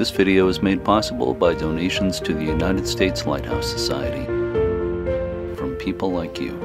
This video is made possible by donations to the United States Lighthouse Society from people like you.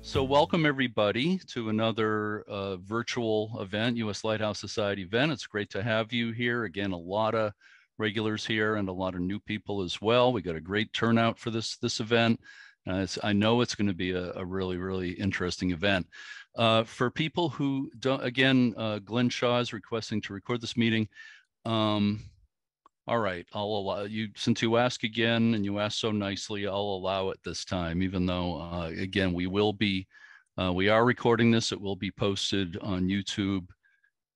So welcome everybody to another virtual event, U.S. Lighthouse Society event. It's great to have you here. Again, a lot of regulars here and a lot of new people as well. We got a great turnout for this event. I know it's going to be a really interesting event. For people who don't, again, Glenn Shaw is requesting to record this meeting. All right, I'll allow you, since you ask again and you ask so nicely, I'll allow it this time, even though, again, we are recording this. It will be posted on YouTube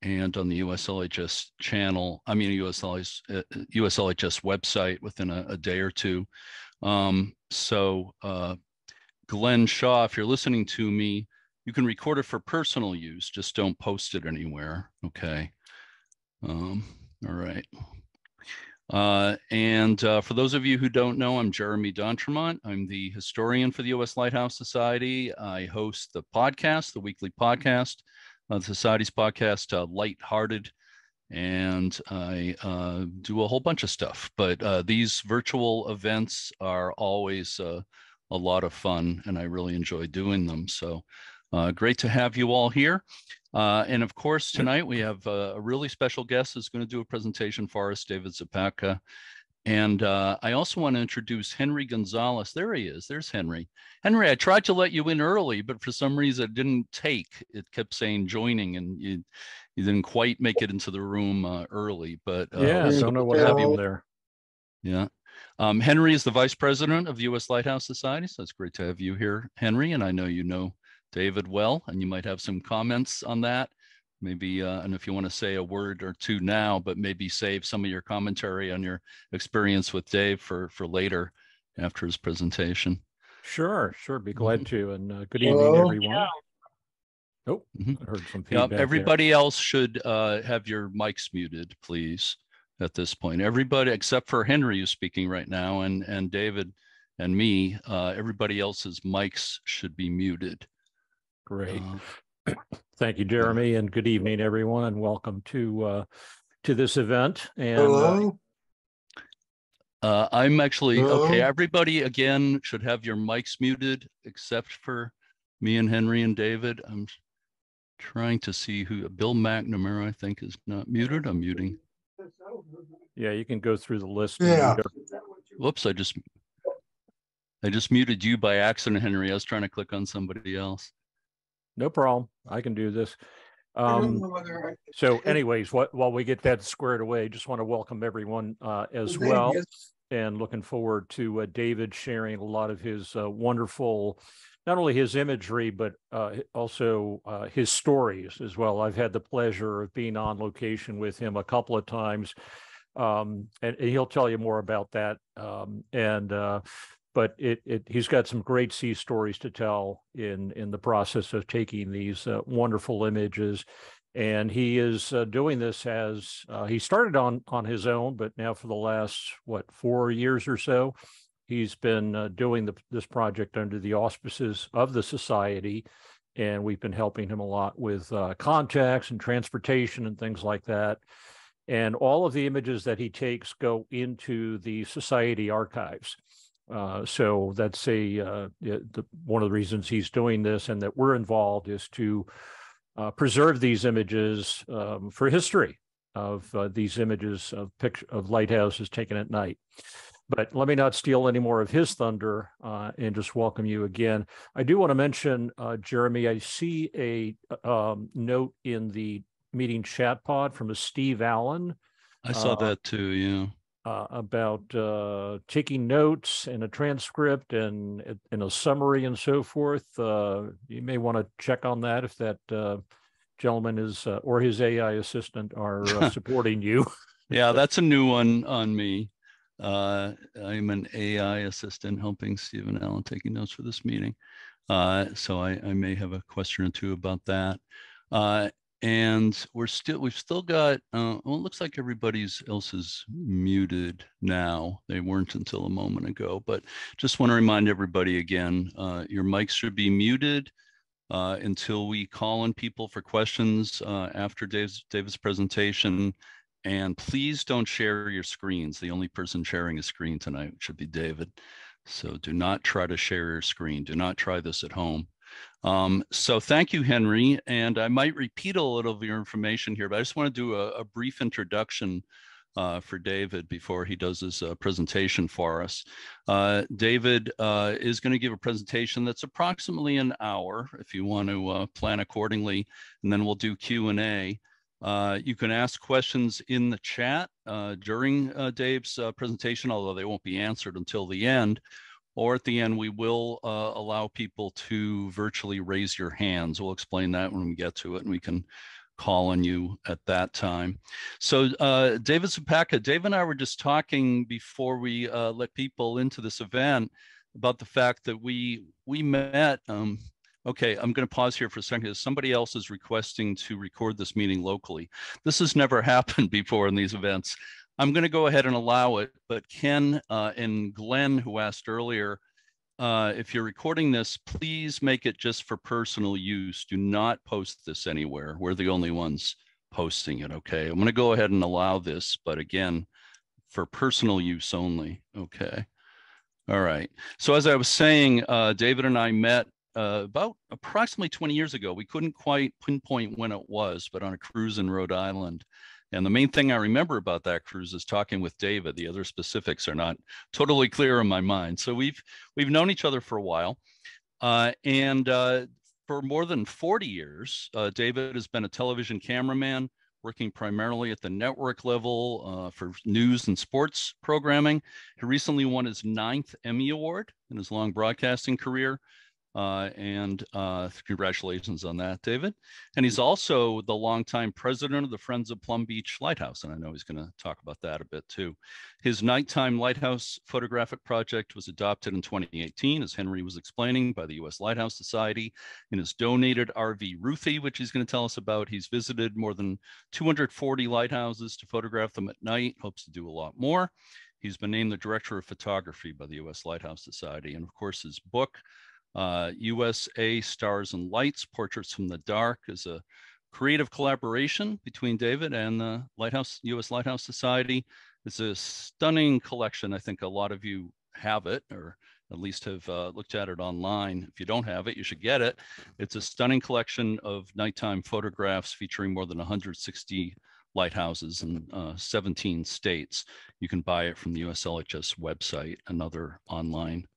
and on the USLHS channel, USLHS website within a day or two. Glenn Shaw, if you're listening to me, you can record it for personal use, just don't post it anywhere, okay? All right. For those of you who don't know, I'm Jeremy D'Entremont. I'm the historian for the U.S. Lighthouse Society. I host the podcast, the weekly podcast, the Society's podcast, Lighthearted, and I do a whole bunch of stuff. But these virtual events are always a lot of fun, and I really enjoy doing them. So great to have you all here. And of course, tonight we have a really special guest who's going to do a presentation for us, David Zapatka. And I also want to introduce Henry Gonzalez. There he is. There's Henry. Henry, I tried to let you in early, but for some reason it didn't take. It kept saying joining, and you didn't quite make it into the room early. But yeah, I don't know what happened there. Yeah. Henry is the vice president of the U.S. Lighthouse Society. So it's great to have you here, Henry. And I know you know David well, and you might have some comments on that. Maybe, and if you want to say a word or two now, but maybe save some of your commentary on your experience with Dave for later after his presentation. Sure. Be glad to. And good evening, everyone. Yeah. Oh, I heard some feedback. Everybody else should have your mics muted, please, at this point. Everybody except for Henry, who's speaking right now, and David and me, everybody else's mics should be muted. Great. Thank you, Jeremy, and good evening, everyone, and welcome to this event. And hello. I'm actually hello? Okay. Everybody again should have your mics muted, except for me and Henry and David. I'm trying to see who. Bill McNamara, I think, is not muted. I'm muting. Yeah, you can go through the list. Yeah. Whoops! I just muted you by accident, Henry. I was trying to click on somebody else. No problem. I can do this. So anyways, while we get that squared away, just want to welcome everyone as well. And looking forward to David sharing a lot of his wonderful, not only his imagery, but also his stories as well. I've had the pleasure of being on location with him a couple of times, and he'll tell you more about that. But he's got some great sea stories to tell in the process of taking these wonderful images. And he is doing this as he started on his own, but now for the last, 4 years or so, he's been doing this project under the auspices of the Society. And we've been helping him a lot with contacts and transportation and things like that. And all of the images that he takes go into the Society archives. So that's one of the reasons he's doing this, and that we're involved, is to preserve these images for history of these images of lighthouses taken at night. But let me not steal any more of his thunder and just welcome you again. I do want to mention, Jeremy, I see a note in the meeting chat pod from a Steve Allen. I saw that too, yeah. About taking notes and a transcript and a summary and so forth. You may want to check on that if that gentleman is or his AI assistant are supporting you. Yeah, that's a new one on me. I'm an AI assistant helping Steve and Alan taking notes for this meeting. So I may have a question or two about that. And we've still got, well, it looks like everybody's else is muted now. They weren't until a moment ago, but just want to remind everybody again, your mics should be muted until we call on people for questions after David's presentation. And please don't share your screens. The only person sharing a screen tonight should be David. So do not try to share your screen. Do not try this at home. So thank you, Henry. And I might repeat a little of your information here, but I just want to do a brief introduction for David before he does his presentation for us. David is going to give a presentation that's approximately an hour if you want to plan accordingly, and then we'll do Q&A. You can ask questions in the chat during Dave's presentation, although they won't be answered until the end. Or at the end, we will allow people to virtually raise your hands. We'll explain that when we get to it, and we can call on you at that time. So David Zapatka, Dave and I were just talking before we let people into this event about the fact that we met. Okay, I'm going to pause here for a second. Somebody else is requesting to record this meeting locally. This has never happened before in these events. I'm going to go ahead and allow it, but Ken and Glenn, who asked earlier, if you're recording this, please make it just for personal use. Do not post this anywhere. We're the only ones posting it, okay? I'm going to go ahead and allow this, but again, for personal use only, okay? All right. So as I was saying, David and I met about approximately 20 years ago. We couldn't quite pinpoint when it was, but on a cruise in Rhode Island. And the main thing I remember about that cruise is talking with David. The other specifics are not totally clear in my mind. So we've known each other for a while. And for more than 40 years, David has been a television cameraman, working primarily at the network level for news and sports programming. He recently won his 9th Emmy Award in his long broadcasting career. And congratulations on that, David. And he's also the longtime president of the Friends of Plum Beach Lighthouse. And I know he's going to talk about that a bit too. His nighttime lighthouse photographic project was adopted in 2018, as Henry was explaining, by the U.S. Lighthouse Society. In his donated RV Ruthie, which he's going to tell us about, he's visited more than 240 lighthouses to photograph them at night, hopes to do a lot more. He's been named the director of photography by the U.S. Lighthouse Society. And of course, his book, USA Stars and Lights, Portraits from the Dark, is a creative collaboration between David and the U.S. Lighthouse Society. It's a stunning collection. I think a lot of you have it, or at least have looked at it online. If you don't have it, you should get it. It's a stunning collection of nighttime photographs featuring more than 160 lighthouses in 17 states. You can buy it from the USLHS website and other online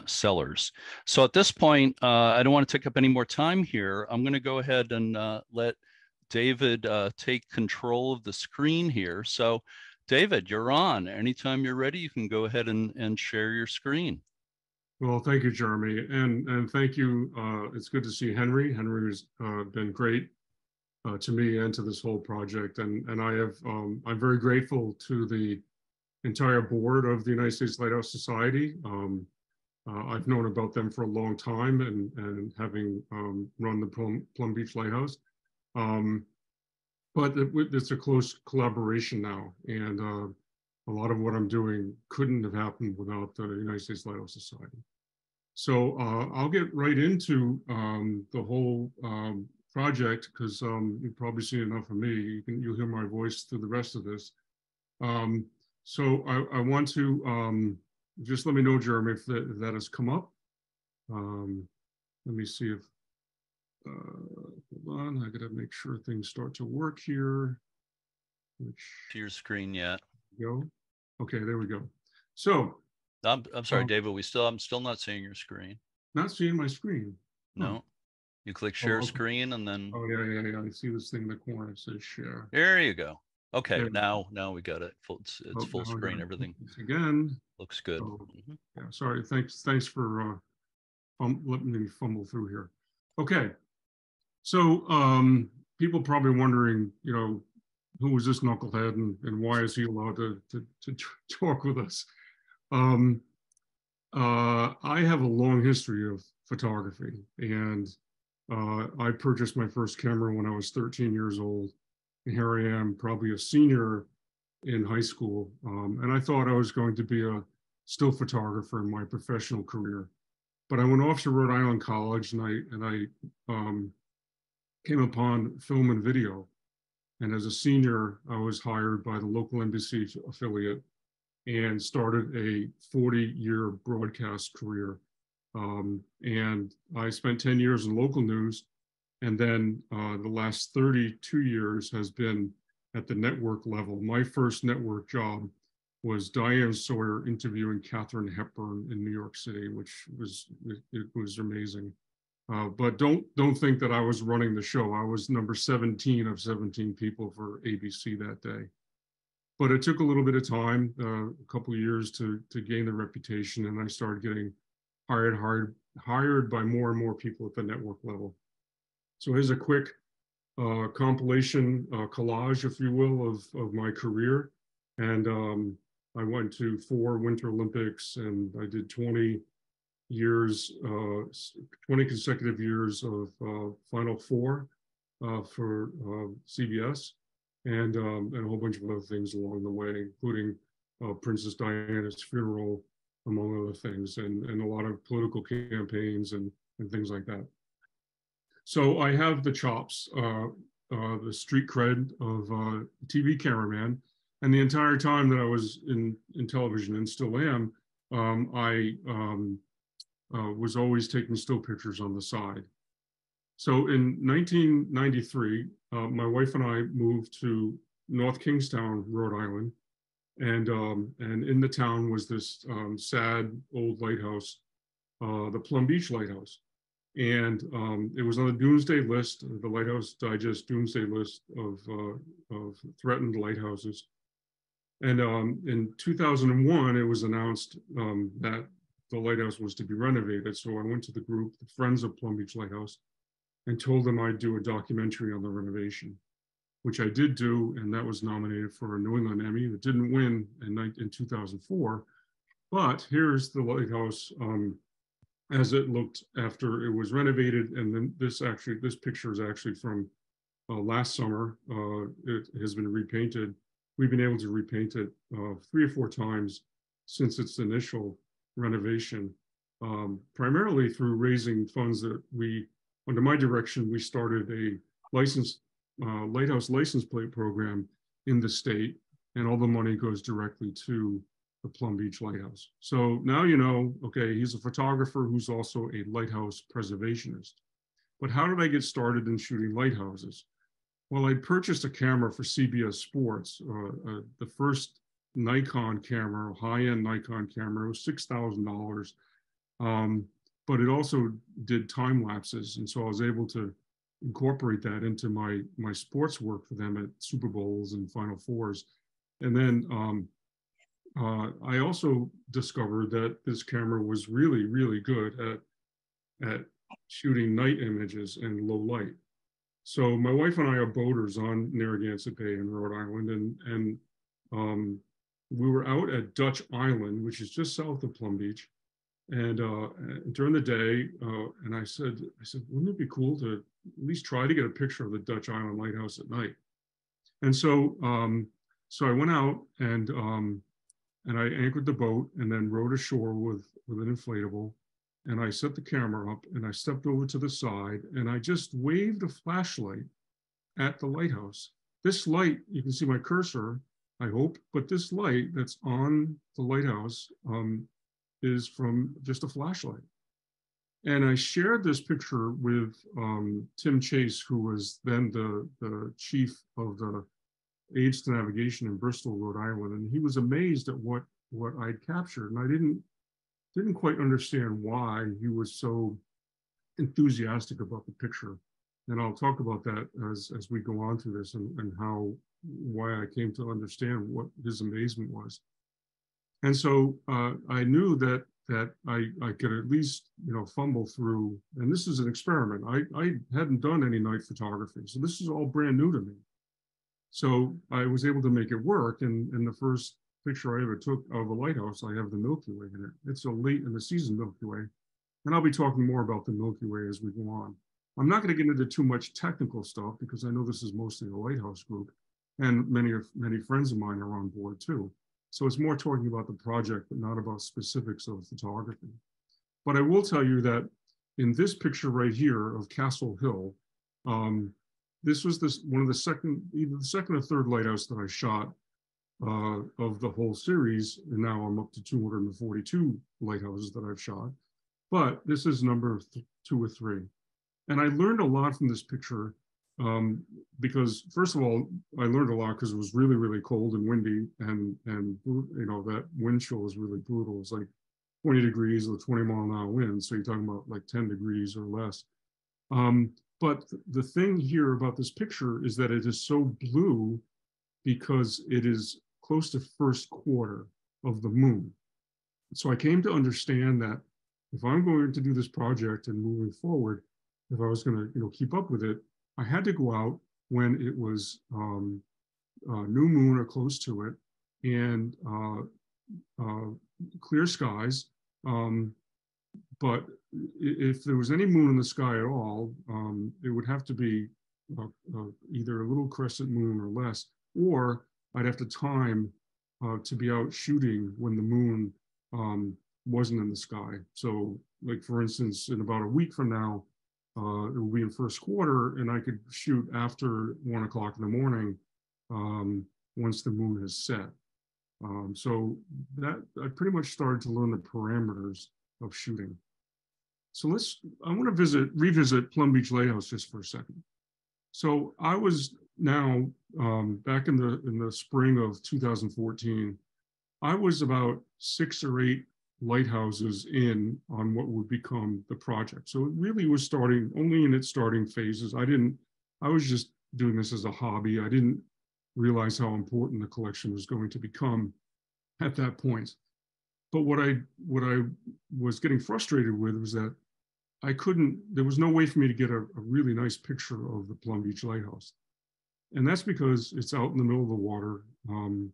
sellers. So at this point, I don't want to take up any more time here. I'm going to go ahead and let David take control of the screen here. So David, you're on. Anytime you're ready, you can go ahead and share your screen. Well, thank you, Jeremy. And thank you. It's good to see Henry. Henry's been great to me and to this whole project. And I'm very grateful to the entire board of the United States Lighthouse Society. I've known about them for a long time and having run the Plum Beach Lighthouse. But it's a close collaboration now. And a lot of what I'm doing couldn't have happened without the United States Lighthouse Society. So I'll get right into the whole project, because you've probably seen enough of me. You'll hear my voice through the rest of this. So I want to just let me know, Jeremy, if that has come up. Let me see if, hold on, I gotta make sure things start to work here. To your screen yet? Go. Okay, there we go. So. I'm sorry, David, I'm still not seeing your screen. Not seeing my screen. No. Oh. You click share screen and then. Oh, yeah. I see this thing in the corner. It says share. There you go. Okay, there. Now we got it. It's full screen. Everything again looks good. Yeah, sorry. Thanks for letting me fumble through here. Okay, so people probably wondering, who is this knucklehead and why is he allowed to talk with us? I have a long history of photography, and I purchased my first camera when I was 13 years old. And here I am, probably a senior in high school. And I thought I was going to be a still photographer in my professional career. But I went off to Rhode Island College, and I came upon film and video. And as a senior, I was hired by the local NBC affiliate and started a 40-year broadcast career. And I spent 10 years in local news. And then the last 32 years has been at the network level. My first network job was Diane Sawyer interviewing Katharine Hepburn in New York City, which was amazing. But don't think that I was running the show. I was number 17 of 17 people for ABC that day. But it took a little bit of time, a couple of years to gain the reputation, and I started getting hired by more and more people at the network level. So here's a quick compilation, collage, if you will, of my career. And I went to 4 Winter Olympics, and I did 20 consecutive years of Final Four for CBS, and a whole bunch of other things along the way, including Princess Diana's funeral, among other things, and a lot of political campaigns and things like that. So I have the chops, the street cred of TV cameraman, and the entire time that I was in television and still am, I was always taking still pictures on the side. So in 1993, my wife and I moved to North Kingstown, Rhode Island, and in the town was this sad old lighthouse, the Plum Beach Lighthouse. And it was on the doomsday list, the Lighthouse Digest doomsday list of threatened lighthouses. And in 2001, it was announced that the lighthouse was to be renovated. So I went to the group, the Friends of Plum Beach Lighthouse, and told them I'd do a documentary on the renovation, which I did do, and that was nominated for a New England Emmy. It didn't win in 2004, but here's the lighthouse as it looked after it was renovated. And then this picture is actually from last summer. It has been repainted. We've been able to repaint it 3 or 4 times since its initial renovation, primarily through raising funds that under my direction, we started a lighthouse license plate program in the state, and all the money goes directly to the Plum Beach Lighthouse. So now you know, okay, he's a photographer who's also a lighthouse preservationist. But how did I get started in shooting lighthouses? Well, I purchased a camera for CBS Sports, the first Nikon camera, high-end Nikon camera. It was $6,000, but it also did time lapses, and so I was able to incorporate that into my sports work for them at Super Bowls and Final Fours. And then I also discovered that this camera was really, really good at shooting night images and low light. So my wife and I are boaters on Narragansett Bay in Rhode Island, and we were out at Dutch Island, which is just south of Plum Beach, and during the day, and I said, wouldn't it be cool to at least try to get a picture of the Dutch Island Lighthouse at night? And so I went out and I anchored the boat and then rowed ashore with an inflatable. And I set the camera up and I stepped over to the side and I just waved a flashlight at the lighthouse. This light, you can see my cursor, I hope, but this light that's on the lighthouse is from just a flashlight. And I shared this picture with Tim Chase, who was then the chief of the Aids to Navigation in Bristol, Rhode Island. And he was amazed at what I'd captured. And I didn't quite understand why he was so enthusiastic about the picture. And I'll talk about that as we go on through this and why I came to understand what his amazement was. And so I knew that I could at least, fumble through, and this is an experiment. I hadn't done any night photography, so this is all brand new to me. So I was able to make it work. And the first picture I ever took of a lighthouse, I have the Milky Way in it. It's a late in the season Milky Way. And I'll be talking more about the Milky Way as we go on. I'm not going to get into too much technical stuff because I know this is mostly a lighthouse group, and many friends of mine are on board too. So it's more talking about the project, but not about specifics of photography. But I will tell you that in this picture right here of Castle Hill, this was one of either the second or third lighthouse that I shot of the whole series. And now I'm up to 242 lighthouses that I've shot. But this is number 2 or 3. And I learned a lot from this picture because, first of all, I learned a lot because it was really, really cold and windy, and you know, that wind chill is really brutal. It's like 20 degrees with 20-mile-an-hour wind. So you're talking about like 10 degrees or less. But the thing here about this picture is that it is so blue because it is close to first quarter of the moon. So I came to understand that if I'm going to do this project and moving forward, if I was going to, you know, keep up with it, I had to go out when it was new moon or close to it, and clear skies. But if there was any moon in the sky at all, it would have to be either a little crescent moon or less, or I'd have to time to be out shooting when the moon wasn't in the sky. So, like for instance, in about a week from now, it will be in first quarter, and I could shoot after 1 o'clock in the morning once the moon has set. So that I pretty much started to learn the parameters of shooting. So I want to revisit Plum Beach Lighthouse just for a second. So I was now back in the spring of 2014. I was about 6 or 8 lighthouses in on what would become the project. So it really was only in its starting phases. I was just doing this as a hobby. I didn't realize how important the collection was going to become at that point. But what I was getting frustrated with was that there was no way for me to get a really nice picture of the Plum Beach Lighthouse. And that's because it's out in the middle of the water. And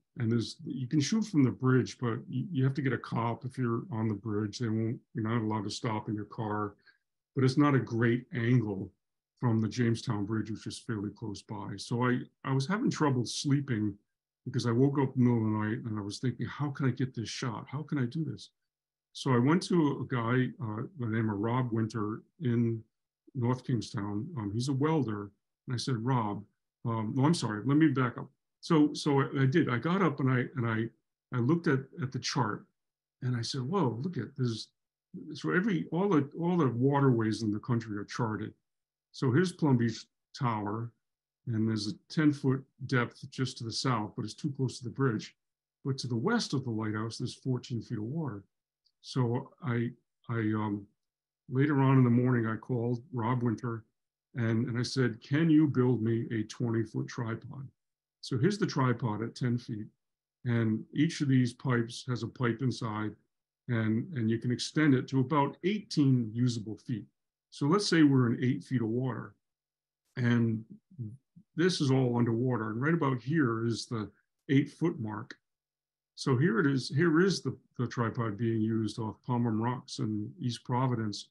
you can shoot from the bridge, but you have to get a cop if you're on the bridge. You're not allowed to stop in your car, but it's not a great angle from the Jamestown Bridge, which is fairly close by. So I was having trouble sleeping because I woke up in the middle of the night and I was thinking, how can I get this shot? How can I do this? So I went to a guy by the name of Rob Winter in North Kingstown. He's a welder. And I said, Rob, no, I'm sorry, let me back up. So I did. I got up and I looked at the chart, and I said, whoa, look at this. So all the waterways in the country are charted. So here's Plum Beach Tower, and there's a 10-foot depth just to the south, but it's too close to the bridge. But to the west of the lighthouse, there's 14 feet of water. So I later on in the morning, I called Rob Winter, and I said, can you build me a 20-foot tripod? So here's the tripod at 10 feet. And each of these pipes has a pipe inside, and you can extend it to about 18 usable feet. So let's say we're in 8 feet of water, and this is all underwater. And right about here is the 8-foot mark. So here it is. Here is the tripod being used off Palmer Rocks in East Providence.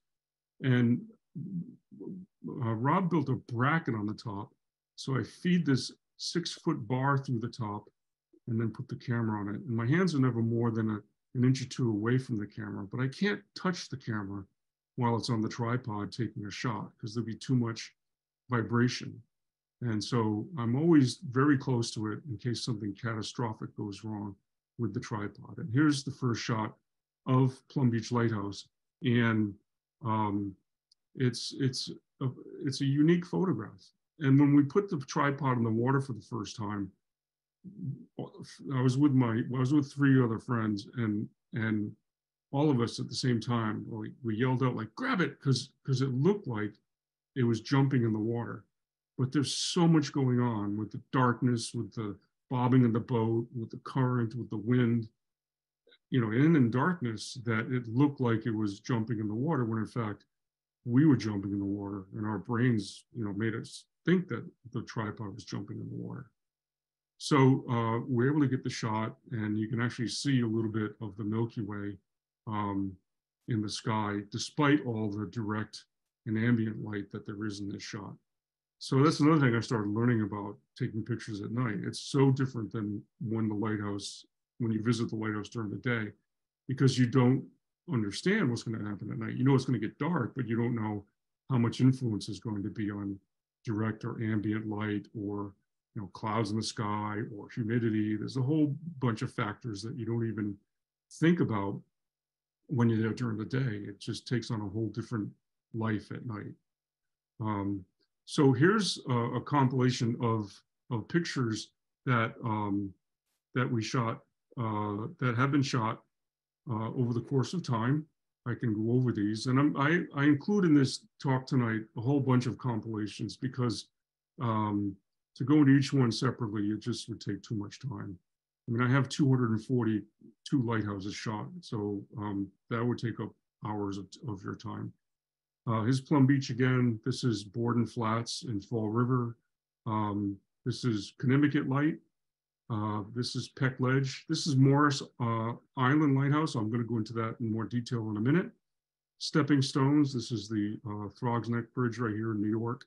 And Rob built a bracket on the top. So I feed this 6-foot bar through the top and then put the camera on it. And my hands are never more than an inch or 2 away from the camera, but I can't touch the camera while it's on the tripod taking a shot because there'll be too much vibration. And so I'm always very close to it in case something catastrophic goes wrong with the tripod. And here's the first shot of Plum Beach Lighthouse. And it's a unique photograph. And when we put the tripod in the water for the first time, I was with 3 other friends, and all of us at the same time, we yelled out like, grab it, because it looked like it was jumping in the water. But there's so much going on with the darkness, with the bobbing of the boat, with the current, with the wind, in darkness, that it looked like it was jumping in the water, when in fact, we were jumping in the water, and our brains, made us think that the tripod was jumping in the water. So we're able to get the shot, and you can actually see a little bit of the Milky Way in the sky, despite all the direct and ambient light that there is in this shot. So that's another thing I started learning about taking pictures at night. It's so different than when you visit the lighthouse during the day, because you don't understand what's going to happen at night. You know it's going to get dark, but you don't know how much influence is going to be on direct or ambient light, or clouds in the sky, or humidity. There's a whole bunch of factors that you don't even think about when you're there during the day. It just takes on a whole different life at night. So here's a compilation of pictures that we shot, that have been shot over the course of time. I can go over these, and I include in this talk tonight a whole bunch of compilations, because to go into each one separately, it just would take too much time. I mean, I have 242 lighthouses shot, so that would take up hours of your time. Here's Plum Beach again. This is Borden Flats in Fall River. This is Connecticut Light. This is Peck Ledge. This is Morris Island Lighthouse. I'm going to go into that in more detail in a minute. Stepping Stones. This is the Throgs Neck Bridge right here in New York.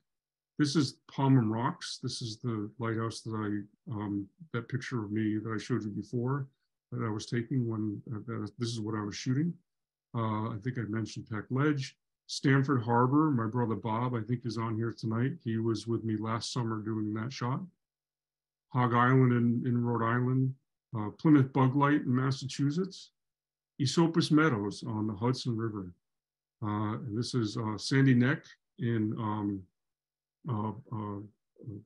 This is Palm Rocks. This is the lighthouse that that picture of me that I showed you before that I was taking when this is what I was shooting. I think I mentioned Peck Ledge. Stamford Harbor, my brother Bob, I think, is on here tonight. He was with me last summer doing that shot. Hog Island in Rhode Island. Plymouth Bug Light in Massachusetts. Esopus Meadows on the Hudson River. And this is Sandy Neck in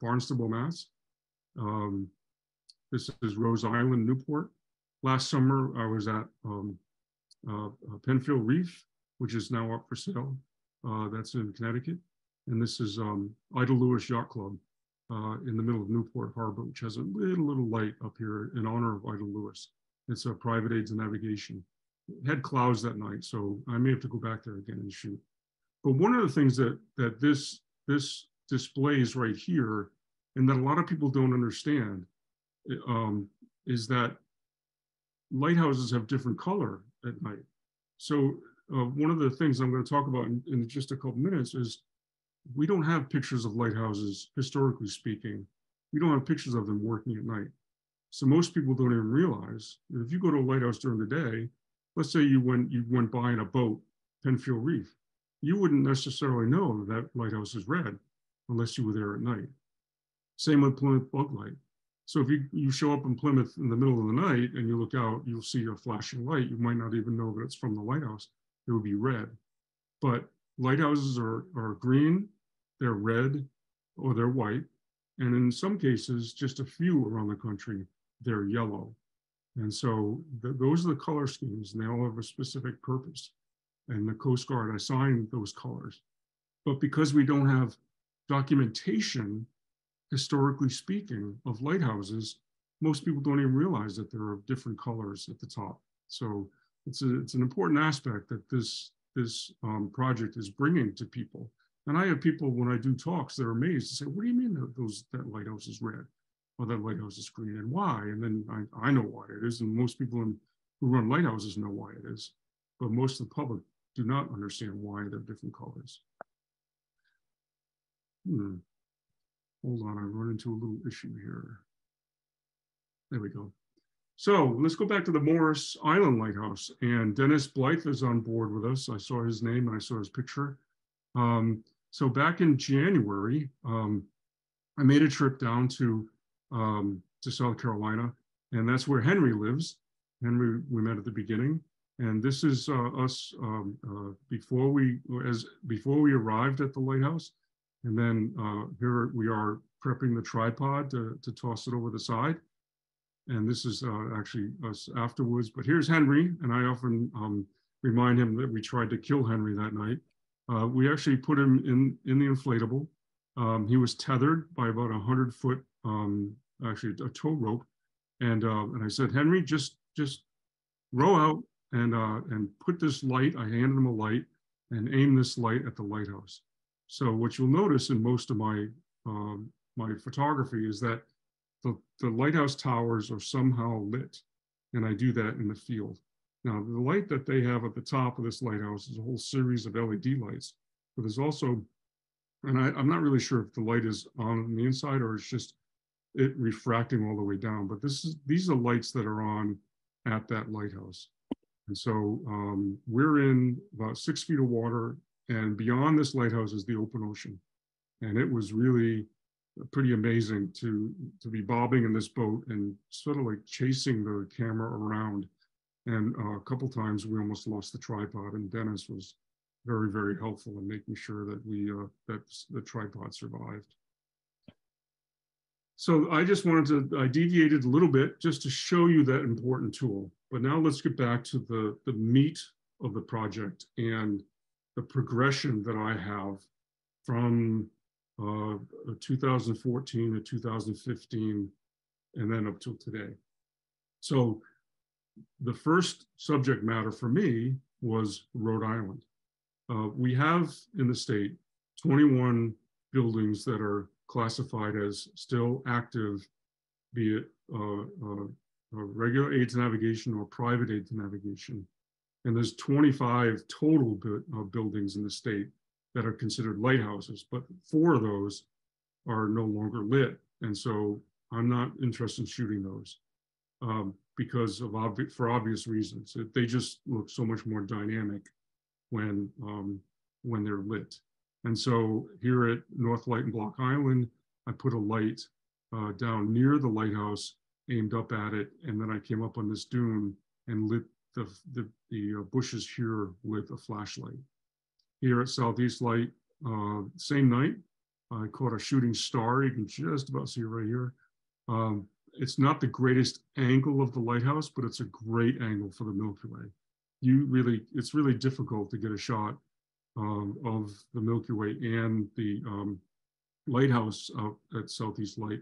Barnstable, Mass. This is Rose Island, Newport. Last summer, I was at Penfield Reef, which is now up for sale. That's in Connecticut. And this is Ida Lewis Yacht Club in the middle of Newport Harbor, which has a little light up here in honor of Ida Lewis. It's a private aid to navigation. It had clouds that night, so I may have to go back there again and shoot. But one of the things that this displays right here, and that a lot of people don't understand, is that lighthouses have different color at night. So one of the things I'm going to talk about in just a couple minutes is we don't have pictures of lighthouses, historically speaking. We don't have pictures of them working at night. So most people don't even realize that if you go to a lighthouse during the day, let's say you went by in a boat, Penfield Reef, you wouldn't necessarily know that lighthouse is red unless you were there at night. Same with Plymouth Bug Light. So if you show up in Plymouth in the middle of the night and you look out, you'll see a flashing light. You might not even know that it's from the lighthouse. It would be red. But lighthouses are green, they're red, or they're white. And in some cases, just a few around the country, they're yellow. And so those are the color schemes, and they all have a specific purpose. And the Coast Guard assigned those colors. But because we don't have documentation, historically speaking, of lighthouses, most people don't even realize that there are different colors at the top. So it's an important aspect that this project is bringing to people. And I have people, when I do talks, they're amazed to say, what do you mean that lighthouse is red or that lighthouse is green, and why? And then I know why it is, and most people who run lighthouses know why it is. But most of the public do not understand why they're different colors. Hold on, I run into a little issue here. There we go. So let's go back to the Morris Island Lighthouse, and Dennis Blythe is on board with us. I saw his name and I saw his picture. So back in January, I made a trip down to South Carolina, and that's where Henry lives. Henry, we met at the beginning, and this is us before we arrived at the lighthouse. And then here we are prepping the tripod to toss it over the side. And this is actually us afterwards. But here's Henry, and I often remind him that we tried to kill Henry that night. We actually put him in the inflatable. He was tethered by about 100-foot, actually a tow rope. And I said, Henry, just row out and put this light. I handed him a light and aim this light at the lighthouse. So what you'll notice in most of my my photography is that the lighthouse towers are somehow lit, and I do that in the field. Now, the light that they have at the top of this lighthouse is a whole series of LED lights, but there's also, and I'm not really sure if the light is on the inside or it's just it refracting all the way down, but these are lights that are on at that lighthouse. And so we're in about 6 feet of water, and beyond this lighthouse is the open ocean. And it was really pretty amazing to be bobbing in this boat and sort of like chasing the camera around. And a couple times we almost lost the tripod, and Dennis was very, very helpful in making sure that that the tripod survived. So I just wanted to, I deviated a little bit just to show you that important tool. But now let's get back to the meat of the project and the progression that I have from 2014 to 2015 and then up till today. So the first subject matter for me was Rhode Island. We have in the state 21 buildings that are classified as still active, be it regular aid to navigation or private aid to navigation. And there's 25 total buildings in the state that are considered lighthouses, but 4 of those are no longer lit. And so I'm not interested in shooting those because of for obvious reasons. They just look so much more dynamic when they're lit. And so here at North Light and Block Island, I put a light down near the lighthouse, aimed up at it, and then I came up on this dune and lit the bushes here with a flashlight. Here at Southeast Light, same night, I caught a shooting star. You can just about see it right here. It's not the greatest angle of the lighthouse, but it's a great angle for the Milky Way. It's really difficult to get a shot of the Milky Way and the lighthouse out at Southeast Light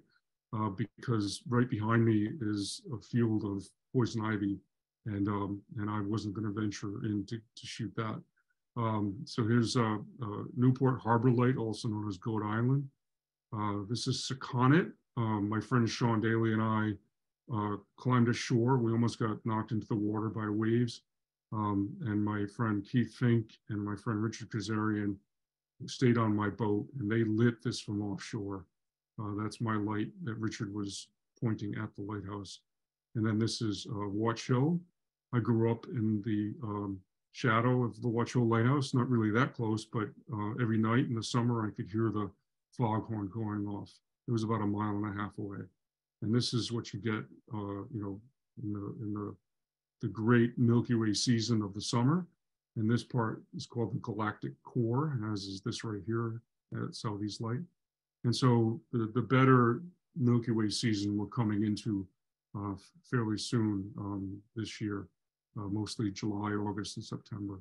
because right behind me is a field of poison ivy, and I wasn't going to venture in to shoot that. So here's Newport Harbor Light, also known as Goat Island. This is Sakonnet. My friend Sean Daly and I climbed ashore. We almost got knocked into the water by waves. And my friend Keith Fink and my friend Richard Kazarian stayed on my boat, and they lit this from offshore. That's my light that Richard was pointing at the lighthouse. And then this is Watch Hill. I grew up in the shadow of the Watch Hill Lighthouse, not really that close, but every night in the summer I could hear the foghorn going off. It was about 1.5 miles away. And this is what you get, in the great Milky Way season of the summer. And this part is called the galactic core, as is this right here at Southeast Light. And so the better Milky Way season we're coming into fairly soon this year, mostly July, August, and September.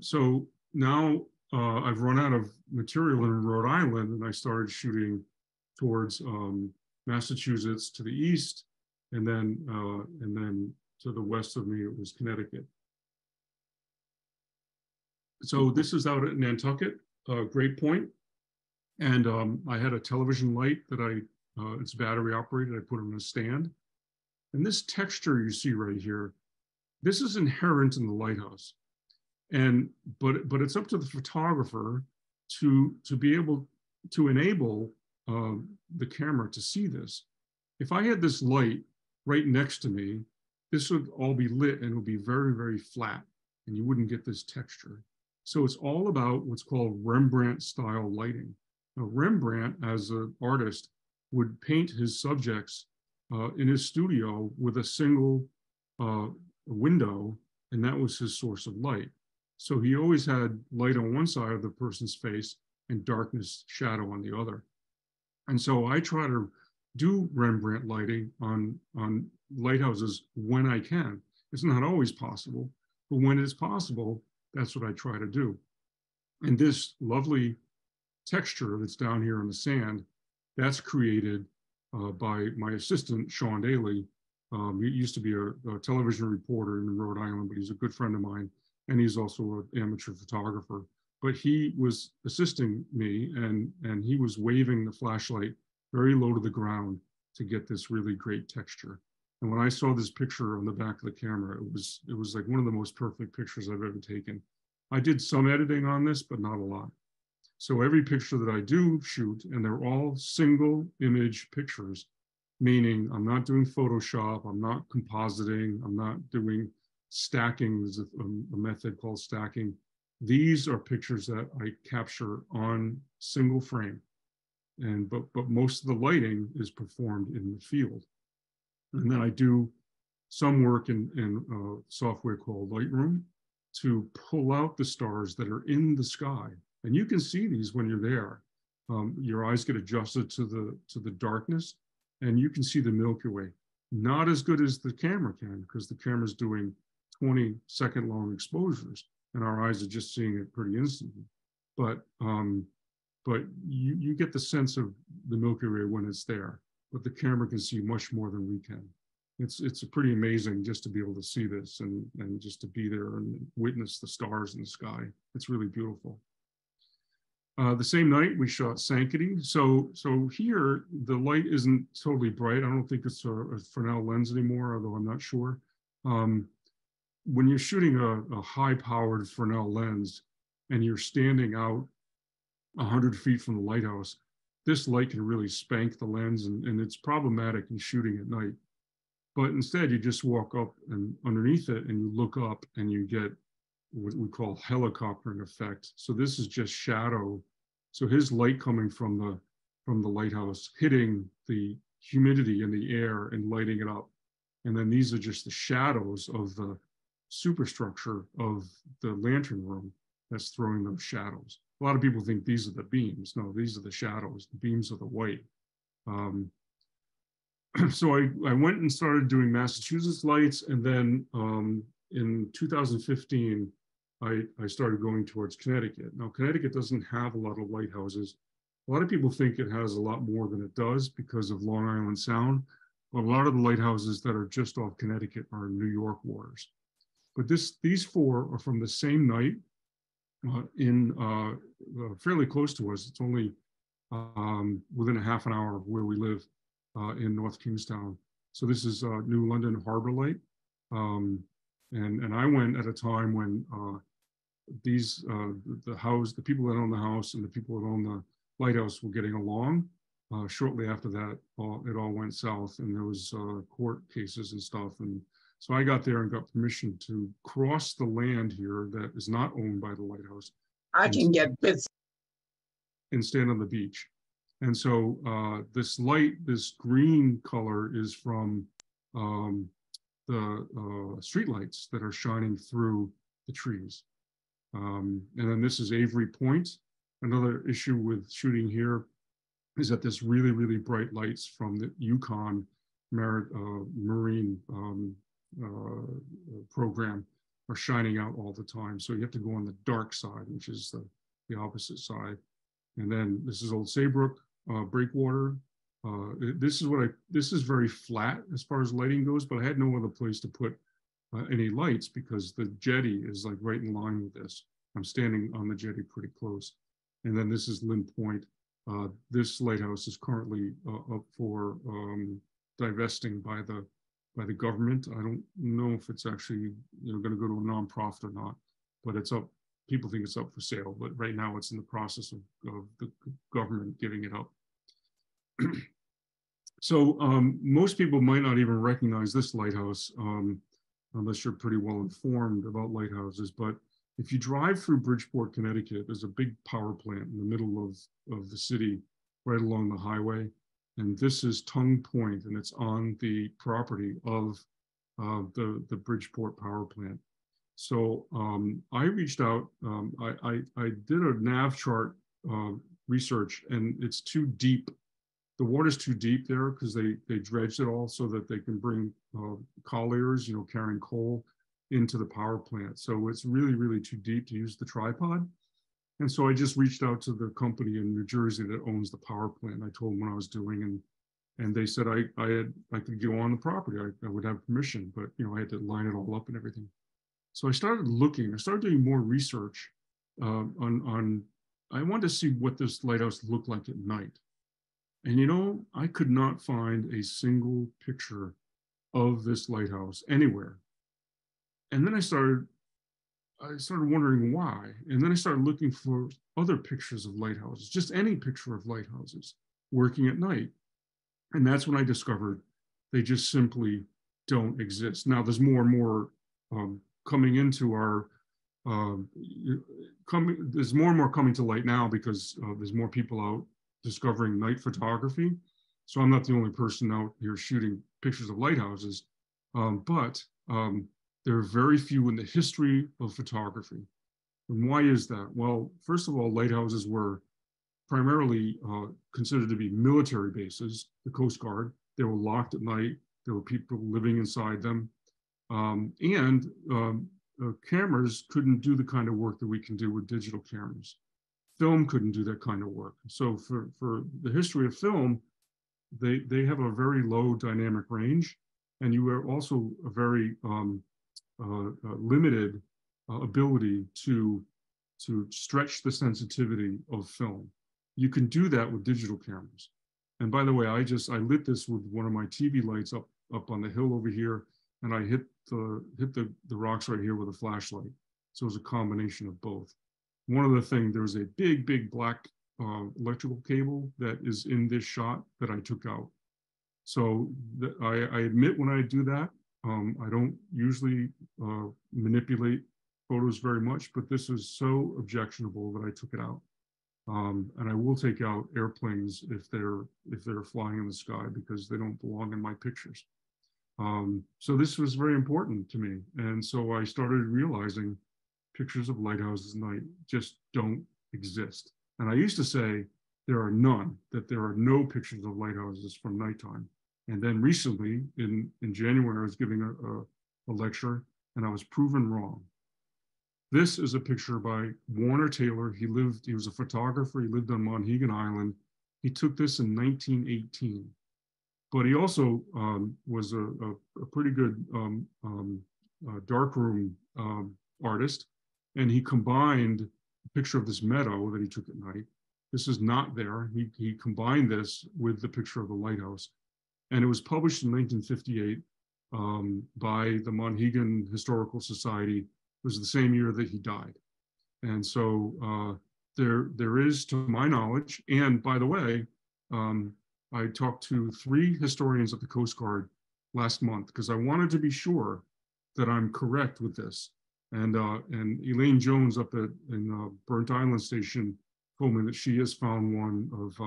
So now I've run out of material in Rhode Island, and I started shooting towards Massachusetts to the east, and then to the west of me, it was Connecticut. So this is out at Nantucket, Great Point. And I had a television light that it's battery operated. I put it on a stand. And this texture you see right here, this is inherent in the lighthouse. But it's up to the photographer to be able to enable the camera to see this. If I had this light right next to me, this would all be lit and it would be very, very flat, and you wouldn't get this texture. So it's all about what's called Rembrandt style lighting. Now, Rembrandt, as an artist, would paint his subjects in his studio with a single window, and that was his source of light. So he always had light on one side of the person's face and darkness, shadow on the other. And so I try to do Rembrandt lighting on lighthouses when I can. It's not always possible, but when it's possible, that's what I try to do. And this lovely texture that's down here in the sand, that's created by my assistant, Sean Daly. He used to be a television reporter in Rhode Island, but he's a good friend of mine, and he's also an amateur photographer. But he was assisting me, and he was waving the flashlight very low to the ground to get this really great texture. And when I saw this picture on the back of the camera, it was like one of the most perfect pictures I've ever taken. I did some editing on this, but not a lot. So every picture that I do shoot, and they're all single image pictures, meaning I'm not doing Photoshop, I'm not compositing, I'm not doing stacking. There's a method called stacking. These are pictures that I capture on single frame. But most of the lighting is performed in the field. And then I do some work in software called Lightroom to pull out the stars that are in the sky. And you can see these when you're there. Your eyes get adjusted to the darkness, and you can see the Milky Way. Not as good as the camera can, because the camera's doing 20-second long exposures, and our eyes are just seeing it pretty instantly. But you get the sense of the Milky Way when it's there, but the camera can see much more than we can. It's pretty amazing just to be able to see this and just to be there and witness the stars in the sky. It's really beautiful. The same night we shot Sanctity. So here the light isn't totally bright. I don't think it's a Fresnel lens anymore, although I'm not sure. When you're shooting a high-powered Fresnel lens and you're standing out 100 feet from the lighthouse, this light can really spank the lens, and it's problematic in shooting at night. But instead, you just walk up and underneath it, and you look up, and you get what we call helicoptering effect. So this is just shadow. So his light coming from the lighthouse, hitting the humidity in the air and lighting it up. And then these are just the shadows of the superstructure of the lantern room that's throwing those shadows. A lot of people think these are the beams. No, these are the shadows. The beams are the white. So I went and started doing Massachusetts lights, and then in 2015, I started going towards Connecticut. Now, Connecticut doesn't have a lot of lighthouses. A lot of people think it has a lot more than it does because of Long Island Sound, but a lot of the lighthouses that are just off Connecticut are in New York waters. But these four are from the same night fairly close to us. It's only within a half an hour of where we live in North Kingstown. So this is New London Harbor Light. And I went at a time when the people that own the house and the people that own the lighthouse were getting along. Shortly after that, it all went south, and there was court cases and stuff. And so I got there and got permission to cross the land here that is not owned by the lighthouse. I can get bits. And stand on the beach. And so this light, this green color, is from the street lights that are shining through the trees. And then this is Avery Point. Another issue with shooting here is that this really, really bright lights from the Yukon Marine program are shining out all the time. So you have to go on the dark side, which is the opposite side. And then this is Old Saybrook breakwater. This is very flat as far as lighting goes, but I had no other place to put any lights because the jetty is like right in line with this. I'm standing on the jetty pretty close. And then this is Lynn Point. This lighthouse is currently up for divesting by the government. I don't know if it's actually going to go to a nonprofit or not, but it's up. People think it's up for sale, but right now it's in the process of the government giving it up. So most people might not even recognize this lighthouse unless you're pretty well informed about lighthouses. But if you drive through Bridgeport, Connecticut, there's a big power plant in the middle of the city, right along the highway. And this is Tongue Point, and it's on the property of the Bridgeport power plant. So I reached out, I did a nav chart research, and it's too deep. The water's too deep there because they dredged it all so that they can bring colliers, carrying coal into the power plant. So it's really, really too deep to use the tripod. And so I just reached out to the company in New Jersey that owns the power plant. I told them what I was doing, and they said I could go on the property. I would have permission, but I had to line it all up and everything. So I started looking. I started doing more research on. I wanted to see what this lighthouse looked like at night. And you know, I could not find a single picture of this lighthouse anywhere. And then I started wondering why. And then I started looking for other pictures of lighthouses, just any picture of lighthouses working at night. And that's when I discovered they just simply don't exist. Now there's more and more coming into our, there's more and more coming to light now because there's more people out discovering night photography. So I'm not the only person out here shooting pictures of lighthouses, but there are very few in the history of photography. And why is that? Well, first of all, lighthouses were primarily considered to be military bases, the Coast Guard. They were locked at night. There were people living inside them. Cameras couldn't do the kind of work that we can do with digital cameras. Film couldn't do that kind of work. So for the history of film, they have a very low dynamic range, and you are also a very limited ability to stretch the sensitivity of film. You can do that with digital cameras. And by the way, I lit this with one of my TV lights up on the hill over here, and I hit the rocks right here with a flashlight. So it was a combination of both. One other thing, there was a big black electrical cable that is in this shot that I took out. So I admit when I do that, I don't usually manipulate photos very much, but this is so objectionable that I took it out. And I will take out airplanes if they're flying in the sky because they don't belong in my pictures. So this was very important to me. And so I started realizing pictures of lighthouses at night just don't exist. And I used to say there are none, that there are no pictures of lighthouses from nighttime. And then recently in January, I was giving a lecture and I was proven wrong. This is a picture by Warner Taylor. He was a photographer. He lived on Monhegan Island. He took this in 1918. But he also was a pretty good darkroom artist. And he combined a picture of this meadow that he took at night. This is not there. He combined this with the picture of the lighthouse. And it was published in 1958 by the Monhegan Historical Society. It was the same year that he died. And so there is, to my knowledge, and by the way, I talked to 3 historians at the Coast Guard last month because I wanted to be sure that I'm correct with this. And Elaine Jones up in Burnt Island Station told me that she has found one of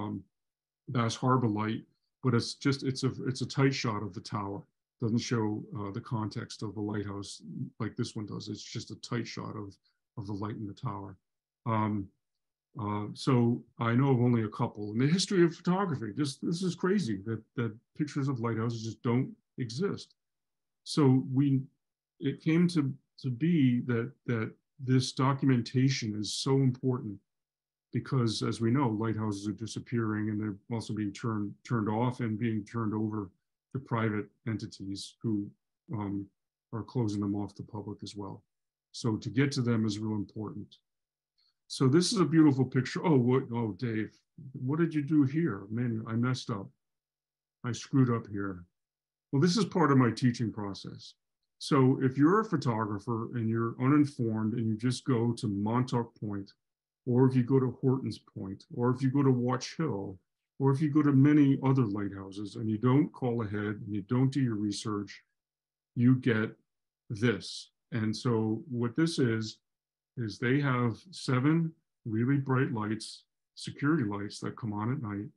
Bass Harbor Light, but it's a tight shot of the tower. Doesn't show the context of the lighthouse like this one does. It's just a tight shot of the light in the tower. So I know of only a couple. In the history of photography, this is crazy that pictures of lighthouses just don't exist. So it came to be that this documentation is so important because, as we know, lighthouses are disappearing and they're also being turned off and being turned over to private entities who are closing them off to the public as well. So to get to them is real important. So this is a beautiful picture. Oh, Dave, what did you do here? Man, I messed up. I screwed up here. Well, this is part of my teaching process. So if you're a photographer and you're uninformed and you just go to Montauk Point, or if you go to Horton's Point, or if you go to Watch Hill, or if you go to many other lighthouses and you don't call ahead and you don't do your research, you get this. And so what this is they have 7 really bright lights, security lights that come on at night.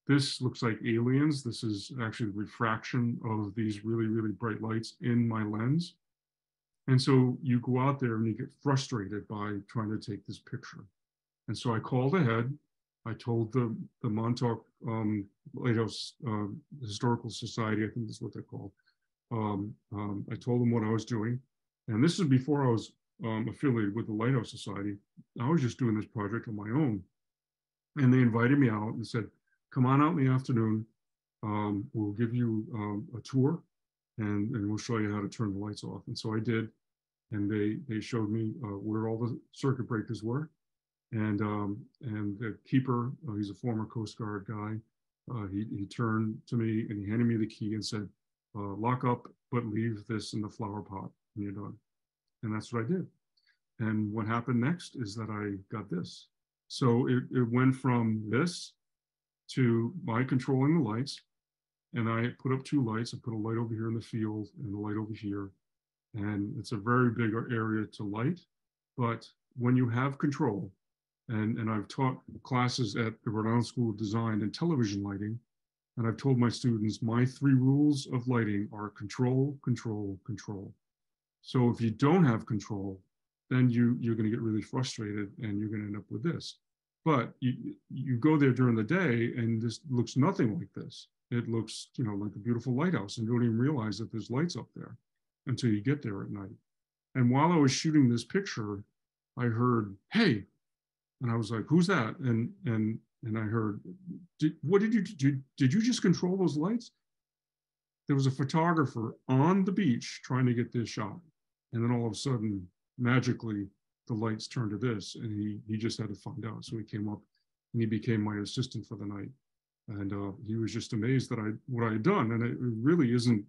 This looks like aliens. This is actually the refraction of these really, really bright lights in my lens. And so you go out there and you get frustrated by trying to take this picture. And so I called ahead. I told the Montauk Lighthouse Historical Society, I think that's what they're called. I told them what I was doing. And this is before I was affiliated with the Lighthouse Society. I was just doing this project on my own. And they invited me out and said, come on out in the afternoon. We'll give you a tour and we'll show you how to turn the lights off. And so I did. And they showed me where all the circuit breakers were. And the keeper, he's a former Coast Guard guy. he turned to me and he handed me the key and said, lock up, but leave this in the flower pot when you're done. And that's what I did. And what happened next is that I got this. So it went from this to my controlling the lights. And I put up 2 lights. I put a light over here in the field and a light over here. And it's a very big area to light. But when you have control, and I've taught classes at the Rhode Island School of Design and television lighting, and I've told my students, my 3 rules of lighting are control, control, control. So if you don't have control, then you're going to get really frustrated and you're going to end up with this. But you go there during the day and this looks nothing like this. It looks, like a beautiful lighthouse, and you don't even realize that there's lights up there until you get there at night. And while I was shooting this picture, I heard, "Hey," and I was like, "Who's that?" And I heard, "What did you do? Did you just control those lights?" There was a photographer on the beach trying to get this shot, and then all of a sudden, magically, the lights turned to this, and he just had to find out. So he came up, and he became my assistant for the night. And he was just amazed that what I had done, and it really isn't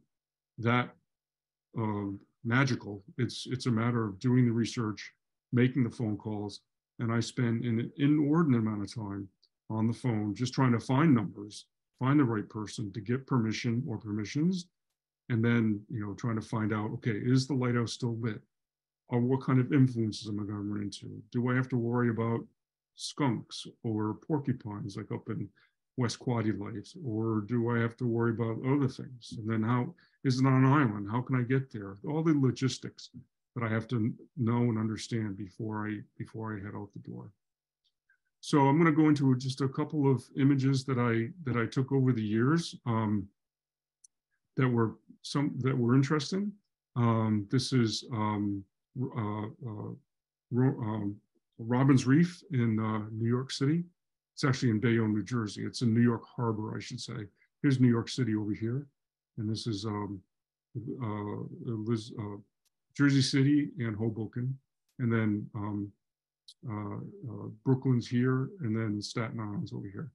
that magical. It's a matter of doing the research, making the phone calls, and I spend an inordinate amount of time on the phone just trying to find numbers, find the right person to get permission or permissions, and then trying to find out, okay, is the lighthouse still lit? Or what kind of influences am I going to run into? Do I have to worry about skunks or porcupines like up in West Quaddy Light, or do I have to worry about other things? And then how is it on an island? How can I get there? All the logistics that I have to know and understand before I head out the door. So I'm going to go into just a couple of images that I took over the years that were interesting. This is Robbins Reef in New York City. It's actually in Bayonne, New Jersey. It's in New York Harbor, I should say. Here's New York City over here. And this is Jersey City and Hoboken. And then Brooklyn's here, and then Staten Island's over here.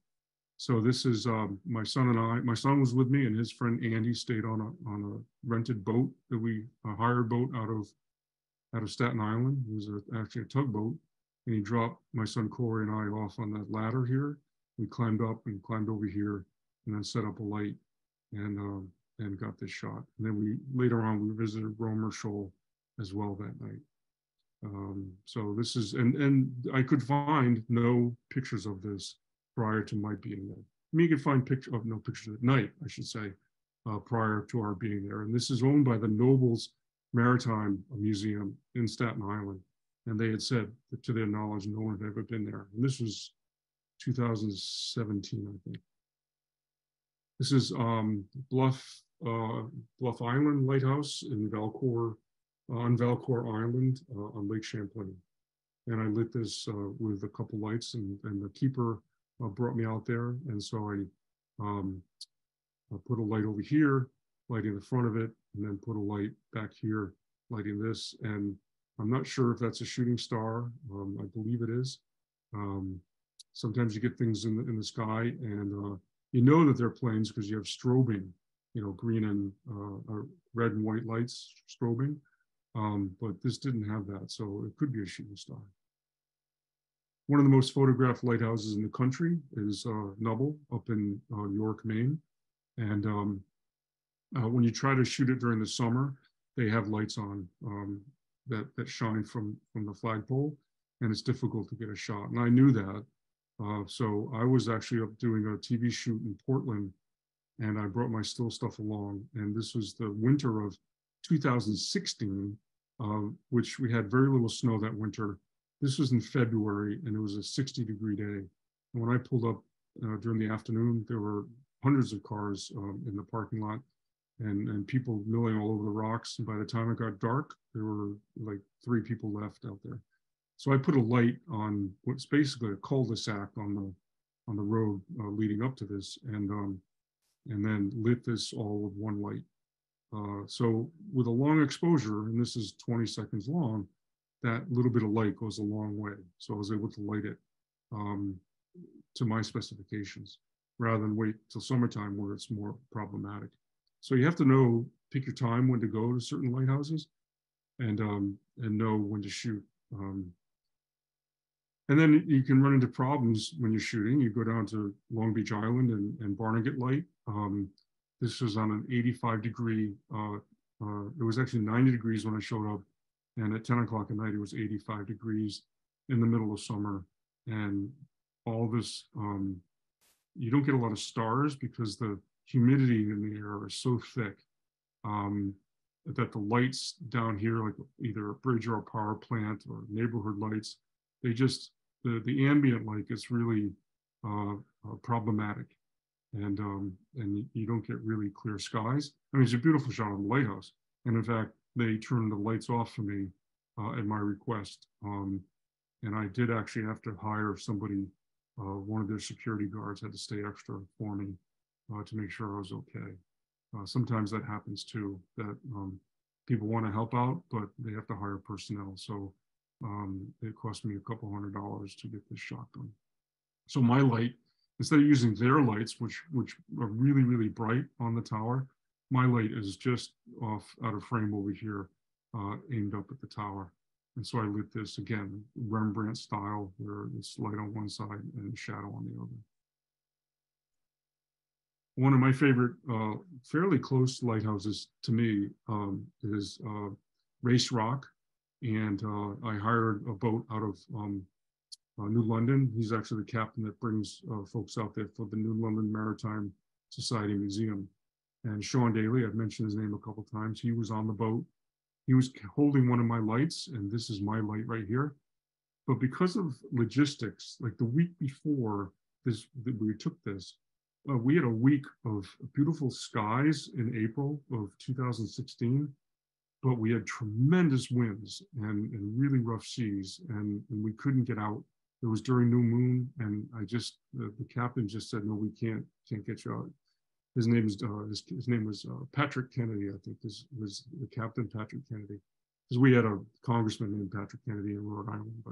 So this is my son and I. My son was with me, and his friend Andy stayed on a rented boat that we hired boat out of Staten Island. It was actually a tugboat. And he dropped my son Corey and I off on that ladder here. We climbed up and climbed over here, and then set up a light and got this shot. And then later on we visited Romer Shoal as well that night. So this is, and I could find no pictures of this prior to my being there. I mean, you could find no pictures at night, I should say, prior to our being there. And this is owned by the Nobles Maritime Museum in Staten Island. And they had said that to their knowledge, no one had ever been there. And this was 2017, I think. This is Bluff Island Lighthouse in Valcour, on Valcour Island on Lake Champlain. And I lit this with a couple lights, and the keeper brought me out there. And so I put a light over here, lighting the front of it, and then put a light back here, lighting this. And I'm not sure if that's a shooting star. I believe it is. Sometimes you get things in the sky, and you know that they're planes because you have strobing, green and red and white lights strobing. But this didn't have that, so it could be a shooting star. One of the most photographed lighthouses in the country is Nubble up in York, Maine. And when you try to shoot it during the summer, they have lights on that shine from the flagpole, and it's difficult to get a shot. And I knew that. So I was actually up doing a TV shoot in Portland, and I brought my still stuff along. And this was the winter of 2016, which we had very little snow that winter. This was in February, and it was a 60-degree day. And when I pulled up during the afternoon, there were hundreds of cars in the parking lot, and people milling all over the rocks. And by the time it got dark, there were like 3 people left out there. So I put a light on what's basically a cul-de-sac on the road leading up to this, and then lit this all with one light. So with a long exposure, and this is 20 seconds long, that little bit of light goes a long way. So I was able to light it to my specifications. rather than wait till summertime where it's more problematic. So you have to pick your time when to go to certain lighthouses, and know when to shoot. And then you can run into problems when you're shooting. You go down to Long Beach Island and Barnegat Light. This was on an 85-degree, it was actually 90 degrees when I showed up. And at 10 o'clock at night, it was 85 degrees in the middle of summer. And all this, you don't get a lot of stars because the humidity in the air is so thick that the lights down here, like either a bridge or a power plant or neighborhood lights, they just, the ambient light gets really problematic. And you don't get really clear skies. I mean, it's a beautiful shot of the lighthouse. And in fact, they turned the lights off for me at my request. And I did actually have to hire somebody, one of their security guards had to stay extra for me to make sure I was okay. Sometimes that happens too, that people want to help out, but they have to hire personnel. So it cost me a couple $100 to get this shot done. So my light, instead of using their lights, which are really, really bright on the tower, my light is just off out of frame over here, aimed up at the tower. And so I lit this, again, Rembrandt style, where it's light on one side and shadow on the other. One of my favorite, fairly close lighthouses to me is Race Rock. And I hired a boat out of New London. He's actually the captain that brings folks out there for the New London Maritime Society Museum. And Sean Daly, I've mentioned his name a couple of times. He was on the boat. He was holding one of my lights, and this is my light right here. But because of logistics, like the week before we took this, we had a week of beautiful skies in April of 2016, but we had tremendous winds and really rough seas, and we couldn't get out. It was during new moon, and the captain just said, no, we can't get you out. His name was Patrick Kennedy, I think. This was the captain, Patrick Kennedy, because we had a congressman named Patrick Kennedy in Rhode Island.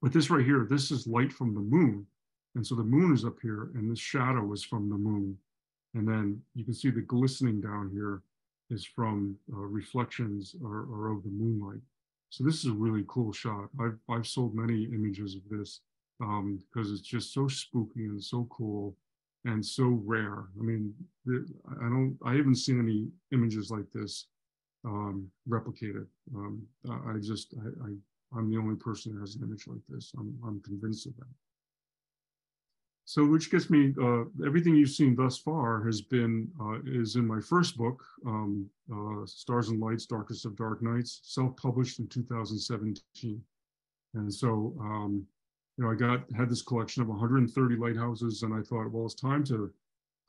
But this right here, this is light from the moon. And so the moon is up here, and this shadow is from the moon. And then you can see the glistening down here is from reflections or of the moonlight. So this is a really cool shot. I've sold many images of this because it's just so spooky and so cool and so rare. I mean, I haven't seen any images like this replicated. I'm the only person who has an image like this. I'm convinced of that. So, which gets me, everything you've seen thus far is in my first book, Stars and Lights, Darkest of Dark Nights, self-published in 2017. And so, I had this collection of 130 lighthouses, and I thought, well, it's time to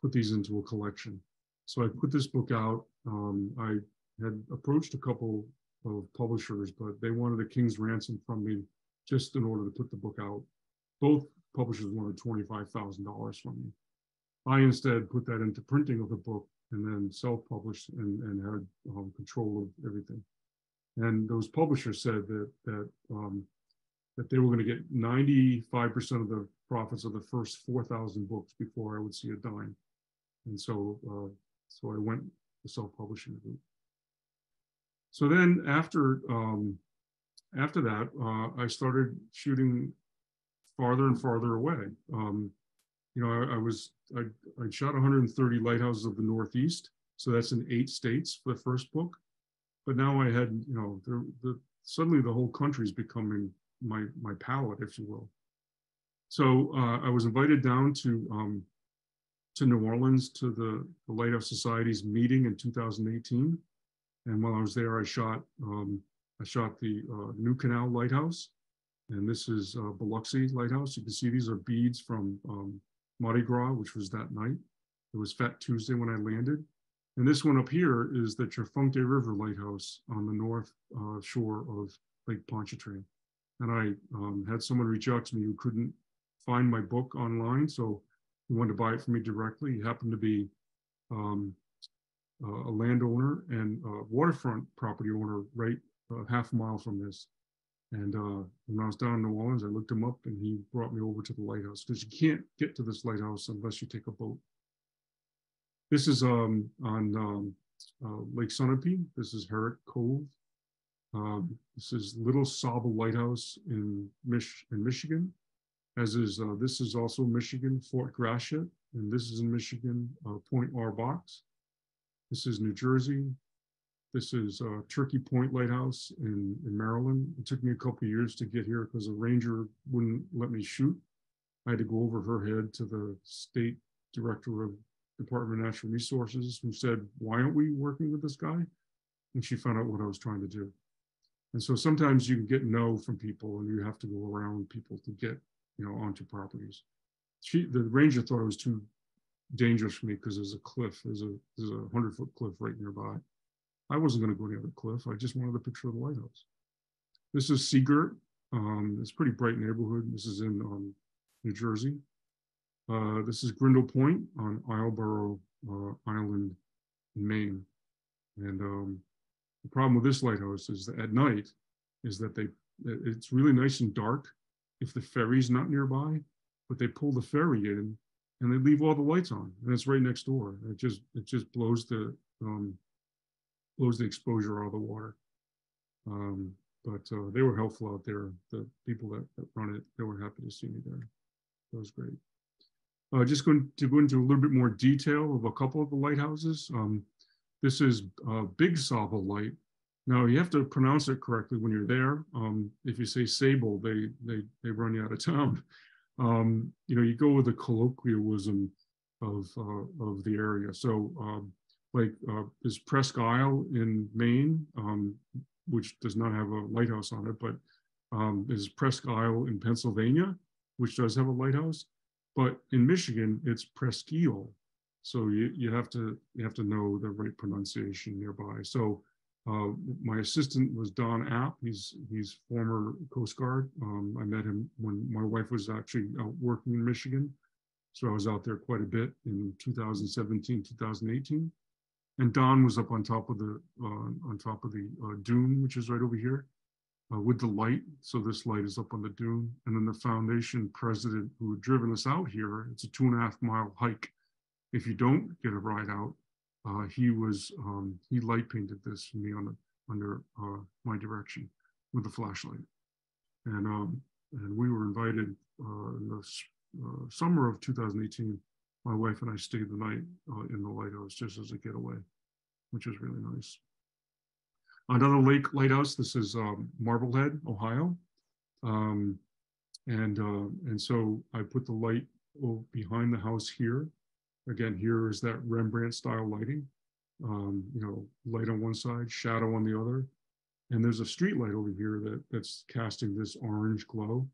put these into a collection. So I put this book out. I had approached a couple of publishers, but they wanted a king's ransom from me just in order to put the book out. Both publishers wanted $25,000 from me. I instead put that into printing of the book and then self-published and had control of everything. And those publishers said that they were going to get 95% of the profits of the first 4,000 books before I would see a dime. And so I went the self-publishing route. So then after that, I started shooting farther and farther away. I shot 130 lighthouses of the Northeast. So that's in 8 states for the first book. But now I had, suddenly the whole country is becoming my palette, if you will. So I was invited down to New Orleans to the Lighthouse Society's meeting in 2018. And while I was there, I shot the New Canal Lighthouse. And this is Biloxi Lighthouse. You can see these are beads from Mardi Gras, which was that night. It was Fat Tuesday when I landed. And this one up here is the Trefunct River Lighthouse on the north shore of Lake Pontchartrain. And I had someone reach out to me who couldn't find my book online, so he wanted to buy it from me directly. He happened to be a landowner and a waterfront property owner right half a mile from this. And when I was down in New Orleans, I looked him up and he brought me over to the lighthouse because you can't get to this lighthouse unless you take a boat. This is on Lake Sunapee. This is Herrick Cove. This is Little Sauble Lighthouse in Michigan. As is, this is also Michigan, Fort Gratiot, and this is in Michigan, Point Arbox. This is New Jersey. This is Turkey Point Lighthouse in Maryland. It took me a couple of years to get here because a ranger wouldn't let me shoot. I had to go over her head to the state director of Department of Natural Resources, who said, "Why aren't we working with this guy?" And she found out what I was trying to do. And so sometimes you can get no from people and you have to go around people to get, onto properties. The ranger thought it was too dangerous for me because there's a cliff, there's a 100-foot cliff right nearby. I wasn't going to go near the cliff. I just wanted a picture of the lighthouse. This is Seagirt. It's a pretty bright neighborhood. This is in New Jersey. This is Grindle Point on Isleboro Island in Maine. And the problem with this lighthouse is that at night is that it's really nice and dark if the ferry's not nearby, but they pull the ferry in and they leave all the lights on, and it's right next door. It just blows the exposure out of the water. But they were helpful out there. The people that run it, they were happy to see me there. That was great. Just going to go into a little bit more detail of a couple of the lighthouses. This is Big Sauble Light. Now you have to pronounce it correctly when you're there. If you say Sable, they run you out of town. You go with the colloquialism of the area. So there's Presque Isle in Maine, which does not have a lighthouse on it, but there's Presque Isle in Pennsylvania, which does have a lighthouse. But in Michigan, it's Presqu'Isle. So you have to know the right pronunciation nearby. So my assistant was Don App. He's former Coast Guard. I met him when my wife was actually out working in Michigan. So I was out there quite a bit in 2017, 2018. And Don was up on top of the dune, which is right over here, with the light. So this light is up on the dune. And then the foundation president who had driven us out here, it's a 2.5-mile hike. If you don't get a ride out, he light painted this for me under my direction with the flashlight. And we were invited in the summer of 2018. My wife and I stayed the night in the lighthouse just as a getaway, which was really nice. Another lighthouse. This is Marblehead, Ohio, and so I put the light behind the house here. Again, here is that Rembrandt style lighting. Light on one side, shadow on the other, and there's a street light over here that's casting this orange glow,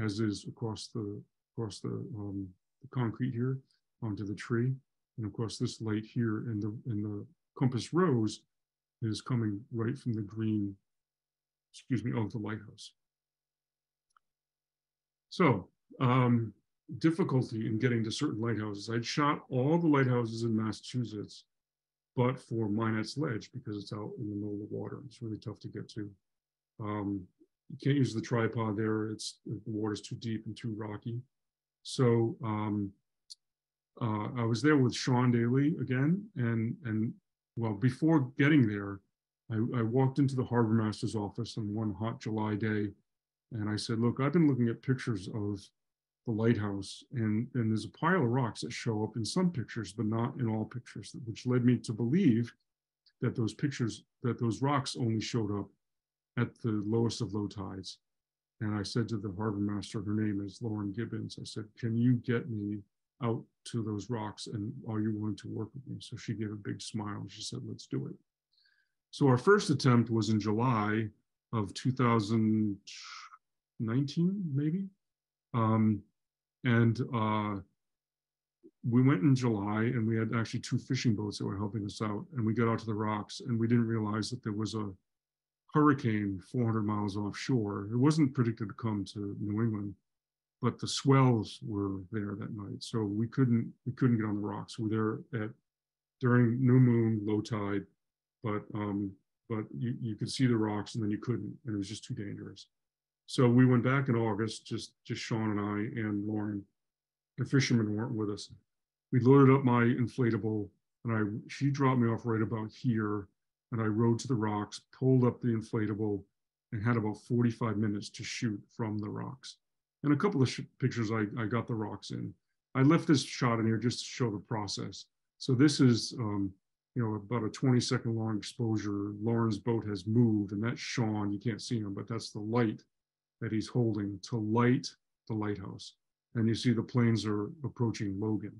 as is across the concrete here onto the tree, and of course this light here in the compass rose is coming right from the green, of the lighthouse. So difficulty in getting to certain lighthouses. I'd shot all the lighthouses in Massachusetts, but for Minet's Ledge, because it's out in the middle of the water. It's really tough to get to. You can't use the tripod there. The water's too deep and too rocky. So I was there with Sean Daly again, and well, before getting there, I walked into the harbor master's office on one hot July day, and I said, "Look, I've been looking at pictures of the lighthouse, and there's a pile of rocks that show up in some pictures, but not in all pictures," which led me to believe that those rocks only showed up at the lowest of low tides. And I said to the harbor master, her name is Lauren Gibbons, I said, "Can you get me out to those rocks, and are you willing to work with me?" So she gave a big smile and she said, "Let's do it." So our first attempt was in July of 2019, maybe. We went in July, and we had actually 2 fishing boats that were helping us out, and we got out to the rocks, and we didn't realize that there was a hurricane 400 miles offshore. It wasn't predicted to come to New England, but the swells were there that night, so we couldn't get on the rocks. We were there during new moon, low tide, but you could see the rocks, and then you couldn't, and it was just too dangerous. So we went back in August, just Sean and I and Lauren. The fishermen weren't with us. We loaded up my inflatable, and she dropped me off right about here, and I rode to the rocks, pulled up the inflatable, and had about 45 minutes to shoot from the rocks. And a couple of pictures I got the rocks in. I left this shot in here just to show the process. So this is, about a 20-second long exposure. Lauren's boat has moved, and that's Sean. You can't see him, but that's the light that he's holding to light the lighthouse. And you see the planes are approaching Logan.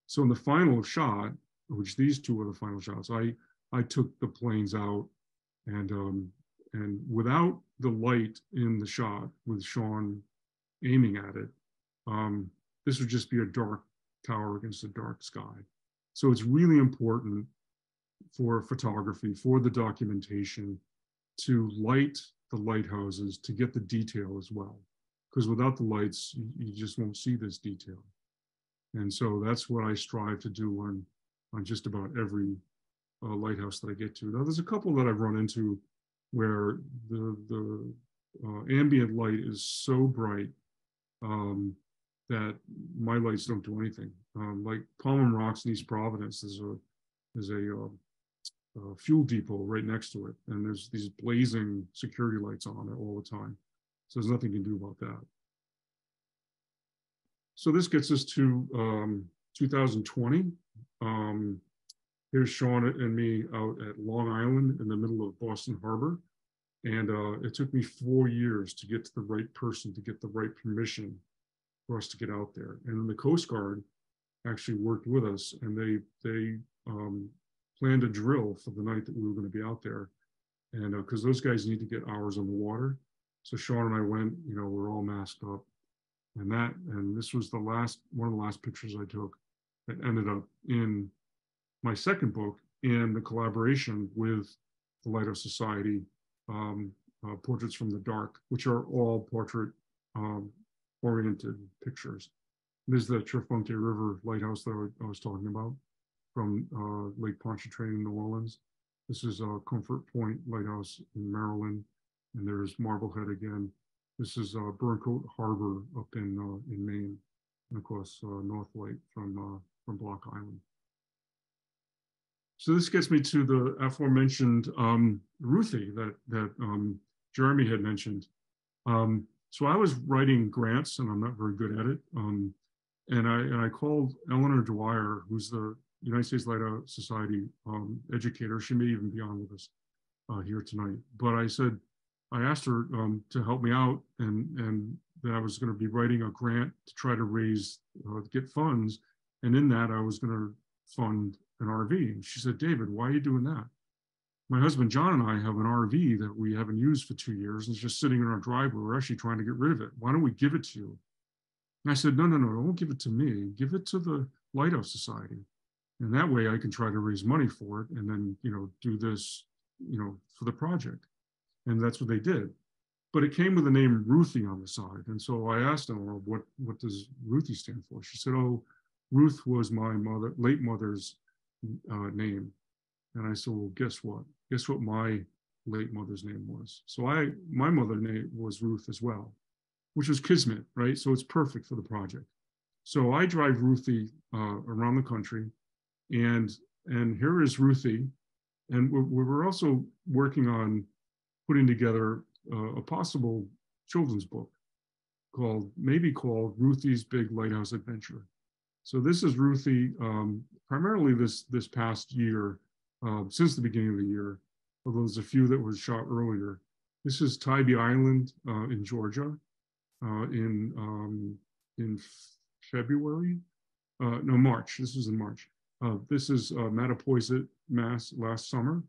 So in the final shot, which these two are the final shots, I took the planes out, and without the light in the shot with Sean aiming at it, this would just be a dark tower against a dark sky. So it's really important for photography, for the documentation, to light the lighthouses to get the detail as well. Because without the lights, you just won't see this detail. And so that's what I strive to do on just about every lighthouse that I get to. Now, there's a couple that I've run into where the ambient light is so bright that my lights don't do anything. Like Palm Rocks in East Providence, there's a fuel depot right next to it, and there's these blazing security lights on it all the time. So there's nothing you can do about that. So this gets us to 2020. Here's Sean and me out at Long Island in the middle of Boston Harbor. And it took me 4 years to get to the right person, to get the right permission for us to get out there. And then the Coast Guard actually worked with us, and they planned a drill for the night that we were going to be out there. And because those guys need to get hours on the water. So Sean and I went, we're all masked up. And this was one of the last pictures I took that ended up in my second book, in the collaboration with the Lighthouse Society, Portraits from the Dark, which are all portrait oriented pictures. This is the Trefontaine River lighthouse that I was talking about from Lake Pontchartrain in New Orleans. This is Comfort Point Lighthouse in Maryland, and there's Marblehead again. This is Burncoat Harbor up in Maine, and of course North Light from Block Island. So this gets me to the aforementioned Ruthie that Jeremy had mentioned. So I was writing grants, and I'm not very good at it. And I called Eleanor Dwyer, who's the United States Lighthouse Society educator. She may even be on with us here tonight. But I asked her to help me out, and that I was going to be writing a grant to try to get funds. And in that, I was going to fund an RV. And she said, David, why are you doing that? My husband, John, and I have an RV that we haven't used for 2 years. And it's just sitting in our driveway. We're actually trying to get rid of it. Why don't we give it to you? And I said, no, don't give it to me. Give it to the Lighthouse Society. And that way I can try to raise money for it and then, do this, for the project. And that's what they did. But it came with the name Ruthie on the side. And so I asked her, what does Ruthie stand for? She said, oh, Ruth was my late mother's name. And I said, well, guess what? Guess what my late mother's name was? So my mother's name was Ruth as well, which was Kismet, right? So it's perfect for the project. So I drive Ruthie around the country, and here is Ruthie. And we're also working on putting together a possible children's book called Ruthie's Big Lighthouse Adventure. So this is Ruthie, primarily this past year, since the beginning of the year, although there's a few that was shot earlier. This is Tybee Island in Georgia in February, no, March. This was in March. This is Mattapoisett, Mass. Last summer.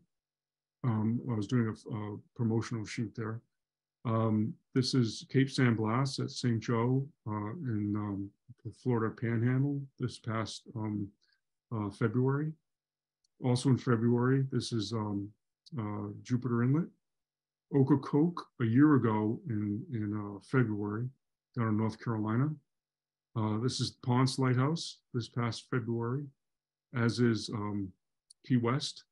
I was doing a promotional shoot there. This is Cape San Blas at St. Joe in the Florida Panhandle this past February. Also in February, this is Jupiter Inlet. Ocracoke a year ago in February down in North Carolina. This is Ponce Lighthouse this past February, as is Key West,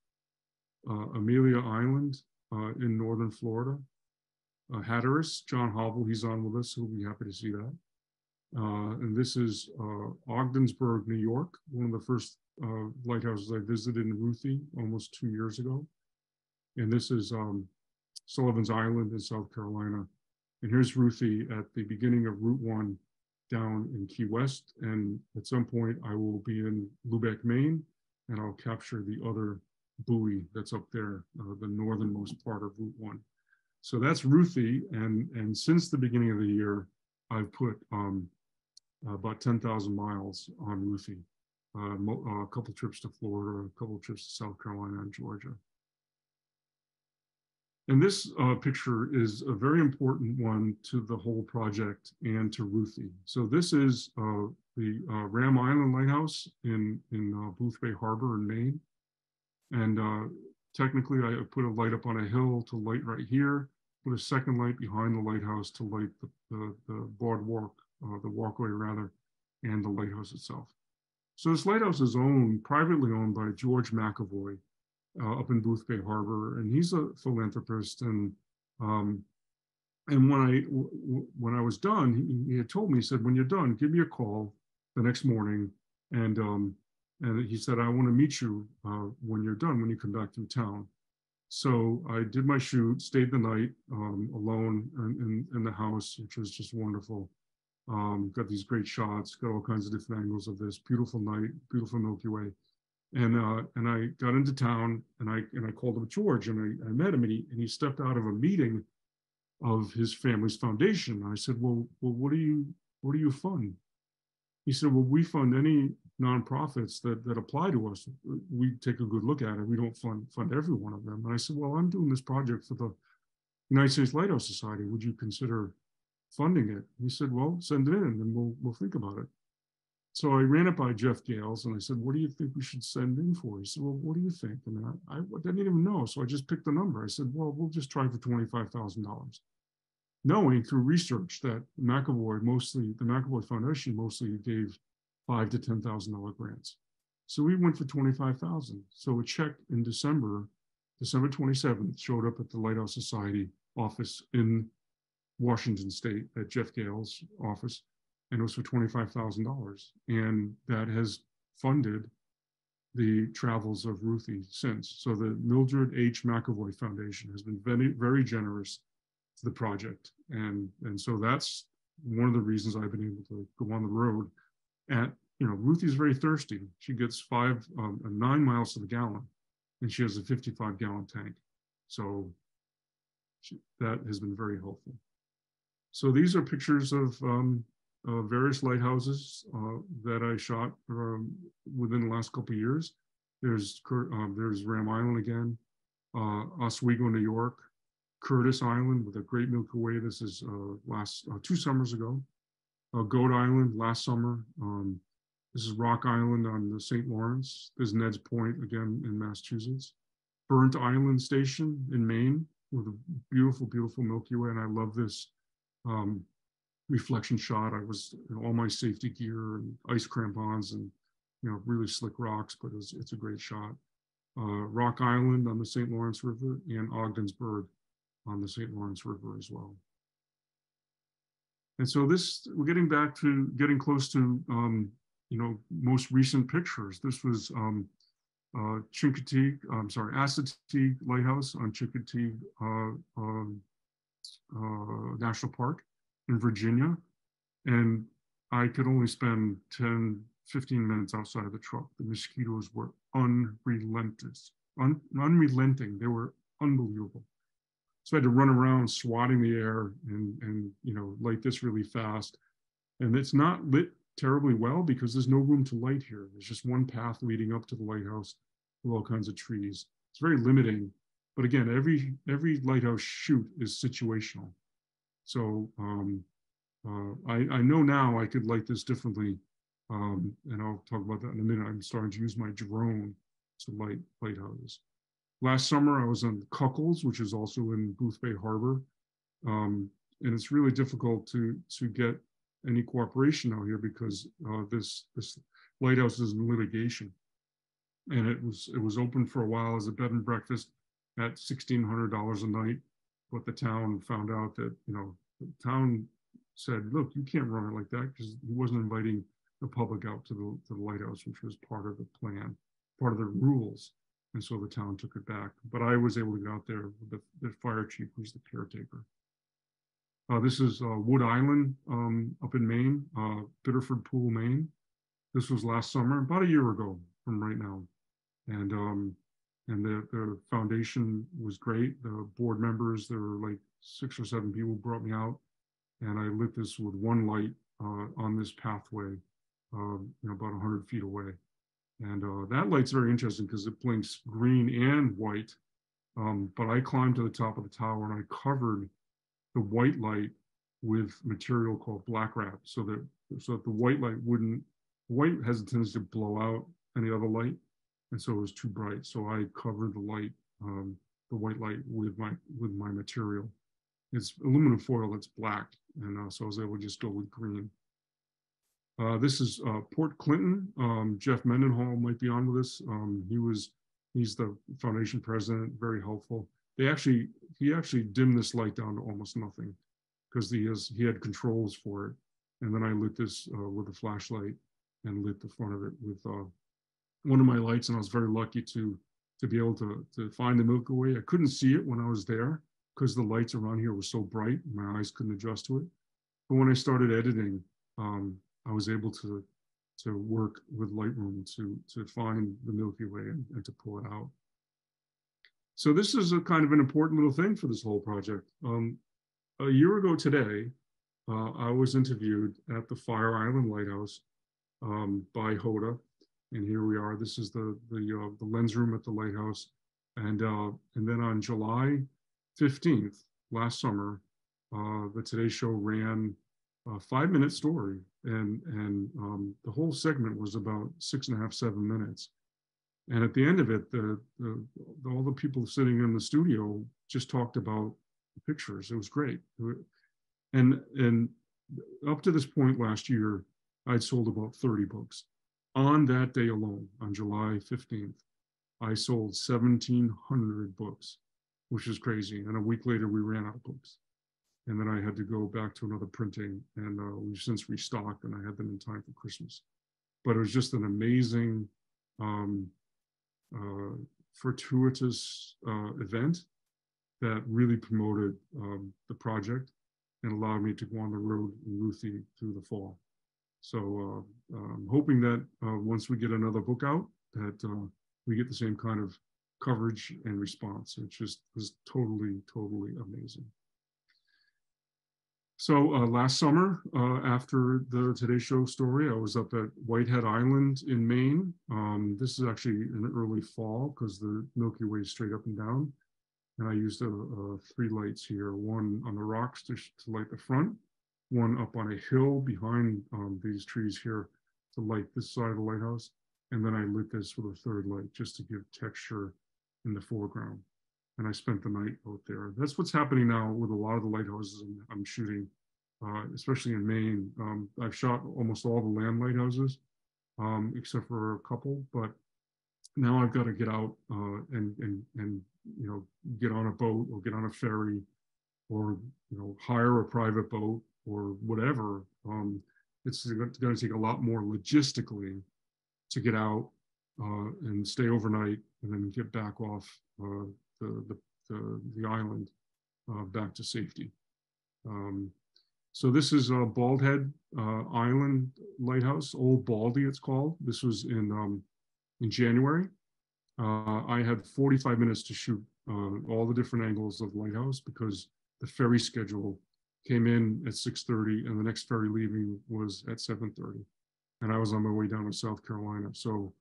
Amelia Island in northern Florida, Hatteras, John Hobble, he's on with us, so we'll be happy to see that. And this is Ogdensburg, New York, one of the first lighthouses I visited in Ruthie almost 2 years ago. And this is Sullivan's Island in South Carolina. And here's Ruthie at the beginning of Route 1 down in Key West. And at some point I will be in Lubec, Maine, and I'll capture the other buoy that's up there, the northernmost part of Route 1. So that's Ruthie. And since the beginning of the year, I've put about 10,000 miles on Ruthie. A couple trips to Florida, a couple trips to South Carolina and Georgia. And this picture is a very important one to the whole project and to Ruthie. So this is the Ram Island Lighthouse in Boothbay Harbor in Maine. And technically I put a light up on a hill to light right here, put a second light behind the lighthouse to light the boardwalk, the walkway rather, and the lighthouse itself. So this lighthouse is privately owned by George McAvoy up in Boothbay Harbor, and he's a philanthropist. And when I was done, he had told me, he said, when you're done, give me a call the next morning, and he said, I want to meet you when you're done, when you come back through town. So I did my shoot, stayed the night alone in the house, which was just wonderful. Got these great shots, got all kinds of different angles of this beautiful night, beautiful Milky Way. And I got into town, and I called up George, and I met him, and he stepped out of a meeting of his family's foundation. I said, well, what do you fund? He said, well, we fund any nonprofits that apply to us. We take a good look at it. We don't fund every one of them. And I said, well, I'm doing this project for the United States Lighthouse Society. Would you consider funding it? He said, well, send it in and we'll think about it. So I ran it by Jeff Gales, and I said, what do you think we should send in for? He said, well, what do you think? And I didn't even know. So I just picked a number. I said, well, we'll just try for $25,000. Knowing through research that the McAvoy Foundation mostly gave $5,000 to $10,000 grants. So we went for $25,000. So a check in December 27th, showed up at the Lighthouse Society office in Washington State at Jeff Gale's office, and it was for $25,000. And that has funded the travels of Ruthie since. So the Mildred H. McAvoy Foundation has been very, very generous to the project. And so that's one of the reasons I've been able to go on the road. And, Ruthie's very thirsty. She gets 9 miles to the gallon, and she has a 55-gallon tank. So that has been very helpful. So these are pictures of various lighthouses that I shot within the last couple of years. There's Ram Island again, Oswego, New York, Curtis Island with a great Milky Way. This is 2 summers ago. Goat Island last summer. This is Rock Island on the St. Lawrence. There's Ned's Point again in Massachusetts. Burnt Island Station in Maine with a beautiful, beautiful Milky Way. And I love this reflection shot. I was all my safety gear and ice crampons and really slick rocks, but it's a great shot. Rock Island on the St. Lawrence River, and Ogdensburg on the St. Lawrence River as well. And so we're getting close to most recent pictures. This was Assateague Lighthouse on Chincoteague National Park in Virginia. And I could only spend 10, 15 minutes outside of the truck. The mosquitoes were unrelenting. They were unbelievable. So I had to run around swatting the air and light this really fast. And it's not lit terribly well because there's no room to light here. There's just one path leading up to the lighthouse with all kinds of trees. It's very limiting. But again, every lighthouse shoot is situational. So I know now I could light this differently. And I'll talk about that in a minute. I'm starting to use my drone to light lighthouses. Last summer, I was on Cuckles, which is also in Boothbay Harbor. And it's really difficult to get any cooperation out here because this lighthouse is in litigation. And it was open for a while as a bed and breakfast at $1,600 a night. but the town found out that, you know, the town said, look, you can't run it like that, because he wasn't inviting the public out to the lighthouse, which was part of the plan, part of the rules. And so the town took it back. But I was able to get out there with the fire chief, who's the caretaker. This is Wood Island up in Maine, Biddeford Pool, Maine. This was last summer, about a year ago from right now. And the foundation was great. The board members, there were like 6 or 7 people, brought me out, and I lit this with one light on this pathway, you know, about 100 feet away. And that light's very interesting because it blinks green and white. But I climbed to the top of the tower and I covered the white light with material called black wrap, so that the white light wouldn't, white has a tendency to blow out any other light, and so it was too bright. So I covered the light, the white light, with my material. It's aluminum foil that's black, and so I was able to just go with green. This is Port Clinton. Jeff Mendenhall might be on with us. He's the foundation president, very helpful. He actually dimmed this light down to almost nothing because he had controls for it. And then I lit this with a flashlight and lit the front of it with one of my lights. And I was very lucky to be able to find the Milky Way. I couldn't see it when I was there because the lights around here were so bright. My eyes couldn't adjust to it. But when I started editing, I was able to work with Lightroom to find the Milky Way and to pull it out. So this is a kind of an important little thing for this whole project. A year ago today, I was interviewed at the Fire Island Lighthouse by Hoda, and here we are. This is the lens room at the lighthouse, and then on July 15th last summer, the Today Show ran a 5-minute story, and the whole segment was about 6.5, 7 minutes. And at the end of it, all the people sitting in the studio just talked about the pictures. It was great. And up to this point last year, I'd sold about 30 books. On that day alone, on July 15th, I sold 1,700 books, which is crazy. And a week later, we ran out of books. And then I had to go back to another printing, and we've since restocked, and I had them in time for Christmas. But it was just an amazing, fortuitous event that really promoted the project and allowed me to go on the road in Ruthie through the fall. So I'm hoping that once we get another book out, that we get the same kind of coverage and response. It just was totally, totally amazing. So last summer, after the Today Show story, I was up at Whitehead Island in Maine. This is actually in early fall because the Milky Way is straight up and down. And I used 3 lights here, one on the rocks to light the front, one up on a hill behind these trees here to light this side of the lighthouse. And then I lit this with a 3rd light just to give texture in the foreground. And I spent the night out there. That's what's happening now with a lot of the lighthouses I'm shooting, especially in Maine. I've shot almost all the land lighthouses, except for a couple. But now I've got to get out and you know, get on a boat or get on a ferry, or you know, hire a private boat or whatever. It's going to take a lot more logistically to get out and stay overnight and then get back off the island back to safety. So this is Bald Head Island Lighthouse, Old Baldy it's called. This was in January. I had 45 minutes to shoot all the different angles of the lighthouse because the ferry schedule came in at 6:30 and the next ferry leaving was at 7:30. And I was on my way down to South Carolina. So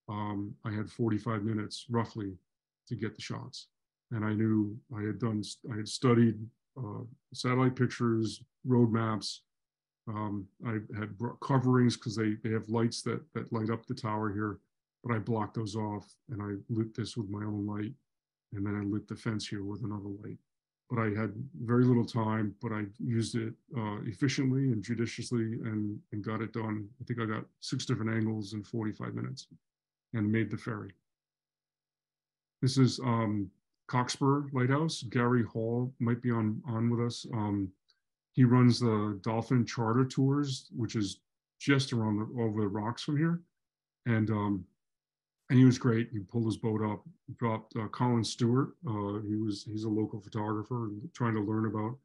I had 45 minutes roughly to get the shots. And I knew I had studied satellite pictures, road maps. I had coverings because they have lights that light up the tower here, but I blocked those off and I lit this with my own light. And then I lit the fence here with another light. But I had very little time, but I used it efficiently and judiciously and got it done. I think I got 6 different angles in 45 minutes and made the ferry. This is Cockspur Lighthouse. Gary Hall might be on with us. He runs the Dolphin Charter Tours, which is just around over the rocks from here. And he was great. He pulled his boat up, dropped Colin Stewart. He's a local photographer trying to learn about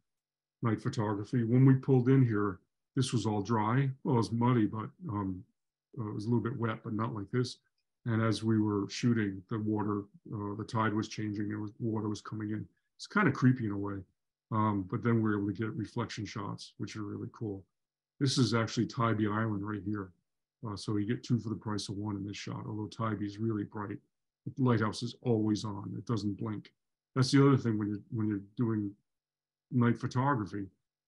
night photography. When we pulled in here, this was all dry. Well, it was muddy, but it was a little bit wet, but not like this. And as we were shooting, the water, the tide was changing. Water was coming in. It's kind of creepy in a way. But then we were able to get reflection shots, which are really cool. This is actually Tybee Island right here. So you get 2 for the price of 1 in this shot, although Tybee is really bright. The lighthouse is always on. It doesn't blink. That's the other thing when you're doing night photography.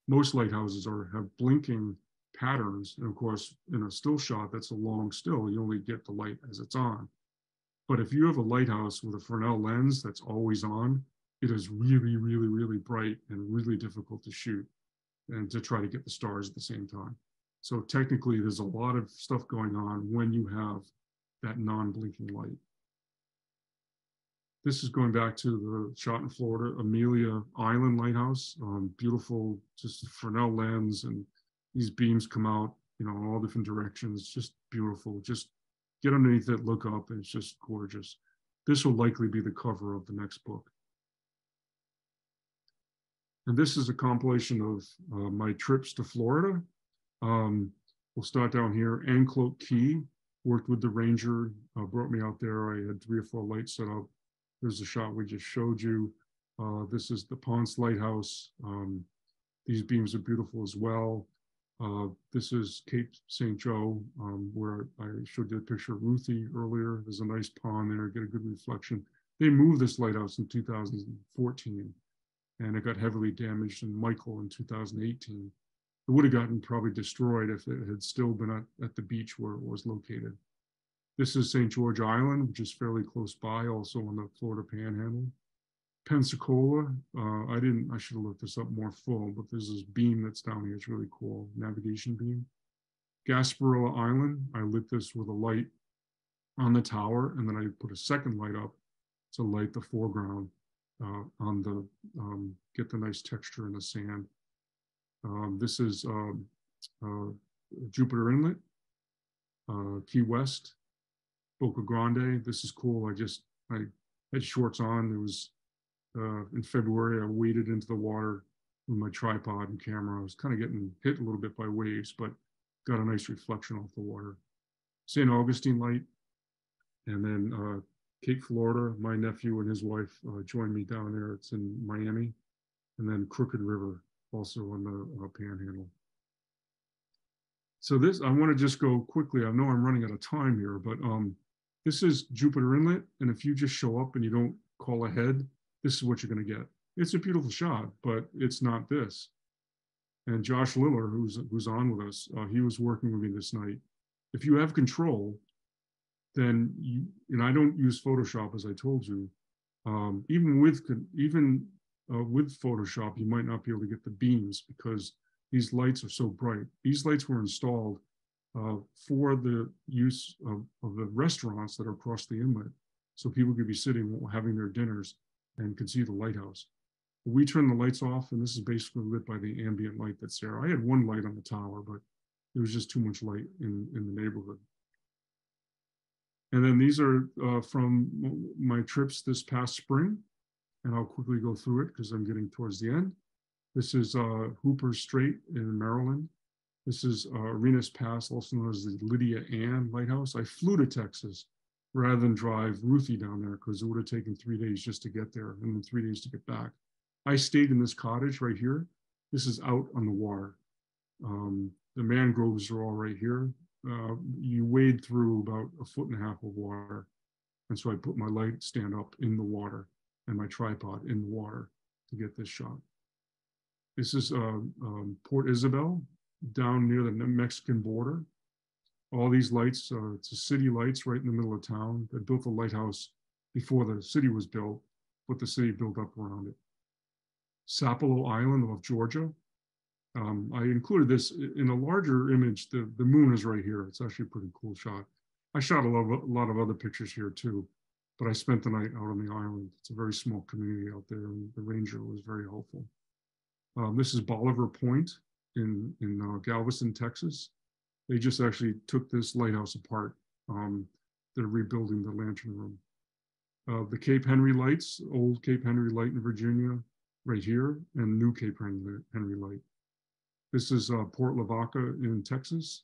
Most lighthouses have blinking patterns. And of course, in a still shot, that's a long still. You only get the light as it's on. But if you have a lighthouse with a Fresnel lens that's always on, it is really, really, really bright and really difficult to shoot and to try to get the stars at the same time. So technically, there's a lot of stuff going on when you have that non-blinking light. This is going back to the shot in Florida, Amelia Island Lighthouse. Beautiful, just Fresnel lens, and these beams come out, in all different directions. Just beautiful. Just get underneath it, look up, and it's just gorgeous. This will likely be the cover of the next book. And this is a compilation of my trips to Florida. We'll start down here. Anclote Key, worked with the ranger, brought me out there. I had 3 or 4 lights set up. There's the shot we just showed you. This is the Ponce Lighthouse. These beams are beautiful as well. This is Cape St. Joe, where I showed you a picture of Ruthie earlier. There's a nice pond there, get a good reflection. They moved this lighthouse in 2014, and it got heavily damaged in Michael in 2018. It would have gotten probably destroyed if it had still been at the beach where it was located. This is St. George Island, which is fairly close by, also on the Florida Panhandle. Pensacola, I should have looked this up more full, but there's this beam that's down here. It's really cool, navigation beam. Gasparilla Island, I lit this with a light on the tower, and then I put a second light up to light the foreground on the, get the nice texture in the sand. This is Jupiter Inlet, Key West, Boca Grande. This is cool. I had shorts on. It was in February. I waded into the water with my tripod and camera. I was kind of getting hit a little bit by waves, but got a nice reflection off the water. St. Augustine Light, and then Cape Florida. My nephew and his wife joined me down there. It's in Miami. And then Crooked River, also on the Panhandle. So this, I want to just go quickly. I know I'm running out of time here, but this is Jupiter Inlet. And if you just show up and you don't call ahead, this is what you're going to get. It's a beautiful shot, but it's not this. And Josh Liller, who's on with us, he was working with me this night. If you have control, then and I don't use Photoshop, as I told you. Even with Photoshop, you might not be able to get the beams because these lights are so bright. These lights were installed for the use of the restaurants that are across the inlet. So people could be sitting having their dinners and could see the lighthouse. We turn the lights off, and this is basically lit by the ambient light that's there. I had one light on the tower, but there was just too much light in the neighborhood. And then these are from my trips this past spring, and I'll quickly go through it because I'm getting towards the end. This is Hooper Strait in Maryland. This is Arenas Pass, also known as the Lydia Ann Lighthouse. I flew to Texas rather than drive Ruthie down there because it would have taken 3 days just to get there and then 3 days to get back. I stayed in this cottage right here. This is out on the water. The mangroves are all right here. You wade through about 1.5 feet of water. And so I put my light stand up in the water and my tripod in the water to get this shot. This is Port Isabel, down near the Mexican border. All these lights, it's a city lights right in the middle of town. They built the lighthouse before the city was built, but the city built up around it. Sapelo Island off Georgia. I included this in a larger image. The moon is right here. It's actually a pretty cool shot. I shot a lot of other pictures here too, but I spent the night out on the island. It's a very small community out there, and the ranger was very helpful. This is Bolivar Point in Galveston, Texas. They just actually took this lighthouse apart. They're rebuilding the lantern room. The Cape Henry lights, old Cape Henry light in Virginia, right here, and new Cape Henry light. This is Port Lavaca in Texas,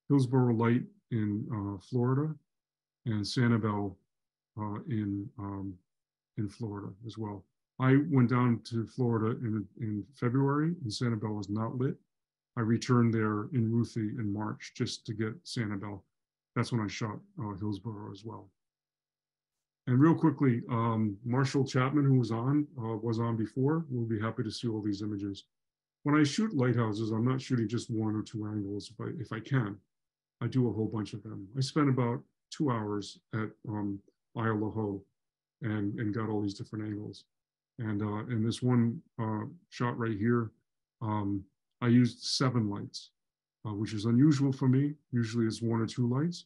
Hillsborough Light in Florida, and Sanibel in Florida as well. I went down to Florida in February, and Sanibel was not lit. I returned there in Ruthie in March just to get Sanibel. That's when I shot Hillsborough as well. And real quickly, Marshall Chapman, who was on before, will be happy to see all these images. When I shoot lighthouses, I'm not shooting just one or two angles. If I can, I do a whole bunch of them. I spent about 2 hours at Isle La Ho and got all these different angles. And in this one shot right here, I used 7 lights, which is unusual for me. Usually it's 1 or 2 lights,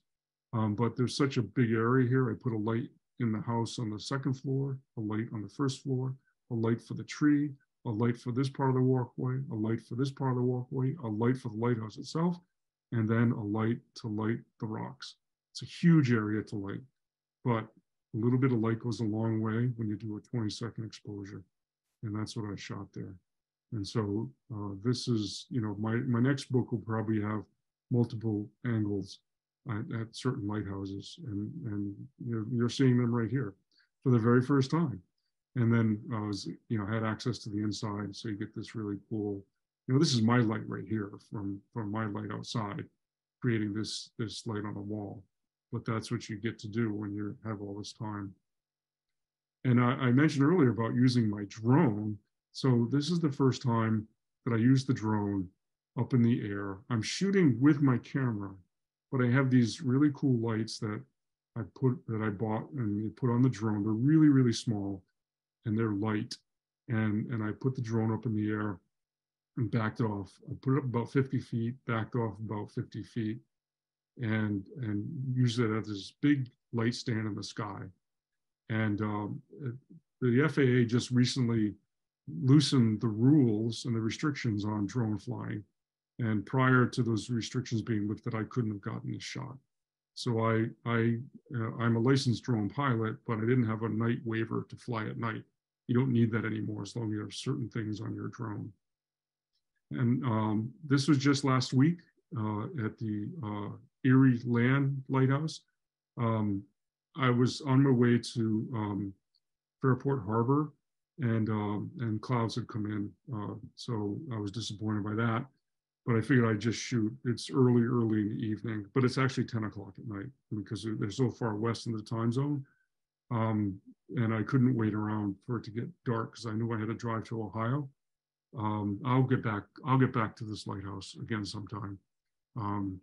but there's such a big area here. I put a light in the house on the 2nd floor, a light on the 1st floor, a light for the tree, a light for this part of the walkway, a light for this part of the walkway, a light for the lighthouse itself, and then a light to light the rocks. It's a huge area to light, but a little bit of light goes a long way when you do a 20-second exposure. And that's what I shot there. And so this is, my next book will probably have multiple angles at certain lighthouses. And you're seeing them right here for the very first time. And then I was, had access to the inside. So you get this really cool, this is my light right here from my light outside, creating this light on the wall. But that's what you get to do when you have all this time. And I mentioned earlier about using my drone. So this is the first time that I used the drone up in the air. I'm shooting with my camera, but I have these really cool lights that I bought and put on the drone. They're really, really small and they're light. And I put the drone up in the air and backed it off. I put it up about 50 feet, backed off about 50 feet. And usually that this big light stand in the sky. And the FAA just recently loosened the rules and the restrictions on drone flying. And prior to those restrictions being lifted, I couldn't have gotten this shot. So I'm a licensed drone pilot, but I didn't have a night waiver to fly at night. You don't need that anymore as long as you have certain things on your drone. And this was just last week at the Erie Land Lighthouse. I was on my way to Fairport Harbor, and clouds had come in, so I was disappointed by that. But I figured I'd just shoot. It's early in the evening, but it's actually 10 o'clock at night because they're so far west in the time zone, and I couldn't wait around for it to get dark because I knew I had to drive to Ohio. I'll get back to this lighthouse again sometime.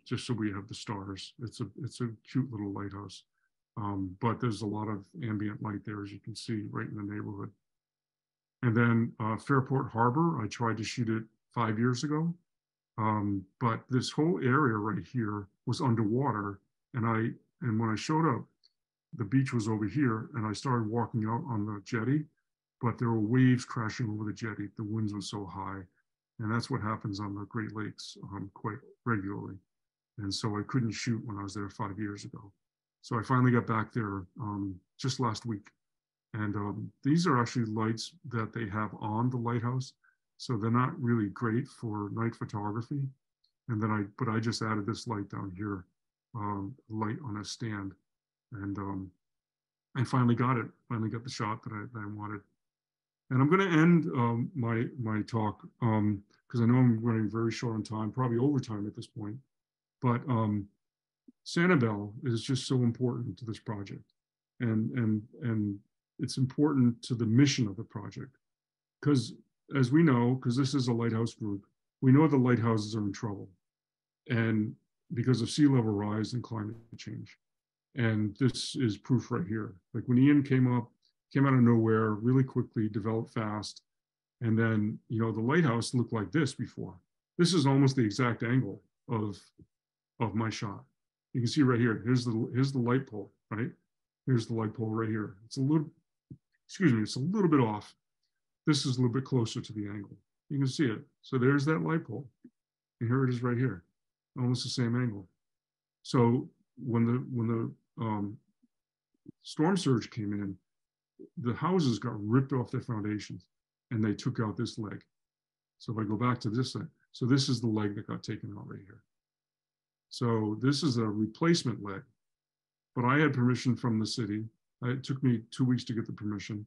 Just so we have the stars. It's a cute little lighthouse, but there's a lot of ambient light there, as you can see, right in the neighborhood. And then Fairport Harbor, I tried to shoot it 5 years ago, but this whole area right here was underwater, and when I showed up, the beach was over here, and I started walking out on the jetty, but there were waves crashing over the jetty. The winds were so high. And that's what happens on the Great Lakes quite regularly. And so I couldn't shoot when I was there 5 years ago. So I finally got back there just last week. And these are actually lights that they have on the lighthouse. So they're not really great for night photography. And then but I just added this light down here, light on a stand. And I finally got it, finally got the shot that I wanted. And I'm going to end my talk because I know I'm running very short on time, probably overtime at this point. But Sanibel is just so important to this project, and it's important to the mission of the project, because as we know, because this is a lighthouse group, we know the lighthouses are in trouble, and because of sea level rise and climate change. And this is proof right here. Like when Ian came out of nowhere really quickly, developed fast. And then, the lighthouse looked like this before. This is almost the exact angle of my shot. You can see right here, here's the light pole, right? Here's the light pole right here. It's a little, excuse me, it's a little bit off. This is a little bit closer to the angle. You can see it. So there's that light pole. And here it is right here, almost the same angle. So when the storm surge came in, the houses got ripped off their foundations and they took out this leg. So if I go back to this side, so this is the leg that got taken out right here. So this is a replacement leg, but I had permission from the city. It took me 2 weeks to get the permission.